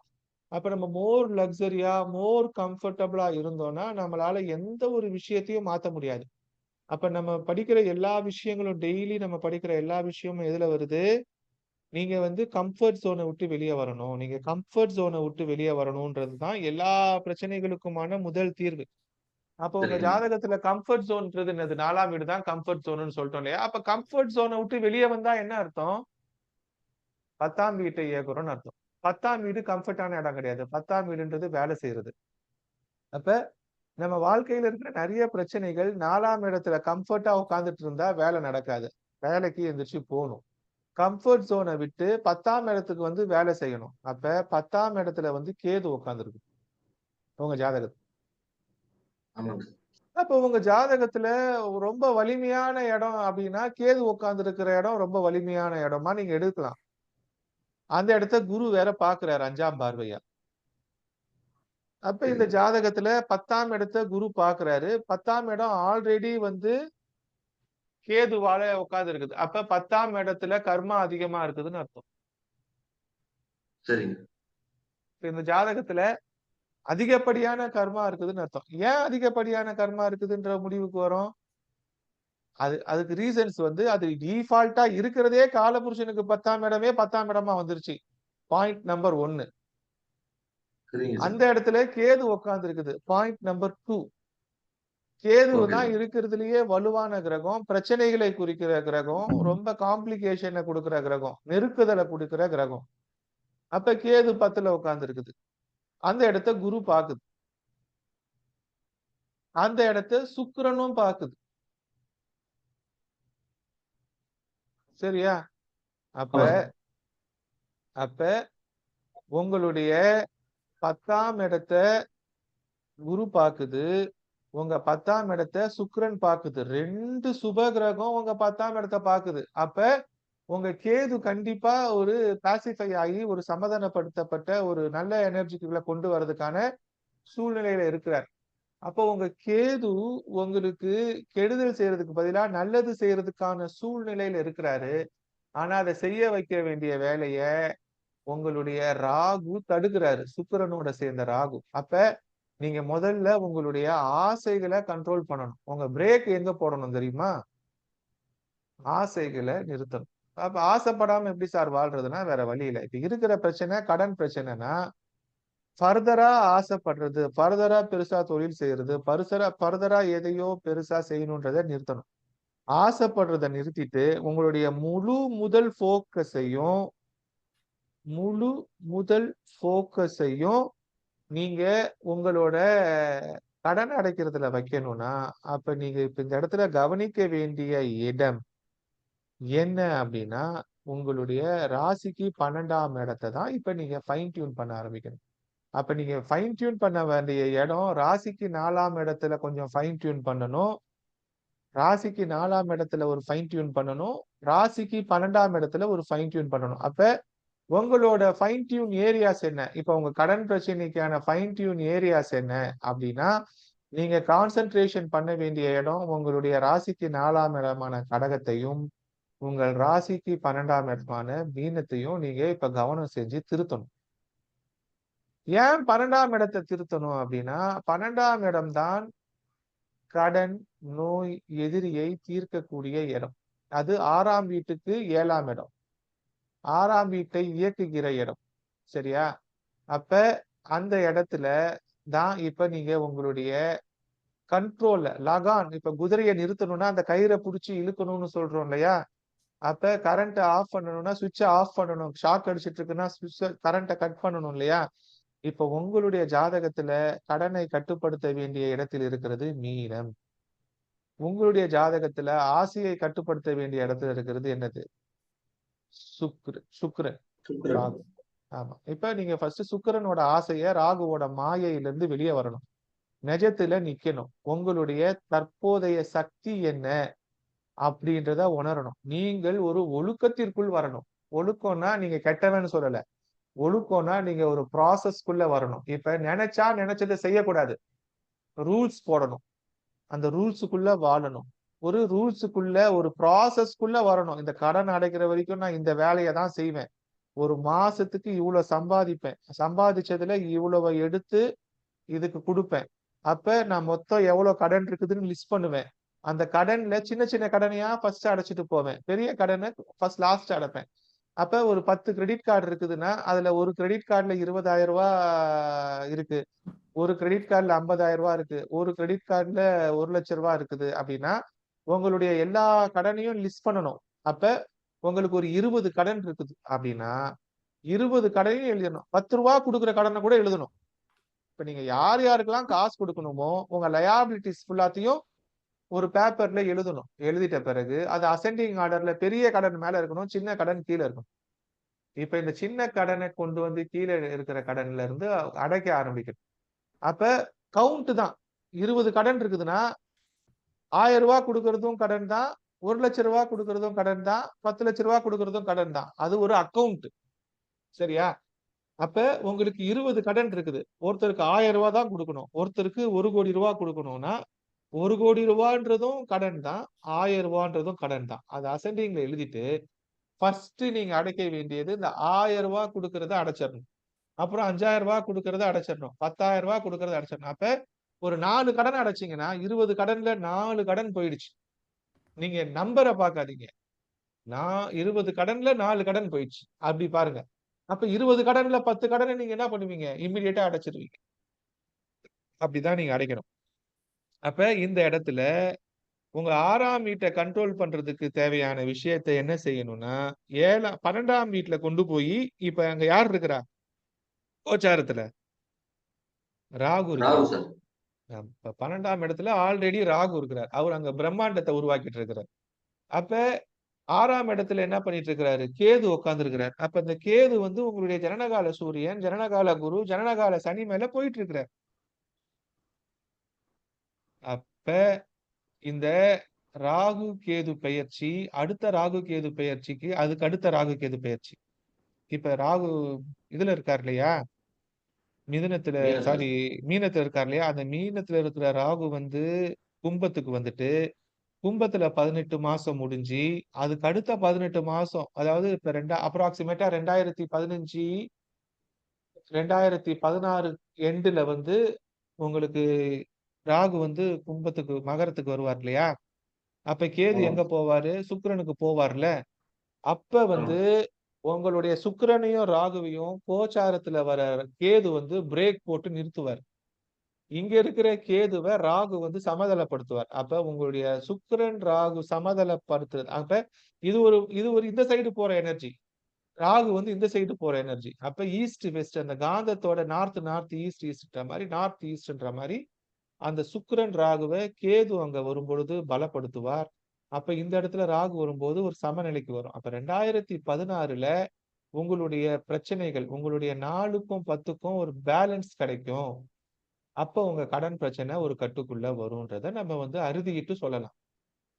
அப்ப நம்ம மோர் லக்ஸரியா, மோர் கம்ஃபர்டபுளா இருந்தோம்னா, நம்மளால எந்த ஒரு விஷயத்தையும் மாத்த முடியாது. அப்ப நம்ம படிக்கிற எல்லா விஷயங்களும் டெய்லி நம்ம படிக்கிற எல்லா விஷயமும் எதுல வருது? நீங்க வந்து கம்ஃபர்ட் ஜோன விட்டு வெளிய வரணும். நீங்க கம்ஃபர்ட் ஜோன விட்டு வெளிய வரணும்ன்றது தான் எல்லா பிரச்சனைகளுக்குமான முதல் தீர்வு. அப்ப உங்க சரிங்க. ஜாதகத்துல கம்ஃபர்ட் ஜோன்ன்றது என்னது? 4ஆம் வீடு தான் கம்ஃபர்ட் ஜோன்னு சொல்ட்டோம் இல்லையா? அப்ப கம்ஃபர்ட் ஜோன விட்டு வெளிய வந்தா என்ன அர்த்தம்? 10ஆம் வீட்டை இயக்குறோம்னு அர்த்தம். 10ஆம் வீடு கம்ஃபர்ட்டான இடம் கிடையாது. 10ஆம் வீடுன்றது வேலை செய்றது. அப்ப நம்ம வாழ்க்கையில இருக்கிற நெறைய பிரச்சனைகள் 4ஆம் இடத்துல கம்ஃபர்ட்டா உட்கார்ந்துட்டு இருந்தா வேலை நடக்காது. வேலைக்கு எந்திரிச்சு போணும். கம்ஃபர்ட் ஜோன விட்டு 10ஆம் இடத்துக்கு வந்து வேலை செய்யணும். அப்ப 10ஆம் இடத்துல வந்து கேது உட்கார்ந்திருக்கு. உங்க ஜாதகத்துல. ஆமாங்க சார். அப்ப உங்க ஜாதகத்துல ரொம்ப வலிமையான இடம் அப்டின்னா, கேது உட்கார்ந்திருக்கிற இடம் ரொம்ப வலிமையான இடமா நீங்க எடுக்கலாம். அந்த இடத்த குரு வேற பார்க்கிறாரு 5ஆம் பார்வையா. அப்ப இந்த சரிங்க. ஜாதகத்துல 10ஆம் இடத்த குரு பார்க்கிறாரு. 10ஆம் இடம் ஆல்ரெடி வந்து கேதுவால உட்கார்ந்திருக்குது. அப்ப 10ஆம் இடத்துல கர்மா அதிகமா இருக்குதுன்னு அர்த்தம். சரிங்க. இப்ப இந்த ஜாதகத்துல அதிகப்படியான கர்மா இருக்குதுன்னு அர்த்தம். ஏன் அதிகப்படியான கர்மா இருக்குதுன்ற முடிவுக்கு வரோம்? அதுக்கு ரீசன்ஸ் வந்து அது டிஃபால்ட்டா இருக்கிறதே காலபுருஷனுக்கு 10ஆம் இடமே 10ஆம் இடமா வந்துருச்சு. Point number 1. சரிங்க சார். அந்த இடத்துல கேது உட்கார்ந்து இருக்குது. Point number 2. கேது ஓகே தான் சார். இருக்கிறதுலயே வலுவான கிரகம். பிரச்சனைகளை குறிக்கிற கிரகம். ரொம்ப காம்ப்ளிகேஷன குடுக்கிற கிரகம். நெருக்குதல குடுக்கிற கிரகம். அப்ப கேது 10ல உட்கார்ந்து இருக்குது. அந்த இடத்த குரு பாக்குது. அந்த இடத்த சுக்கிரனும் பாக்குது. சரியா? அப்ப ஆமா சார். அப்ப உங்களுடைய 10ஆம் இடத்த குரு பாக்குது. உங்க 10ஆம் இடத்தை சுக்கிரன் பாக்குது. 2 சுப கிரகம் உங்க 10ஆம் இடத்தை பாக்குது. அப்ப உங்க கேது கண்டிப்பா ஒரு பாசிஃபை ஆகி ஒரு சமாதானப்படுத்தப்பட்ட ஒரு நல்ல எனர்ஜிக்குள்ள கொண்டு வர்றதுக்கான சூழ்நிலையில இருக்கிறார். அப்போ உங்க கேது உங்களுக்கு கெடுதல் செய்யறதுக்கு பதிலா நல்லது செய்யறதுக்கான சூழ்நிலையில இருக்கிறாரு. ஆனா அதை செய்ய வைக்க வேண்டிய வேலைய உங்களுடைய ராகு தடுக்கிறாரு. சுக்கிரனோட சேர்ந்த ராகு. அப்ப நீங்க முதல்ல உங்களுடைய ஆசைகளை கண்ட்ரோல் பண்ணணும். உங்க பிரேக் எங்க போடணும் தெரியுமா? ஆசைகளை நிறுத்தணும். அப்ப ஆசைப்படாம எப்படி சார் வாழ்றதுன்னா வேற வழி இல்லை. இப்ப இருக்கிற பிரச்சனை கடன் பிரச்சனைனா ஃபர்தரா ஆசைப்படுறது, ஃபர்தரா பெருசா தொழில் செய்யறது, ஃபர்தரா எதையோ பெருசா செய்யணுன்றதை நிறுத்தணும். ஆசைப்படுறதை நிறுத்திட்டு உங்களுடைய முழு முதல் போக்கஸையும் நீங்க உங்களோட கடன் அடைக்கிறதுல வைக்கணும்னா, அப்ப நீங்க இப்ப இந்த இடத்துல கவனிக்க வேண்டிய இடம் என்ன அப்படின்னா, உங்களுடைய ராசிக்கு 12ஆம் இடத்தை தான் இப்ப நீங்க ஃபைன் டியூன் பண்ண ஆரம்பிக்கணும். அப்ப நீங்க ஃபைன் டியூன் பண்ண வேண்டிய இடம் ராசிக்கு 4ஆம் இடத்துல கொஞ்சம் ஃபைன் டியூன் பண்ணணும். ராசிக்கு 4ஆம் இடத்துல ஒரு ஃபைன் டியூன் பண்ணணும். ராசிக்கு 12ஆம் இடத்துல ஒரு ஃபைன் டியூன் பண்ணணும். அப்ப உங்களோட ஃபைன் டியூன் ஏரியாஸ் என்ன? இப்ப உங்க கடன் பிரச்சனைக்கான ஃபைன் டியூன் ஏரியாஸ் என்ன அப்படின்னா, நீங்க கான்சென்ட்ரேஷன் பண்ண வேண்டிய இடம் உங்களுடைய ராசிக்கு 4ஆம் இடமான கடகத்தையும், உங்கள் ராசிக்கு 12ஆம் இடமான மீனத்தையும் நீங்க இப்ப கவனம் செஞ்சு திருத்தணும். ஏன் 12ஆம் இடத்தை திருத்தணும் அப்படின்னா, 12ஆம் இடம்தான் கடன், நோய், எதிரியை தீர்க்கக்கூடிய இடம். அது 6ஆம் வீட்டுக்கு 7ஆம் இடம். 6ஆம் வீட்டை இயக்குகிற இடம். சரியா? அப்ப அந்த இடத்துல தான் இப்ப நீங்க உங்களுடைய கண்ட்ரோல்ல லகான் இப்ப குதிரையை நிறுத்தணும்னா அந்த கயிறை புடிச்சு இழுக்கணும்னு சொல்றோம் இல்லையா? அப்ப கரண்ட் ஆஃப் பண்ணணும்னா சுவிட்சை ஆஃப் பண்ணணும். ஷாக் அடிச்சிட்டு இருக்குன்னா கரண்ட்டை கட் பண்ணணும் இல்லையா? இப்ப உங்களுடைய ஜாதகத்துல கடனை கட்டுப்படுத்த வேண்டிய இடத்தில் இருக்கிறது மீனம். உங்களுடைய ஜாதகத்துல ஆசையை கட்டுப்படுத்த வேண்டிய இடத்துல இருக்கிறது என்னது? சுக்கிரன். சுக்கிரன். ராகு. ஆமா. இப்ப நீங்க ஃபர்ஸ்ட் சுக்கிரனோட ஆசைய ராகுவோட மாயையிலிருந்து வெளியே வரணும். நிஜத்துல நிக்கணும். உங்களுடைய தற்போதைய சக்தி என்ன அப்படின்றத உணரணும். நீங்கள் ஒரு ஒழுக்கத்திற்குள் வரணும். ஒழுக்கம்னா நீங்க கெட்டவன்னு சொல்லல. ஒழுக்கம்னா நீங்க ஒரு ப்ராசஸ்க்குள்ள வரணும். இப்ப நினைச்சா நினைச்சதை செய்யக்கூடாது. ரூல்ஸ் போடணும். அந்த ரூல்ஸுக்குள்ள வாழணும். ஒரு ரூல்ஸுக்குள்ள ஒரு ப்ராசஸ்க்குள்ள வரணும். இந்த கடன் அடைக்கிற வரைக்கும் நான் இந்த வேலையை தான் செய்வேன். ஒரு மாசத்துக்கு இவ்வளவு சம்பாதிப்பேன். சம்பாதிச்சதுல இவ்வளவு எடுத்து இதுக்கு கொடுப்பேன். அப்ப நான் மொத்தம் எவ்வளவு கடன் இருக்குதுன்னு லிஸ்ட் பண்ணுவேன். அந்த கடன்ல சின்ன சின்ன கடனையா ஃபர்ஸ்ட் அடைச்சிட்டு போவேன். பெரிய கடனை ஃபர்ஸ்ட் லாஸ்ட் அடைப்பேன். அப்ப ஒரு 10 கிரெடிட் கார்டு இருக்குதுன்னா அதுல ஒரு கிரெடிட் கார்டுல 20,000 ரூபாய் இருக்கு. ஒரு கிரெடிட் கார்டுல 50,000 ரூபாய் இருக்கு. ஒரு கிரெடிட் கார்டுல 1,00,000 ரூபாய் இருக்குது அப்படின்னா உங்களுடைய எல்லா கடனையும் லிஸ்ட் பண்ணணும். அப்ப உங்களுக்கு ஒரு 20 கடன் இருக்குது அப்படின்னா 20 கடனையும் எழுதணும். 10 ரூபாய் கொடுக்குற கடனை கூட எழுதணும். இப்ப நீங்க யார் யாருக்கெல்லாம் காசு கொடுக்கணுமோ உங்க லயாபிலிட்டிஸ் ஃபுல்லாத்தையும் ஒரு பேப்பர்ல எழுதணும். எழுதிட்ட பிறகு அது அசெண்டிங் ஆர்டர்ல பெரிய கடன் மேல இருக்கணும், சின்ன கடன் கீழே இருக்கணும். இப்ப இந்த சின்ன கடனை கொண்டு வந்து கீழே இருக்கிற கடன்ல இருந்து அடைக்க ஆரம்பிக்கணும். அப்ப கவுண்ட் தான் 20 கடன் இருக்குதுன்னா 1000 ரூபாய் கொடுக்கறதும் கடன் தான், 1,00,000 ரூபாய் கொடுக்கறதும் கடன் தான், 10,00,000 ரூபாய் கொடுக்கறதும் கடன் தான். அது ஒரு அக்கவுண்ட். சரியா? அப்ப உங்களுக்கு 20 கடன் இருக்குது. ஒருத்தருக்கு 1000 ரூபாய் தான் கொடுக்கணும். ஒருத்தருக்கு 1 கோடி ரூபாய் கொடுக்கணும்னா 1 கோடி ரூபான்றதும் கடன் தான், 1000 ரூபான்றதும் கடன் தான். அது அசெண்டிங்ல எழுதிட்டு ஃபர்ஸ்ட் நீங்க அடைக்க வேண்டியது இந்த 1000 ரூபாய் கொடுக்கறத அடைச்சிடணும். அப்புறம் 5,000 ரூபாய் கொடுக்கறத அடைச்சிடணும். 10,000 ரூபாய் கொடுக்கறத அடைச்சிடணும். அப்ப ஒரு 4 கடன் அடைச்சீங்கன்னா 20 கடன்ல 4 கடன் போயிடுச்சு. நீங்க நம்பரை பார்க்காதீங்க. 20 கடன்ல 4 கடன் போயிடுச்சு. அப்படி பாருங்க. அப்ப 20 கடன்ல 10 கடனை நீங்க என்ன பண்ணுவீங்க? இம்மிடியேட்டா அடைச்சிருவீங்க. அப்படிதான் நீங்க அடைக்கணும். அப்ப இந்த இடத்துல உங்க 6ஆம் வீட்டை கண்ட்ரோல் பண்றதுக்கு தேவையான விஷயத்தை என்ன செய்யணும்னா 12ஆம் வீட்டுல கொண்டு போய் இப்ப அங்க யார் இருக்கிறா கோச்சாரத்துல? ராகு ராகு இருக்கிறார். சார். இப்ப 12ஆம் இடத்துல ஆல்ரெடி ராகு இருக்கிறார். அவர் அங்க பிரம்மாண்டத்தை உருவாக்கிட்டு இருக்கிறார். அப்ப 6ஆம் இடத்துல என்ன பண்ணிட்டு இருக்கிறாரு? கேது உட்கார்ந்து இருக்கிறார். அப்ப இந்த கேது வந்து உங்களுடைய ஜனனகால சூரியன், ஜனனகால குரு, ஜனனகால சனி மேல போயிட்டு இருக்கிறார். அப்ப இந்த ராகு கேது பெயர்ச்சி, அடுத்த ராகு கேது பெயர்ச்சிக்கு அதுக்கு அடுத்த ராகு கேது பெயர்ச்சி. இப்ப ராகு இதுல இருக்கார் இல்லையா, மிதுனத்துல மீனத்துல. சாரி மீனத்துல இருக்கார் இல்லையா, அந்த மீனத்துல இருக்கிற ராகு வந்து கும்பத்துக்கு வந்துட்டு, கும்பத்துல 18 மாசம் முடிஞ்சு, அதுக்கு அடுத்த 18 மாசம், அதாவது இப்ப அப்ராக்சிமேட்டா 2015 2016 எண்டுல வந்து உங்களுக்கு ராகு வந்து கும்பத்துக்கு மகரத்துக்கு வருவார் இல்லையா, அப்ப கேது ஆமா எங்க போவாரு, சுக்கிரனுக்கு போவார்ல. அப்ப ஆமா வந்து உங்களுடைய சுக்கிரனையும் ராகுவையும் கோச்சாரத்துல வர கேது வந்து பிரேக் போட்டு நிறுத்துவார். இங்க இருக்கிற கேதுவை ராகு வந்து சமதளப்படுத்துவார். அப்ப உங்களுடைய சுக்கிரன் ராகு சமதளப்படுத்துறது. அப்ப இது ஒரு இந்த சைடு போற எனர்ஜி. ராகு வந்து இந்த சைடு போற எனர்ஜி. அப்ப ஈஸ்ட் வெஸ்ட் அந்த காந்தத்தோட நார்த் நார்த் ஈஸ்ட் ஈஸ்ட்ன்ற மாதிரி நார்த் ஈஸ்ட்ன்ற மாதிரி அந்த சுக்கிரன் ராகுவை கேது அங்க வரும்பொழுது பலப்படுத்துவார். அப்ப இந்த இடத்துல ராகு வரும்போது ஒரு சமநிலைக்கு வரும். அப்ப 2016ல உங்களுடைய பிரச்சனைகள், உங்களுடைய 4க்கும் 10க்கும் ஒரு பேலன்ஸ் கிடைக்கும். அப்ப உங்க கடன் பிரச்சனை ஒரு கட்டுக்குள்ள வரும்ன்றத நம்ம வந்து அறுதியிட்டு சொல்லலாம்.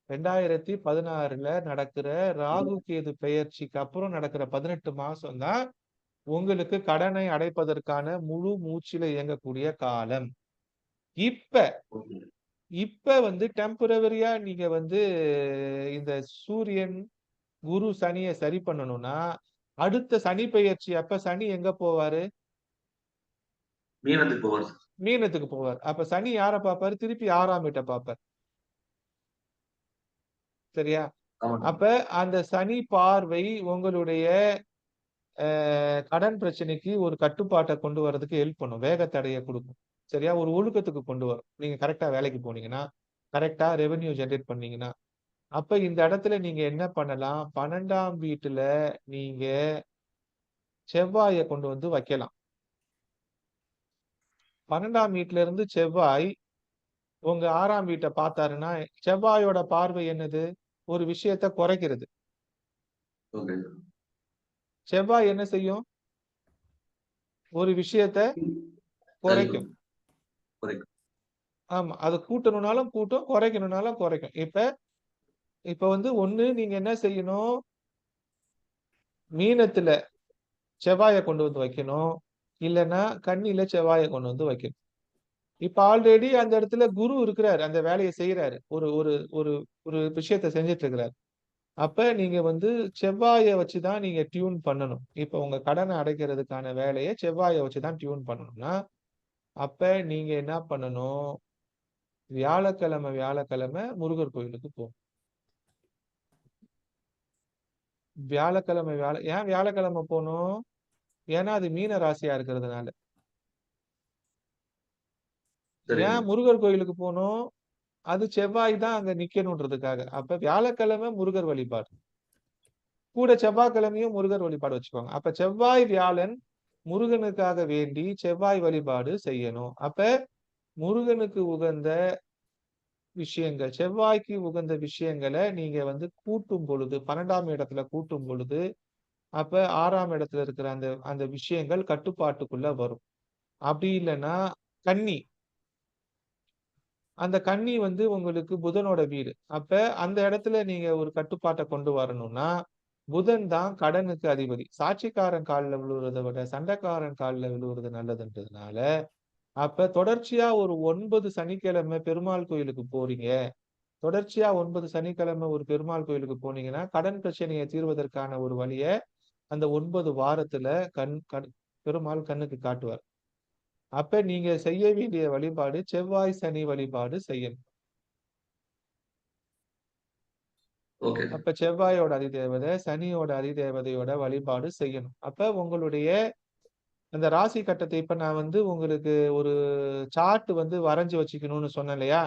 2016ல நடக்கிற ராகு கேது பெயர்ச்சிக்கு அப்புறம் நடக்கிற 18 மாசம் தான் உங்களுக்கு கடனை அடைப்பதற்கான முழு மூச்சில இயங்கக்கூடிய காலம். இப்ப ஓகே. இப்ப வந்து டெம்பரவரியா நீங்க வந்து இந்த சூரியன் குரு சனியை சரி பண்ணணும்னா அடுத்த சனி பெயர்ச்சி அப்ப சனி எங்க போவாரு, மீனத்துக்கு போவார் சார். மீனத்துக்கு போவார். அப்ப சனி யார பார்ப்பாரு, திருப்பி 6ஆம் வீட்டை பார்ப்பார். சரியா? ஆமா சார். அப்ப அந்த சனி பார்வை உங்களுடைய கடன் பிரச்சனைக்கு ஒரு கட்டுப்பாட்டை கொண்டு வர்றதுக்கு ஹெல்ப் பண்ணும், வேகத்தடையை கொடுக்கும். சரியா? ஒரு ஒழுக்கத்துக்கு கொண்டு வரும். நீங்க கரெக்டா வேலைக்கு போனீங்கன்னா, கரெக்டா ரெவென்யூ ஜெனரேட் பண்ணீங்கன்னா. அப்ப இந்த இடத்துல நீங்க என்ன பண்ணலாம், 12ஆம் வீட்டுல நீங்க செவ்வாயை கொண்டு வந்து வைக்கலாம். 12ஆம் வீட்டுல இருந்து செவ்வாய் உங்க 6ஆம் வீட்டை பார்த்தாருன்னா, செவ்வாயோட பார்வை என்னது, ஒரு விஷயத்தை குறைக்கிறது. ஓகே. செவ்வாய் என்ன செய்யும், ஒரு விஷயத்தை சரி குறைக்கும். குறைக்கும். ஆமா, அது கூட்டணும்னாலும் கூட்டும், குறைக்கணும்னாலும் குறைக்கும். இப்ப வந்து ஒண்ணு நீங்க என்ன செய்யணும், மீனத்துல செவ்வாயை கொண்டு வந்து வைக்கணும், இல்லைன்னா கன்னியில செவ்வாயை கொண்டு வந்து வைக்கணும். இப்ப ஆல்ரெடி அந்த இடத்துல குரு இருக்கிறாரு, அந்த வேலையை செய்யறாரு, ஒரு ஒரு ஒரு ஒரு விஷயத்த செஞ்சுட்டு இருக்கிறாரு. அப்ப நீங்க வந்து செவ்வாயை வச்சுதான் நீங்க டியூன் பண்ணணும். இப்ப உங்க கடனை அடைக்கிறதுக்கான வேலையை செவ்வாயை வச்சுதான் டியூன் பண்ணணும்னா, அப்ப நீங்க என்ன பண்ணணும், வியாழக்கிழமை வியாழக்கிழமை முருகர் கோயிலுக்கு போகணும். வியாழக்கிழமை ஏன் வியாழக்கிழமை போகணும், ஏன்னா அது மீன ராசியா இருக்கிறதுனால. சரிங்க. ஏன் முருகர் கோயிலுக்கு போகணும், அது செவ்வாய் தான் அங்க நிக்கணும்ன்றதுக்காக. அப்ப வியாழக்கிழமை முருகர் வழிபாடு, கூட செவ்வாய்க்கிழமையும் முருகர் வழிபாடு வச்சுக்கோங்க. அப்ப செவ்வாய் வியாழன் முருகனுக்காக வேண்டி செவ்வாய் வழிபாடு செய்யணும். அப்ப முருகனுக்கு உகந்த விஷயங்கள், செவ்வாய்க்கு உகந்த விஷயங்களை நீங்க வந்து கூட்டும் பொழுது, 12ஆம் இடத்துல கூட்டும் பொழுது, அப்ப 6ஆம் இடத்துல இருக்கிற அந்த அந்த விஷயங்கள் கட்டுப்பாட்டுக்குள்ள வரும். அப்படி இல்லைன்னா கன்னி, அந்த கன்னி வந்து உங்களுக்கு புதனோட வீடு. அப்ப அந்த இடத்துல நீங்க ஒரு கட்டுப்பாட்டை கொண்டு வரணும்னா, புதன் தான் கடனுக்கு அதிபதி. சாட்சிக்காரன் கால்ல விழுவுறதை விட சண்டைக்காரன் கால்ல விழுவுறது நல்லதுன்றதுனால, அப்ப தொடர்ச்சியா ஒரு 9 சனிக்கிழமை பெருமாள் கோயிலுக்கு போறீங்க. தொடர்ச்சியா 9 சனிக்கிழமை ஒரு பெருமாள் கோயிலுக்கு போனீங்கன்னா, கடன் பிரச்சனையை தீர்வதற்கான ஒரு வழிய அந்த 9 வாரத்துல பெருமாள் கண்ணுக்கு காட்டுவார். அப்ப நீங்க செய்ய வேண்டிய வழிபாடு செவ்வாய் சனி வழிபாடு செய்யணும். ஓகே. அப்ப செவ்வாயோட அதிதேவதை, சனியோட அதிதேவதையோட வழிபாடு செய்யணும். அப்ப உங்களுடைய அந்த ராசி கட்டத்தை இப்ப நான் வந்து உங்களுக்கு ஒரு சார்ட் வந்து வரைஞ்சு வச்சுக்கணும்னு சொன்னேன் இல்லையா?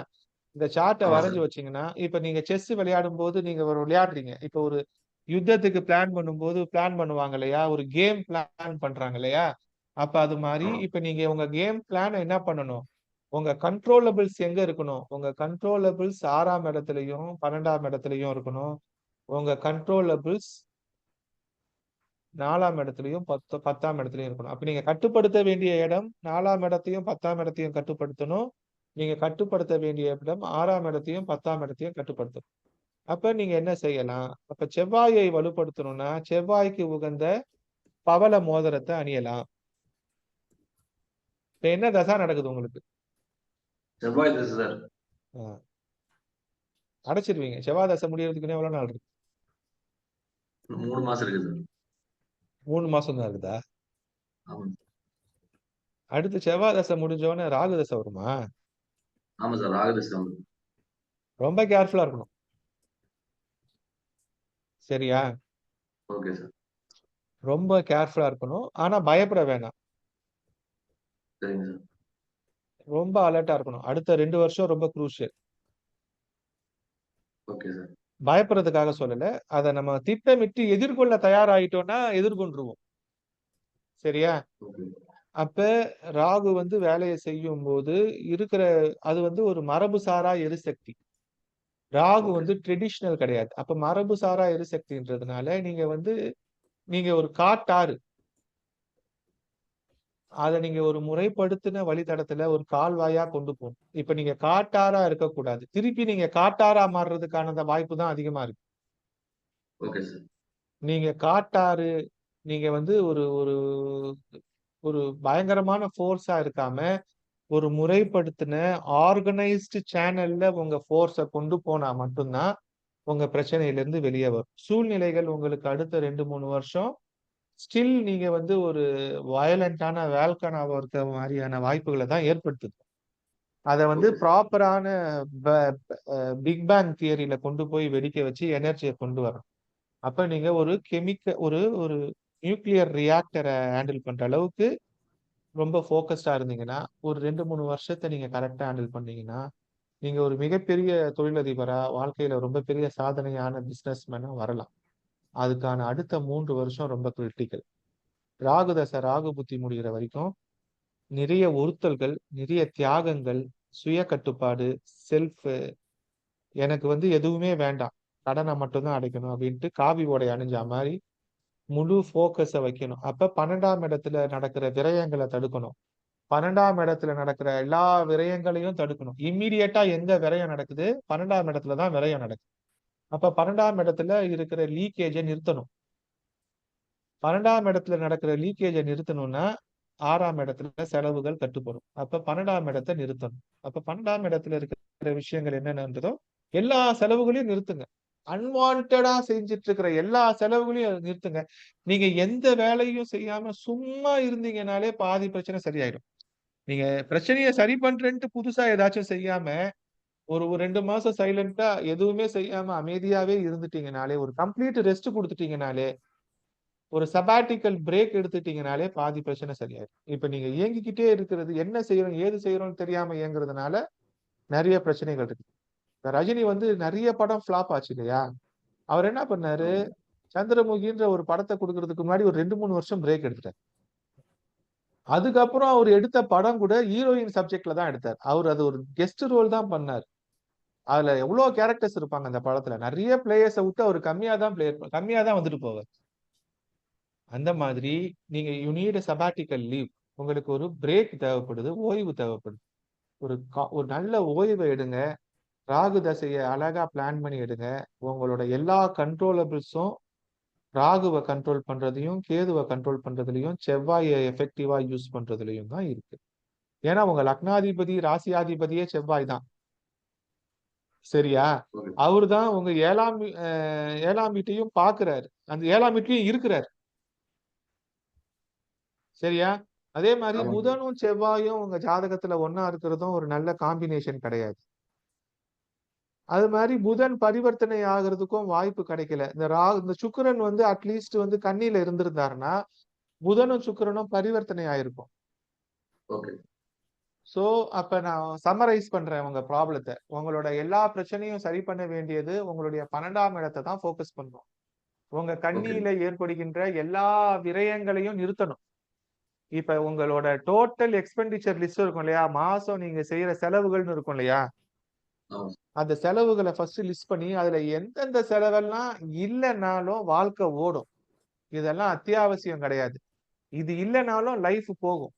இந்த சார்ட்ட ஆமா வரைஞ்சு சார். வச்சீங்கன்னா, இப்ப நீங்க செஸ் விளையாடும் போது நீங்க ஒரு விளையாடுறீங்க. இப்ப ஒரு யுத்தத்துக்கு பிளான் பண்ணும்போது பிளான் பண்ணுவாங்க இல்லையா? ஒரு கேம் பிளான் பண்றாங்க இல்லையா? அப்ப அது மாரி ஆமா. இப்ப நீங்க உங்க கேம் பிளான என்ன பண்ணணும்? உங்க கண்ட்ரோலபிள்ஸ் எங்க இருக்கணும்? உங்க கண்ட்ரோலபிள்ஸ் 6ஆம் இடத்துலயும், 12ஆம் இடத்துலயும் இருக்கணும். உங்க கண்ட்ரோலபிள்ஸ் 4ஆம் இடத்துலயும், 10ஆம் இடத்துலயும் இருக்கணும். அப்ப நீங்க கட்டுப்படுத்த வேண்டிய இடம் 4ஆம் இடத்தையும், 10ஆம் இடத்தையும் கட்டுப்படுத்தணும். நீங்க கட்டுப்படுத்த வேண்டிய இடம் 6ஆம் இடத்தையும் 10ஆம் இடத்தையும் கட்டுப்படுத்தும். அப்ப நீங்க என்ன செய்யலாம்? அப்ப செவ்வாயை வலுப்படுத்தணும்னா, செவ்வாய்க்கு உகந்த பவள மோதிரத்த அணியலாம். இப்ப என்ன தசா நடக்குது உங்களுக்கு? செவ்வாய் திசை சார். ஆ. அடைச்சிருவீங்க. செவ்வாய் தசை முடியறதுக்கு இன்னும் எவ்வளவு நாள் இருக்கு? 3 மாசம் இருக்கு சார். 3 மாசம் தான் இருக்குதா? ஆமாம். அடுத்து செவ்வாய் தசை முடிஞ்ச உடனே ராகு தசை வருமா? ஆமா சார். ராகு திசை வந்து. ரொம்ப கேர்ஃபுல்லா இருக்கணும். சரியா? Okay sir. ரொம்ப கேர்ஃபுல்லா இருக்கணும். ஆனா பயப்பட வேணாம். சரிங்க சார். ரொம்ப அலர்ட்டா இருக்கணும். அடுத்த 2 வருஷம் ரொம்ப குரூஷியல். Okay sir. பயப்படுறதுக்காக சொல்லல. அத நம்ம திட்டமிட்டு எதிர்கொள்ள தயாராயிட்டோம்னா எதிர்கொண்டுருவோம். சரியா? ஓகே. அப்ப ராகு வந்து வேலைய செய்யும்போது இருக்கிற அது வந்து ஒரு மரபுசாரா எரிசக்தி. ராகு ஓகே வந்து ட்ரெடிஷனல் கிடையாது. அப்ப மரபுசாரா எரிசக்தின்றதுனால நீங்க ஒரு காட்டாறு. அத நீங்க ஒரு முறைப்படுத்தின வழித்தடத்துல ஒரு கால்வாயா கொண்டு போணும். இப்ப நீங்க காட்டாரா இருக்கக்கூடாது. திருப்பி நீங்க காட்டாரா மாறுறதுக்கான அந்த வாய்ப்பு தான் அதிகமா இருக்கு. Okay sir. நீங்க காட்டாறு நீங்க வந்து ஒரு ஒரு ஒரு பயங்கரமான ஃபோர்ஸா இருக்காம, ஒரு முறைப்படுத்தின ஆர்கனைஸ்டு சேனல்ல உங்க ஃபோர்ஸ கொண்டு போனா மட்டும் தான், உங்க பிரச்சனையிலிருந்து வெளிய வரும். சூழ்நிலைகள் உங்களுக்கு அடுத்த 2, 3 வருஷம் ஸ்டில் நீங்க வந்து ஒரு வயலன்ட்டான வால்கனாவா இருக்க மாரியான வாய்ப்புகள தான் ஏற்படுத்துது. அத வந்து ஓகே சார். ப்ராப்பரான ப பிக் பேங் தியரில கொண்டு போய் வெடிக்க வச்சு எனர்ஜிய கொண்டு வரணும். அப்ப நீங்க ஒரு ஒரு ஒரு நியூக்ளியர் ரியாக்டர ஹேண்டில் பண்ற அளவுக்கு ரொம்ப ஃபோகஸ்டா இருந்தீங்கன்னா, ஒரு 2, 3 வருஷத்த நீங்க கரெக்ட்டா ஹேண்டில் பண்ணீங்கன்னா, நீங்க ஒரு மிகப்பெரிய தொழிலதிபரா, வாழ்க்கையில ரொம்ப பெரிய சாதனையான பிசினஸ்மேனா வரலாம். அதுக்கான அடுத்த 3 வருஷம் ரொம்ப கிரிட்டிக்கல். ராகு தசை, ராகு புத்தி முடியிற வரைக்கும் நிறைய ஒருத்தல்கள், நிறைய தியாகங்கள், சுய கட்டுப்பாடு, செல்ஃப் எனக்கு வந்து எதுவுமே வேண்டாம். கடன மட்டும் தான் அடைக்கணும் அப்டின்ட்டு காவி உடை அணிஞ்சா மாரி முழு ஃபோக்கஸ வைக்கணும். அப்ப 12ஆம் இடத்துல நடக்கிற விரயங்கள தடுக்கணும். 12ஆம் இடத்துல நடக்கிற எல்லா விரயங்களையும் தடுக்கணும். இம்மீடியட்டா எங்க விரயம் நடக்குது? 12ஆம் இடத்துல தான் விரயம் நடக்குது. அப்ப 12ஆம் இடத்துல இருக்கிற லீக்கேஜ நிறுத்தணும். 12ஆம் இடத்துல நடக்கிற லீக்கேஜ நிறுத்தணும்னா, 6ஆம் இடத்துல செலவுகள் கட்டுப்படும். அப்ப 12ஆம் இடத்த நிறுத்தணும். அப்ப 12ஆம் இடத்துல இருக்கிற விஷயங்கள் என்னென்னன்றதோ, எல்லா செலவுகளையும் நிறுத்துங்க. அன்வான்டடா செஞ்சுட்டு இருக்கிற எல்லா செலவுகளையும் நிறுத்துங்க. நீங்க எந்த வேலையும் செய்யாம சும்மா இருந்தீங்கனாலே பாதி பிரச்சனை சரியாயிடும். நீங்க பிரச்சனைய சரி பண்றேன்ட்டு புதுசா ஏதாச்சும் செய்யாம, ஒரு 2 மாசம் சைலன்ட்டா எதுவுமே செய்யாம அமைதியாவே இருந்துட்டீங்கனாலே, ஒரு கம்ப்ளீட் ரெஸ்ட் குடுத்துட்டீங்கனாலே, ஒரு சபாட்டிக்கல் பிரேக் எடுத்துட்டீங்கனாலே பாதி பிரச்சனை சரியாயிடும். இப்ப நீங்க இயங்கிக்கிட்டே இருக்கிறது, என்ன செய்றோம், ஏது செய்றோம்னு தெரியாம இயங்குறதுனால நெறைய பிரச்சனைகள் இருக்கு. இப்ப ரஜினி வந்து நெறைய படம் ஃப்ளாப் ஆச்சு இல்லையா? அவர் என்ன பண்ணாரு, ஆமா. சந்திரமுகின்ற ஒரு படத்த குடுக்குறதுக்கு முன்னாடி ஒரு 2, 3 வருஷம் பிரேக் எடுத்துட்டாரு. அதுக்கப்புறம் அவரு எடுத்த படம் கூட ஹீரோயின் சப்ஜெக்ட்ல தான் எடுத்தார். அவரு அது ஒரு கெஸ்ட் ரோல் தான் பண்ணாரு. அதுல எவ்ளோ கேரக்டர்ஸ் இருப்பாங்க அந்த படத்துல. நெறைய பிளேயர்ஸ விட்டு அவரு கம்மியா தான் வந்துட்டு போவார். அந்த மாதிரி நீங்க you need a sabbatical leave. உங்களுக்கு ஒரு பிரேக் தேவைப்படுது. ஓய்வு தேவைப்படுது. ஒரு நல்ல ஓய்வ எடுங்க. ராகு தசைய அழகா பிளான் பண்ணி எடுங்க. உங்களோட எல்லா கண்ட்ரோலபிள்ஸும் ராகுவ கண்ட்ரோல் பண்றதையும், கேதுவ கண்ட்ரோல் பண்றதுலயும், செவ்வாய எஃபெக்டிவா யூஸ் பண்றதுலயும் தான் இருக்கு. ஏன்னா உங்க லக்னாதிபதி, ராசியாதிபதியே செவ்வாய் தான். சரியா? ஓகே. அவரு தான் உங்க 7ஆம் வீட்டையும் பார்க்கிறாரு. அந்த 7ஆம் வீட்லயும் இருக்கிறாரு. சரியா? அதே மாரி ஆமாங்க சார். புதனும், செவ்வாயும் உங்க ஜாதகத்துல ஒண்ணா இருக்கிறதும் ஒரு நல்ல காம்பினேஷன் கிடையாது. அது மாரி புதன் பரிவர்த்தனை ஆகுறதுக்கும் வாய்ப்பு கிடைக்கல. இந்த சுக்கிரன் வந்து அட்லீஸ்ட் வந்து கன்னியில இருந்திருந்தாருன்னா, புதனும், சுக்கிரனும் பரிவர்த்தனை ஆயிருக்கும். ஓகே. சோ, அப்ப நான் சம்மரைஸ் பண்றேன் உங்க ப்ராப்ளத்த. உங்களோட எல்லா பிரச்சனையும் சரி பண்ண வேண்டியது உங்களுடைய 12ஆம் இடத்த தான் ஃபோக்கஸ் பண்ணணும். உங்க ஓகே. கன்னியில ஏற்படுகின்ற எல்லா விரயங்களையும் நிறுத்தணும். இப்ப உங்களோட டோட்டல் எக்ஸ்பெண்டிச்சர் லிஸ்ட் இருக்கும் இல்லையா? மாசம் நீங்க செய்யற செலவுகள்னு இருக்கும் இல்லையா? ஆமா. அந்த செலவுகள ஃபர்ஸ்ட் லிஸ்ட் பண்ணி, அதுல எந்தெந்த செலவெல்லாம் இல்லனாலும் வாழ்க்கை ஓடும். இதெல்லாம் அத்தியாவசியம் கிடையாது. இது இல்லனாலும் லைஃப் போகும்.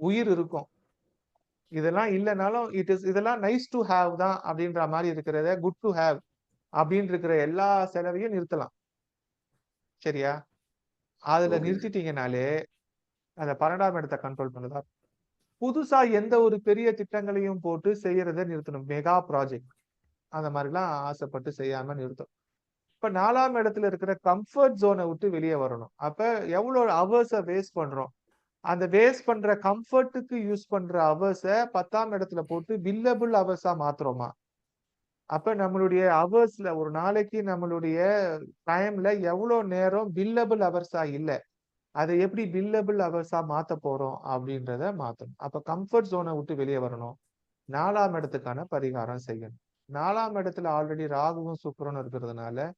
உயிர் இருக்கும். இதெல்லாம் இல்லைனாலும் இதெல்லாம் நைஸ் டு ஹேவ் தான் அப்படின்ற மாதிரி இருக்கிறத குட் டு ஹேவ் அப்படின்னு இருக்கிற எல்லா செலவையும் நிறுத்தலாம். சரியா? அதுல ஓகே நிறுத்திட்டீங்கனாலே அந்த 12ஆம் இடத்தை கண்ட்ரோல் பண்ணுதா. புதுசா எந்த ஒரு பெரிய திட்டங்களையும் போட்டு செய்யறதை நிறுத்தணும். மெகா ப்ராஜெக்ட் அந்த மாதிரிலாம் ஆசைப்பட்டு செய்யாம நிறுத்தணும். இப்ப 4ஆம் இடத்துல இருக்கிற கம்ஃபர்ட் ஜோனை விட்டு வெளியே வரணும். அப்ப எவ்வளவு ஹவர்ஸை வேஸ்ட் பண்றோம், அந்த வேஸ்ட் பண்ற கம்ஃபர்ட்டுக்கு யூஸ் பண்ற ஹவர்ஸை 10ஆம் இடத்துல போட்டு பில்லபிள் ஹவர்ஸா மாத்துறோமா? அப்ப நம்மளுடைய ஹவர்ஸ்ல ஒரு நாளைக்கு நம்மளுடைய டைம்ல எவ்வளவு நேரம் பில்லபிள் ஹவர்ஸா இல்ல, அதை எப்படி பில்லபிள் ஹவர்ஸா மாத்த போறோம் அப்படின்றத மாத்தணும். அப்ப கம்ஃபர்ட் ஜோனை விட்டு வெளியே வரணும். 4ஆம் இடத்துக்கான பரிகாரம் செய்யணும். 4ஆம் இடத்துல ஆல்ரெடி ராகுவும் சுக்கிரனும் இருக்கிறதுனால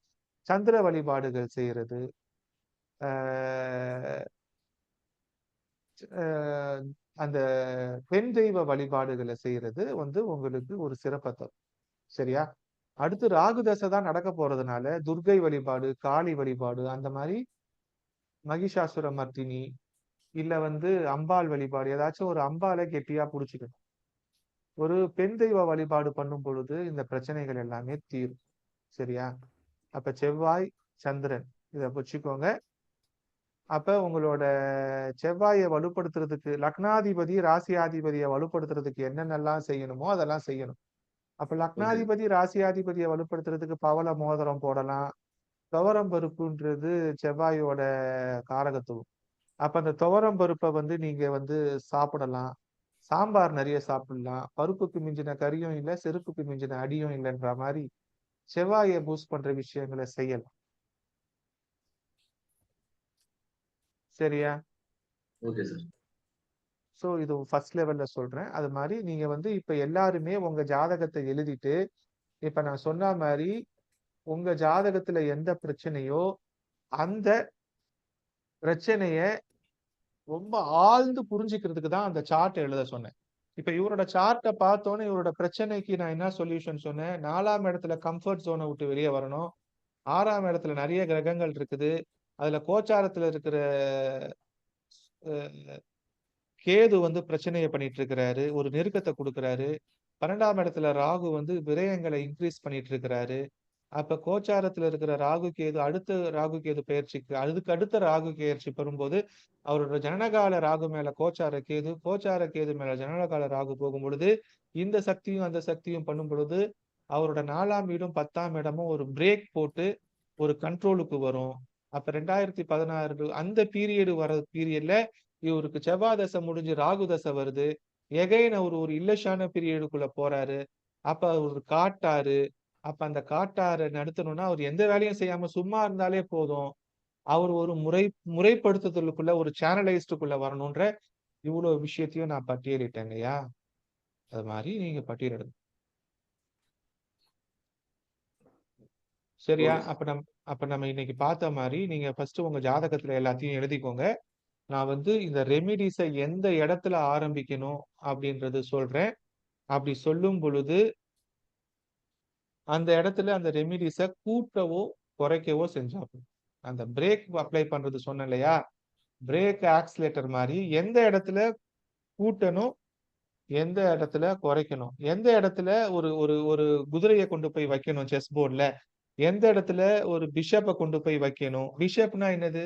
சந்திர வழிபாடுகள் செய்யறது, ஆஹ் ஆஹ் அந்த பெண் தெய்வ வழிபாடுகளை செய்யறது உங்களுக்கு ஒரு சிறப்பை தரும். சரியா? அடுத்து ராகு தசை தான் நடக்க போறதுனால துர்கை வழிபாடு, காளி வழிபாடு, அந்த மாதிரி மகிஷாசுர மர்த்தினி, இல்ல அம்பாள் வழிபாடு, ஏதாச்சும் ஒரு அம்பாலை கெட்டியா புடிச்சுக்கணும். ஒரு பெண் தெய்வ வழிபாடு பண்ணும் பொழுது இந்த பிரச்சனைகள் எல்லாமே தீரும். சரியா? அப்ப செவ்வாய், சந்திரன் இத வச்சுக்கோங்க. அப்ப உங்களோட செவ்வாயை வலுப்படுத்துறதுக்கு, லக்னாதிபதி ராசியாதிபதியை வலுப்படுத்துறதுக்கு என்னென்னலாம் செய்யணுமோ அதெல்லாம் செய்யணும். அப்ப ஓகே லக்னாதிபதி ராசியாதிபதியை வலுப்படுத்துறதுக்கு பவள மோதிரம் போடலாம். துவரம் பருப்புன்றது செவ்வாயோட காரகத்துவம். அப்ப அந்த துவரம் பருப்பை நீங்க சாப்பிடலாம். சாம்பார் நிறைய சாப்பிடலாம். பருப்புக்கு மிஞ்சின கறியும் இல்லை, செருப்புக்கு மிஞ்சின அடியும் இல்லைன்ற மாதிரி செவ்வாயை பூஸ்ட் பண்ற விஷயங்களை செய்யலாம். சரியா? Okay sir. சோ இது ஃபர்ஸ்ட் லெவல்ல சொல்றேன். அது மாதிரி நீங்க இப்ப எல்லாருமே உங்க ஜாதகத்தை எழுதிட்டு, இப்ப நான் சொன்ன மாதிரி உங்க ஜாதகத்துல எந்த பிரச்சனையோ அந்த பிரச்சனைய ரொம்ப ஆழ்ந்து புரிஞ்சுக்கிறதுக்கு தான் அந்த சார்ட் எழுத சொன்னேன். இப்ப இவரோட சார்ட்டை பார்த்தோன்னே இவரோட பிரச்சனைக்கு நான் என்ன சொல்யூஷன் சொன்னேன்? 4ஆம் இடத்துல கம்ஃபர்ட் ஜோனை விட்டு வெளியே வரணும். 6ஆம் இடத்துல நிறைய கிரகங்கள் இருக்குது. அதுல கோச்சாரத்துல இருக்கிற அஹ், கேது பிரச்சனையை பண்ணிட்டு இருக்கிறாரு, ஒரு நெருக்கத்தை கொடுக்கிறாரு. 12ஆம் இடத்துல ராகு விரயங்களை இன்க்ரீஸ் பண்ணிட்டு இருக்கிறாரு. அப்ப கோச்சாரத்துல இருக்கிற ராகு கேது அடுத்த ராகு கேது பயிற்சிக்கு அதுக்கு அடுத்த ராகு பயிற்சி பெறும்போது அவரோட ஜனனகால ராகு மேல கோச்சார கேது, கோச்சார கேது மேல ஜனனகால ராகு போகும் பொழுது இந்த சக்தியும் அந்த சக்தியும் பண்ணும் பொழுது அவரோட 4ஆம் வீடும் 10ஆம் இடமும் ஒரு பிரேக் போட்டு ஒரு கண்ட்ரோலுக்கு வரும். அப்ப 2016 அந்த பீரியடு பீரியட்ல இவருக்கு செவ்வாய் தசை முடிஞ்சு ராகு தசை வருது. எகைன் அவர் ஒரு இல்லஷான பீரியடுக்குள்ள போறாரு. அப்ப அவர் காட்டாரு. அப்ப அந்த காட்டாரை நடத்தணும்னா அவர் எந்த வேலையும் செய்யாம சும்மா இருந்தாலே போதும். அவர் ஒரு முறைப்படுத்துதலுக்குள்ள ஒரு சேனலைஸ்டுக்குள்ள வரணும்ன்ற இவ்வளவு விஷயத்தையும் நான் பட்டியலிட்டேங்கய்யா. அது மாதிரி நீங்க பட்டியலிடுங்க. சரியா? Okay sir. அப்ப நம்ம இன்னைக்கு பார்த்த மாதிரி நீங்க ஃபர்ஸ்ட் உங்க ஜாதகத்துல எல்லாத்தையும் எழுதிக்கோங்க. நான் இந்த ரெமிடிஸை எந்த இடத்துல ஆரம்பிக்கணும் அப்படின்றது சொல்றேன். அப்படி சொல்லும் பொழுது அந்த இடத்துல அந்த ரெமிடிஸை கூட்டவோ குறைக்கவோ செஞ்சா போதும். அந்த பிரேக் அப்ளை பண்றது சொன்னேன் இல்லையா? பிரேக் ஆக்சிலேட்டர் மாதிரி எந்த இடத்துல கூட்டணும், எந்த இடத்துல குறைக்கணும், எந்த இடத்துல ஒரு ஒரு ஒரு குதிரையை கொண்டு போய் வைக்கணும் செஸ் போர்ட்ல, எந்த இடத்துல ஒரு பிஷப்பை கொண்டு போய் வைக்கணும். பிஷப்னா என்னது?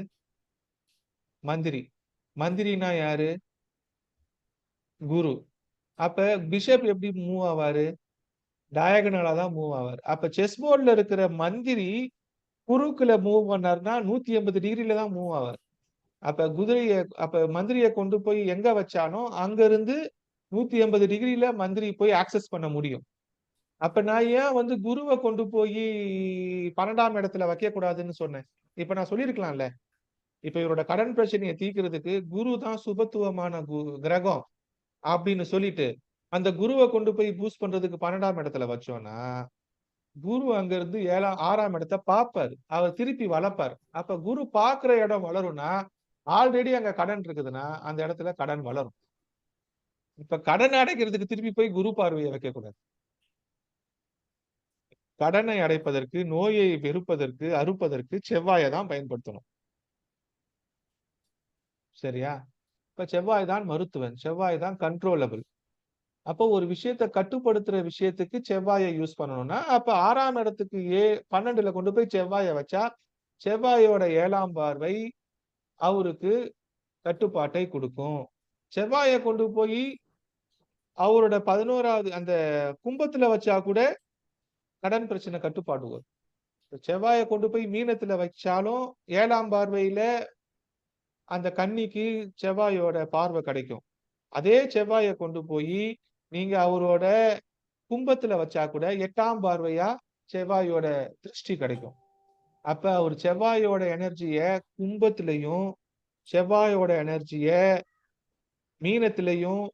மந்திரி. மந்திரினா யாரு? குரு. அப்ப பிஷப் எப்படி மூவ் ஆவாரு? டயகனலா தான் மூவ் ஆவார். அப்ப செஸ் போர்ட்ல இருக்கிற மந்திரி குறுக்குல மூவ் பண்ணாருன்னா 180 டிகிரில தான் மூவ் ஆவார். அப்ப மந்திரியை கொண்டு போய் எங்க வச்சானோ அங்க இருந்து 180 டிகிரில மந்திரி போய் ஆக்சஸ் பண்ண முடியும். அப்ப நான் ஏன் குருவை கொண்டு போய் 12ஆம் இடத்துல வைக்க கூடாதுன்னு சொன்னேன்? இப்ப நான் சொல்லியிருக்கலாம்ல. இப்ப இவரோட கடன் பிரச்சனையை தீர்க்கிறதுக்கு குரு தான் சுபத்துவமான கிரகம் அப்படின்னு சொல்லிட்டு அந்த குருவை கொண்டு போய் பூஸ்ட் பண்றதுக்கு 12ஆம் இடத்துல வச்சோம்னா குரு அங்க இருந்து 6ஆம் இடத்தை பார்ப்பாரு. அவர் திருப்பி வளர்ப்பார். அப்ப குரு பார்க்கிற இடம் வளரும்னா ஆல்ரெடி அங்க கடன் இருக்குதுன்னா அந்த இடத்துல கடன் வளரும். இப்ப கடன் அடைக்கிறதுக்கு திருப்பி போய் குரு பார்வையை வைக்க கூடாது. கடனை அடைப்பதற்கு, நோயை வெறுப்பதற்கு, அறுப்பதற்கு செவ்வாயை தான் பயன்படுத்தணும். சரியா? இப்ப செவ்வாய் தான் மருத்துவன், செவ்வாய் தான் கண்ட்ரோலபிள். அப்போ ஒரு விஷயத்த கட்டுப்படுத்துற விஷயத்துக்கு செவ்வாயை யூஸ் பண்ணணும்னா, அப்ப 6ஆம் இடத்துக்கு 12ல கொண்டு போய் செவ்வாயை வச்சா, செவ்வாயோட 7ஆம் பார்வை அவருக்கு கட்டுப்பாட்டை கொடுக்கும். செவ்வாயை கொண்டு போய் அவரோட 11வது அந்த கும்பத்துல வச்சா கூட கடன் பிரச்சனை கட்டுப்பாடு வரும். செவ்வாயை கொண்டு போய் மீனத்துல வச்சாலும் 7ஆம் பார்வையில அந்த கன்னிக்கு செவ்வாயோட பார்வை கிடைக்கும். அதே செவ்வாயை கொண்டு போய் நீங்க அவரோட கும்பத்துல வச்சா கூட 8ஆம் பார்வையா செவ்வாயோட திருஷ்டி கிடைக்கும். அப்ப அவர் செவ்வாயோட எனர்ஜிய கும்பத்திலையும் செவ்வாயோட எனர்ஜிய மீனத்திலையும்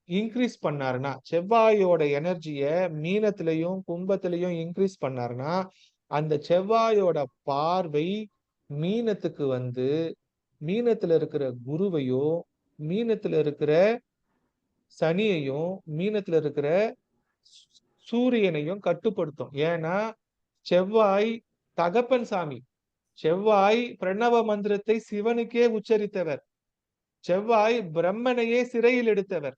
இன்க்ரீஸ் பண்ணாருன்னா, செவ்வாயோட எனர்ஜிய மீனத்திலையும் கும்பத்திலையும் இன்க்ரீஸ் பண்ணாருன்னா, அந்த செவ்வாயோட பார்வை மீனத்துக்கு வந்து மீனத்துல இருக்கிற குருவையோ, மீனத்துல இருக்கிற சனியையும், மீனத்துல இருக்கிற சூரியனையும் கட்டுப்படுத்தும். ஏன்னா செவ்வாய் தகப்பன் சாமி. செவ்வாய் பிரணவ மந்திரத்தை சிவனுக்கே உச்சரித்தவர். செவ்வாய் பிரம்மனையே சிறையில் எடுத்தவர்.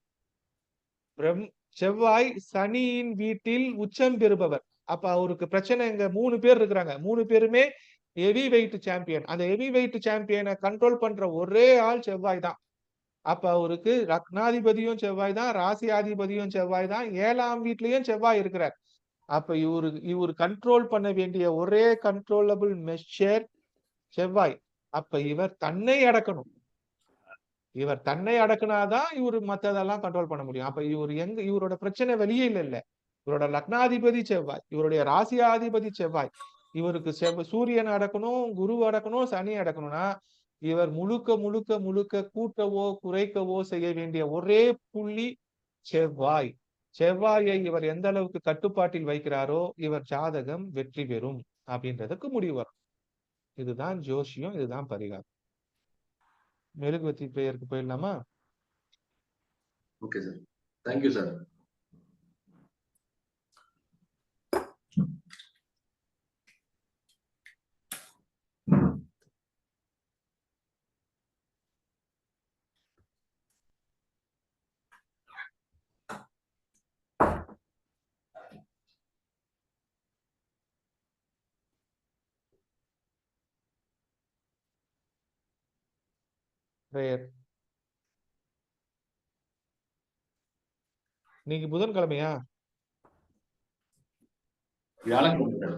செவ்வாய் சனியின் வீட்டில் உச்சம் பெறுபவர். அப்ப அவருக்கு பிரச்சனை இங்க 3 பேர் இருக்கிறாங்க. 3 பேருமே ஹெவி வெயிட் சாம்பியன். அந்த ஹெவி வெயிட் சாம்பியனை கண்ட்ரோல் பண்ற ஒரே ஆள் செவ்வாய் தான். அப்ப அவருக்கு லக்னாதிபதியும் செவ்வாய் தான், ராசியாதிபதியும் செவ்வாய் தான், 7ஆம் வீட்லயும் செவ்வாய் இருக்கிறார். அப்ப இவரு கண்ட்ரோல் பண்ண வேண்டிய ஒரே கண்ட்ரோலபிள் மெஷர் செவ்வாய். அப்ப இவர் தன்னை அடக்கணும். இவர் தன்னை அடக்குனாதான் இவரு மத்ததெல்லாம் கண்ட்ரோல் பண்ண முடியும். அப்ப இவரோட பிரச்சனை வெளியே இல்ல. இவரோட லக்னாதிபதி செவ்வாய், இவருடைய ராசியாதிபதி செவ்வாய். இவருக்கு சூரியன் அடக்கணும், குரு அடக்கணும், சனி அடக்கணும்னா இவர் முழுக்க முழுக்க முழுக்க கூட்டவோ குறைக்கவோ செய்ய வேண்டிய ஒரே புள்ளி செவ்வாய். செவ்வாயை இவர் எந்த அளவுக்கு கட்டுப்பாட்டில் வைக்கிறாரோ இவர் ஜாதகம் வெற்றி பெறும் அப்படின்றதுக்கு முடிவு வரும். இதுதான் ஜோசியம், இதுதான் பரிகாரம். மெழுகுவர்த்தி பிரேயருக்கு போயிடலாமா? Okay sir, thank you sir. Prayer. இன்னைக்கு புதன்கிழமையா? வியாழக்கிழமை சார்.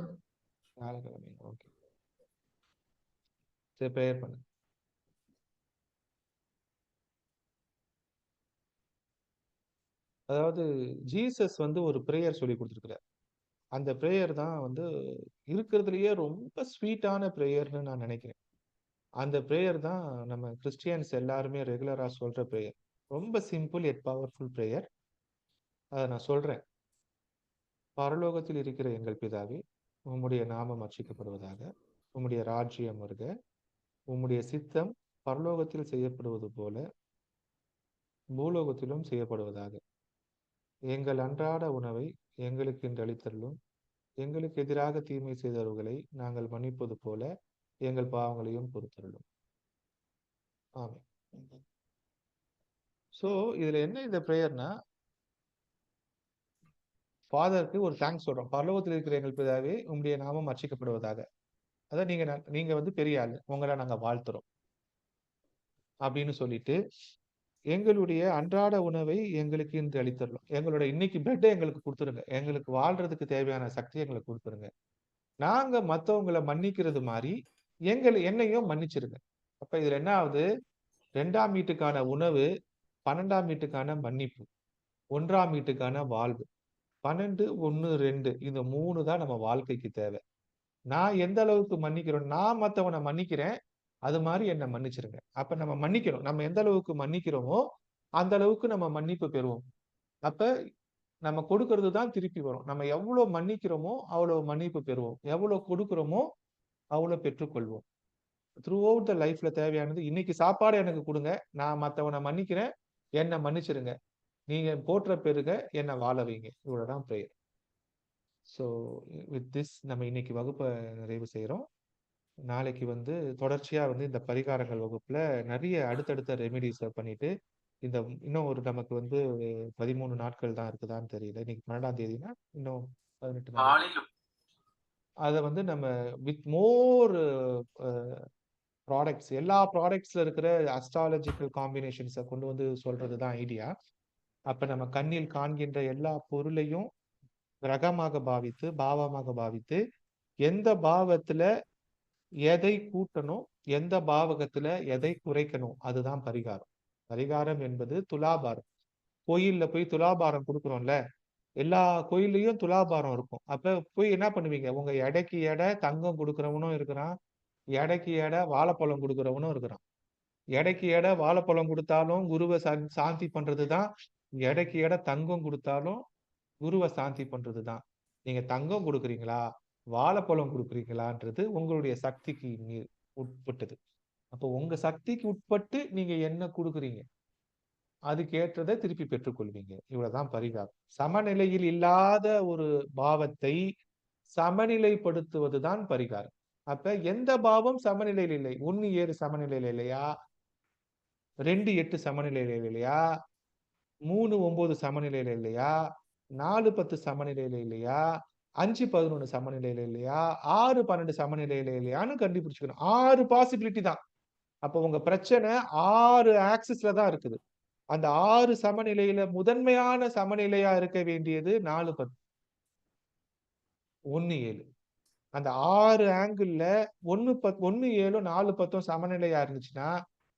வியாழக்கிழமை. ஓகே, சரி, பிரேயர் பண்ணு. அதாவது ஜீசஸ் வந்து ஒரு பிரேயர் சொல்லி கொடுத்துருக்கிறார். அந்த பிரேயர் தான் வந்து இருக்கிறதுலயே ரொம்ப ஸ்வீட்டான பிரேயர்னு நான் நினைக்கிறேன். அந்த பிரேயர் தான் நம்ம கிறிஸ்டியன்ஸ் எல்லாருமே ரெகுலரா சொல்ற பிரேயர். ரொம்ப சிம்பிள் எட் பவர்ஃபுல் பிரேயர். அதை நான் சொல்றேன். பரலோகத்தில் இருக்கிற எங்கள் பிதாவே, உம்முடைய நாமம் அர்ச்சிக்கப்படுவதாக, உம்முடைய ராஜ்யம் வருக, உம்முடைய சித்தம் பரலோகத்தில் செய்யப்படுவது போல பூலோகத்திலும் செய்யப்படுவதாக. எங்கள் அன்றாட உணவை எங்களுக்கு இன்று அளித்தருளும். எங்களுக்கு எதிராக தீமை செய்தவர்களை நாங்கள் மன்னிப்பது போல எங்கள் பாவங்களையும் பொறுத்தருளும். ஆமென். சோ இதுல என்ன இந்த பிரேயர்னா, ஃபாதருக்கு ஒரு தேங்க்ஸ் சொல்றோம். பரலோகத்தில் இருக்கிற எங்கள் பிதாவே, உம்முடைய நாமம் அர்ச்சிக்கப்படுவதாக. அதான் நீங்க வந்து பெரிய ஆளு, உங்களை நாங்க வாழ்த்துறோம் அப்படின்னு சொல்லிட்டு, எங்களுடைய அன்றாட உணவை எங்களுக்கு இன்று அளித்தரலாம். எங்களோட இன்னைக்கு பிரெட்டை எங்களுக்கு கொடுத்துருங்க. எங்களுக்கு வாழ்றதுக்கு தேவையான சக்தி எங்களுக்கு கொடுத்துருங்க. நாங்க மத்தவங்களை மன்னிக்கிறது மாதிரி என்னையும் மன்னிச்சிருங்க. அப்ப இதுல என்ன ஆகுது? 2ஆம் வீட்டுக்கான உணவு, 12ஆம் வீட்டுக்கான மன்னிப்பு, 1ஆம் வீட்டுக்கான வாழ்வு. 12, 1, 2 இந்த 3 தான் நம்ம வாழ்க்கைக்கு தேவை. நான் எந்த அளவுக்கு மன்னிக்கிறோம், நான் மத்தவனை மன்னிக்கிறேன், அது மாதிரி என்ன மன்னிச்சிருங்க. அப்ப நம்ம மன்னிக்கணும். நம்ம எந்த அளவுக்கு மன்னிக்கிறோமோ அந்த அளவுக்கு நம்ம மன்னிப்பு பெறுவோம். அப்ப நம்ம கொடுக்கறது தான் திருப்பி வரும். நம்ம எவ்வளவு மன்னிக்கிறோமோ அவ்வளவு மன்னிப்பு பெறுவோம். எவ்வளவு கொடுக்கிறோமோ அவ்வளவு பெற்றுக்கொள்வோம். த்ரூ அவுட் த லைஃப்ல தேவையானது, இன்னைக்கு சாப்பாடு எனக்கு கொடுங்க, நான் மத்தவனை மன்னிக்கிறேன், என்ன மன்னிச்சிருங்க, நீங்க போற்ற பெருக, என்ன வாழ வைங்க. இவ்வளவுதான் பிரேயர். ஸோ வித் திஸ் நம்ம இன்னைக்கு வகுப்பை நிறைவு செய்யறோம். நாளைக்கு வந்து தொடர்ச்சியா வந்து இந்த பரிகாரங்கள் வகுப்புல நிறைய அடுத்தடுத்த ரெமிடிஸை பண்ணிட்டு இந்த இன்னும் ஒரு நமக்கு வந்து 13 நாட்கள் தான் இருக்குதான்னு தெரியல. இன்னைக்கு 12ஆம் தேதினா இன்னும் 18 நாள். அதை வந்து நம்ம வித் மோர் ப்ராடக்ட்ஸ், எல்லா ப்ராடக்ட்ஸ்ல இருக்கிற அஸ்ட்ராலஜிக்கல் காம்பினேஷன்ஸை கொண்டு வந்து சொல்றது தான் ஐடியா. அப்ப நம்ம கண்ணில் காண்கின்ற எல்லா பொருளையும் கிரகமாக பாவித்து, பாவமாக பாவித்து, எந்த பாவத்துல எதை கூட்டணும், எந்த பாவகத்துல எதை குறைக்கணும், அதுதான் பரிகாரம். பரிகாரம் என்பது துலாபாரம். கோயில்ல போய் துலாபாரம் கொடுக்குறோம்ல, எல்லா கோயில்லையும் துலாபாரம் இருக்கும். அப்ப போய் என்ன பண்ணுவீங்க? உங்க எடைக்கு எடை தங்கம் கொடுக்குறவனும் இருக்கிறான், எடைக்கு எடை வாழைப்பழம் கொடுக்குறவனும் இருக்கிறான். எடைக்கு எடை வாழைப்பழம் கொடுத்தாலும் குருவை சாந்தி பண்றதுதான், எடைக்கு எடை தங்கம் கொடுத்தாலும் குருவை சாந்தி பண்றதுதான். நீங்க தங்கம் கொடுக்குறீங்களா, வாழைப்பழம் கொடுக்குறீங்களான்றது உங்களுடைய சக்திக்கு உட்பட்டது. அப்போ உங்க சக்திக்கு உட்பட்டு நீங்க என்ன கொடுக்குறீங்க, அதுக்கேற்றதை திருப்பி பெற்றுக்கொள்வீங்க. இவ்வளவுதான் பரிகாரம். சமநிலையில் இல்லாத ஒரு பாவத்தை சமநிலைப்படுத்துவதுதான் பரிகாரம். அப்ப எந்த பாவம் சமநிலையில் இல்லை? 1-7 சமநிலையில இல்லையா, 2-8 சமநிலையில இல்லையா, 3-9 சமநிலையில இல்லையா, 4-10 சமநிலையில இல்லையா, 5-11 சமநிலையில இல்லையா, 6-12 சமநிலையில இல்லையான்னு கண்டுபிடிச்சுக்கணும். 6 பாசிபிலிட்டி தான். அப்போ உங்க பிரச்சனை 6 ஆக்சிஸ்ல தான் இருக்குது. அந்த 6 சமநிலையில முதன்மையான சமநிலையா இருக்க வேண்டியது 4-10, 1-7. அந்த 6 ஆங்கிள் 1-7, 4-10 சமநிலையா இருந்துச்சுன்னா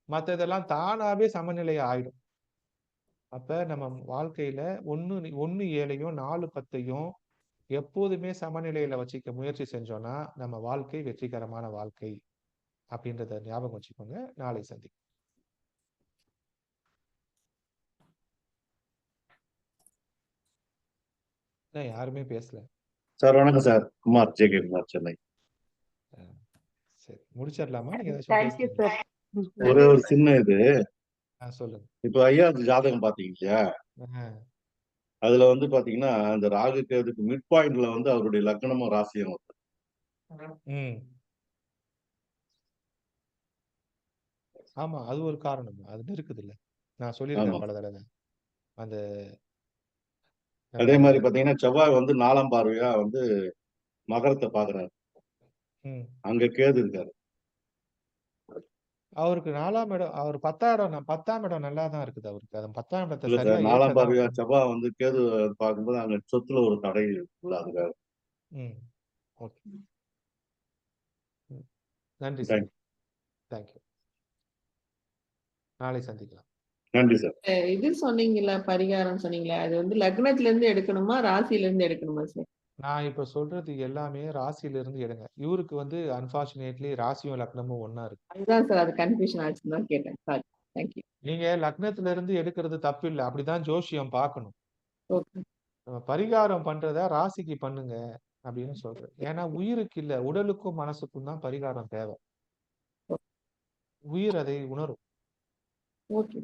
மற்றதெல்லாம் தானாவே சமநிலையா ஆயிடும். அப்ப நம்ம வாழ்க்கையில 1-7யும் 4-10யும் எப்போதுமே சமநிலையில வச்சுக்க முயற்சி செஞ்சோம்னா நம்ம வாழ்க்கை வெற்றிகரமான வாழ்க்கை அப்படின்றத ஞாபகம் வச்சுக்கோங்க. நாளை சந்திப்போம். யாருமே பேசல சார். வணக்கம் சார். குமார், ஜே.கே. குமார், சென்னை. சரி, முடிச்சிடலாமா? நீங்க தேங்க்யூ சார். ஒரே ஒரு சின்ன இது, சொல்லுங்க. இப்ப ஐயா ஜாதகம் பாத்தீங்க இல்லையா, அதுல வந்து பாத்தீங்கன்னா அந்த ராகு கேதுக்கு மிட் பாயிண்ட்ல வந்து அவருடைய லக்னமும் ராசியும் வருது. ஆமா, அது ஒரு காரணம். அது இருக்குது இல்ல, நான் சொல்லியிருக்கேன் பல தடவை. அந்த அதே மாதிரி பாத்தீங்கன்னா செவ்வாய் வந்து 4ஆம் பார்வையா வந்து மகரத்தை பாக்குறாரு, அங்க கேது இருக்காரு. அவருக்கு 4ஆம் இடம், அவர் 10ஆம் இடம் நல்லா தான் இருக்குது அவருக்கு. அது 10ஆம் இடத்தை இல்ல சரியா சார், 4ஆம் பார்வையா ஏற்றதான். செவ்வாய் வந்து கேது பார்க்கும்போது அங்க சொத்துல ஒரு தடை இருக்குல்ல, அதுக்காக. ஓகே, நன்றி சார். தேங்க்யூ. நாளை சந்திக்கலாம். நன்றி சார். இது சொன்னீங்கல்ல, பரிகாரம் சொன்னீங்களா, அது வந்து லக்னத்துல இருந்து எடுக்கணுமா, ராசியில இருந்து எடுக்கணுமா சார்? நான் இப்ப சொல்றது எல்லாமே ராசியில இருந்து எடுங்க. இவருக்கு வந்து அன்பார்ச்சுனேட்லி ராசியும் லக்னமும் ஒன்னா இருக்கு. அதுதான் சார், அது கன்ஃபியூஷன் ஆச்சுன்னு தான் கேட்டேன். Sorry, thank you. நீங்க லக்னத்துல இருந்து எடுக்கிறது தப்பு இல்லை, அப்படிதான் ஜோசியம் பார்க்கணும். ஓகே. நம்ம பரிகாரம் பண்றத ராசிக்கு பண்ணுங்க அப்படின்னு சொல்றேன். ஏன்னா உயிருக்கு இல்ல, உடலுக்கும் மனசுக்கும் தான் பரிகாரம் தேவை. உயிர் அதை உணரும். ஓகே.